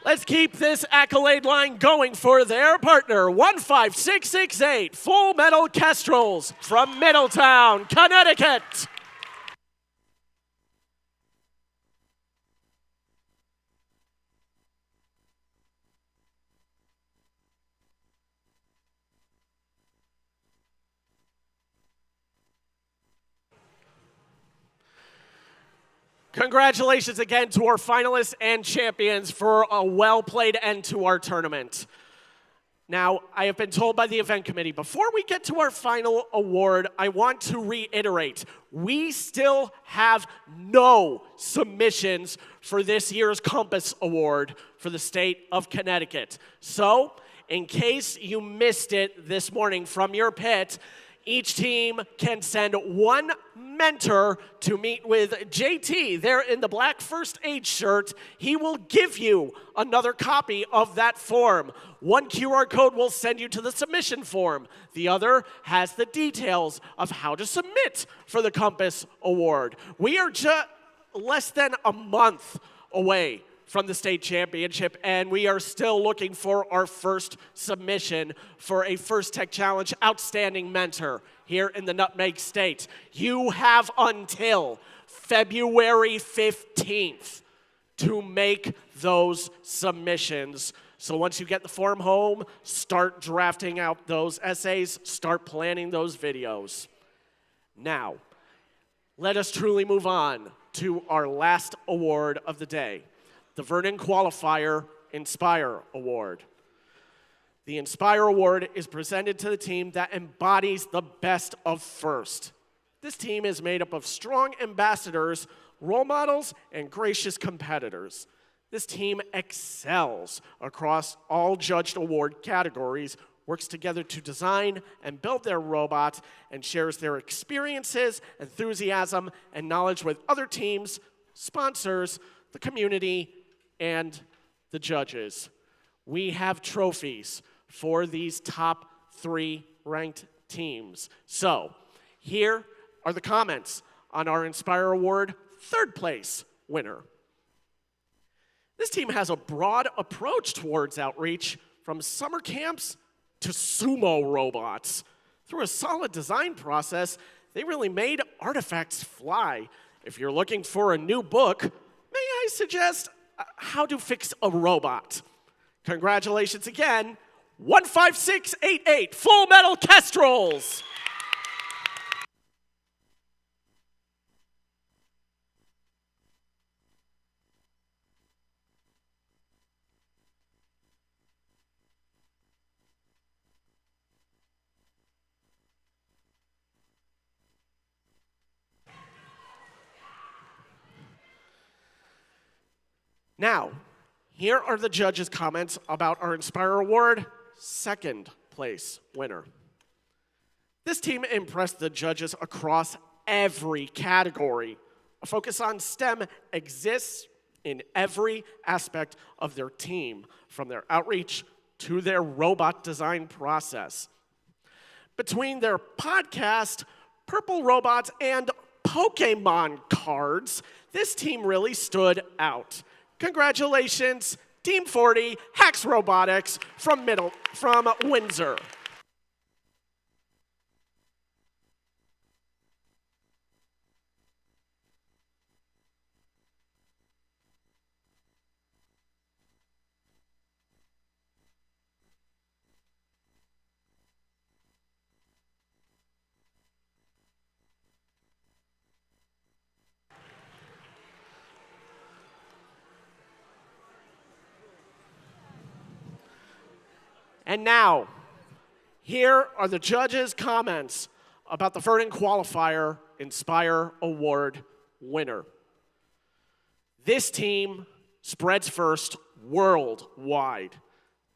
Let's keep this accolade line going for their partner, 15668 Full Metal Kestrels from Middletown, Connecticut. Congratulations again to our finalists and champions for a well-played end to our tournament. Now, I have been told by the event committee, before we get to our final award, I want to reiterate, we still have no submissions for this year's Compass Award for the state of Connecticut. So, in case you missed it this morning from your pit, each team can send one mentor to meet with JT there in the black first aid shirt. He will give you another copy of that form. One QR code will send you to the submission form. The other has the details of how to submit for the Compass Award. We are just less than a month away from the state championship, and we are still looking for our first submission for a First Tech Challenge Outstanding Mentor here in the Nutmeg State. You have until February 15th to make those submissions. So once you get the form home, start drafting out those essays, start planning those videos. Now, let us truly move on to our last award of the day, the Vernon Qualifier Inspire Award. The Inspire Award is presented to the team that embodies the best of FIRST. This team is made up of strong ambassadors, role models, and gracious competitors. This team excels across all judged award categories, works together to design and build their robot, and shares their experiences, enthusiasm, and knowledge with other teams, sponsors, the community, and the judges. We have trophies for these top 3 ranked teams. So, here are the comments on our Inspire Award 3rd place winner. This team has a broad approach towards outreach, from summer camps to sumo robots. Through a solid design process, they really made artifacts fly. If you're looking for a new book, may I suggest How to Fix a Robot? Congratulations again, 15688 Full Metal Kestrels. Now, here are the judges' comments about our Inspire Award 2nd place winner. This team impressed the judges across every category. A focus on STEM exists in every aspect of their team, from their outreach to their robot design process. Between their podcast, Purple Robots, and Pokemon cards, this team really stood out. Congratulations, Team 40, Hax Robotics from Windsor. And now, here are the judges' comments about the Vernon Qualifier Inspire Award winner. This team spreads first worldwide.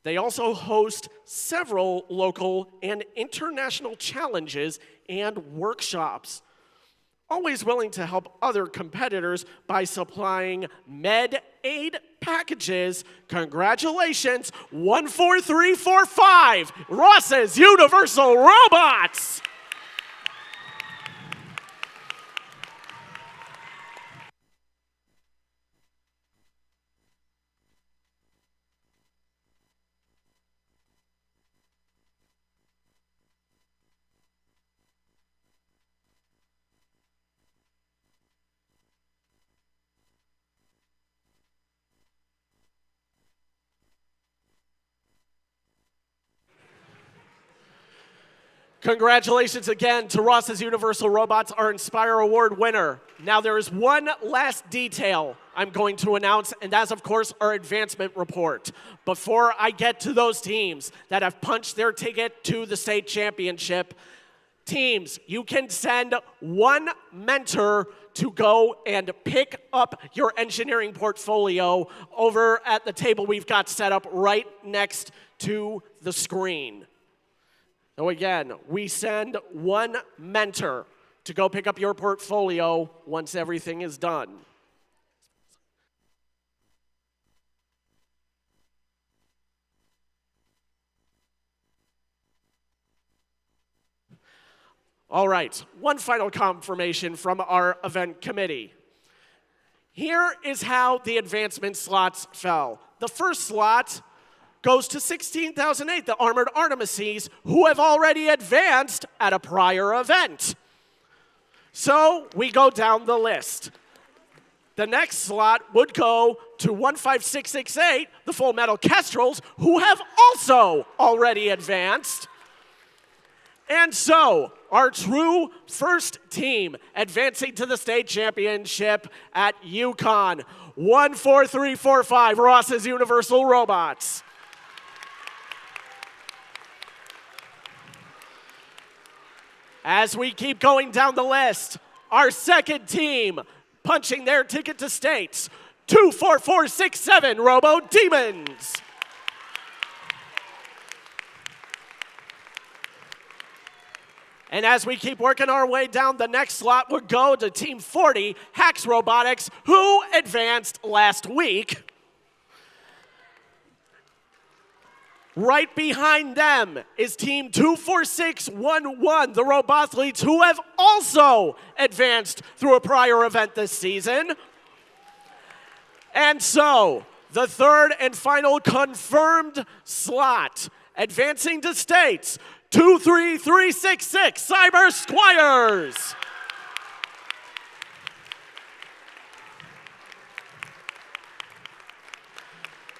They also host several local and international challenges and workshops. Always willing to help other competitors by supplying med aid packages. Congratulations, 14345, Ross's Universal Robots. Congratulations again to Ross's Universal Robots, our Inspire Award winner. Now there is one last detail I'm going to announce, and that's of course our advancement report. Before I get to those teams that have punched their ticket to the state championship, teams, you can send one mentor to go and pick up your engineering portfolio over at the table we've got set up right next to the screen. So again, we send one mentor to go pick up your portfolio once everything is done. All right, one final confirmation from our event committee. Here is how the advancement slots fell. The first slot goes to 16,008, the Armored Artemises, who have already advanced at a prior event. So we go down the list. The next slot would go to 15668, the Full Metal Kestrels, who have also already advanced. And so, our true first team advancing to the state championship at UConn, 14345, Ross's Universal Robots. As we keep going down the list, our second team punching their ticket to states, 24467, Robo Demons. And as we keep working our way down, the next slot would go to Team 40, Hax Robotics, who advanced last week. Right behind them is Team 24611, the Robothletes, who have also advanced through a prior event this season. And so, the third and final confirmed slot, advancing to states, 23366, Cyber Squires.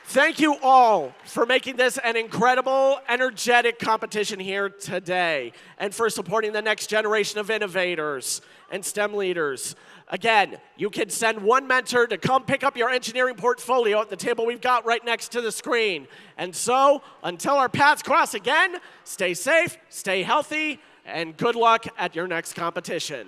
Thank you all for making this an incredible, energetic competition here today and for supporting the next generation of innovators and STEM leaders. Again, you can send one mentor to come pick up your engineering portfolio at the table we've got right next to the screen. And so, until our paths cross again, stay safe, stay healthy, and good luck at your next competition.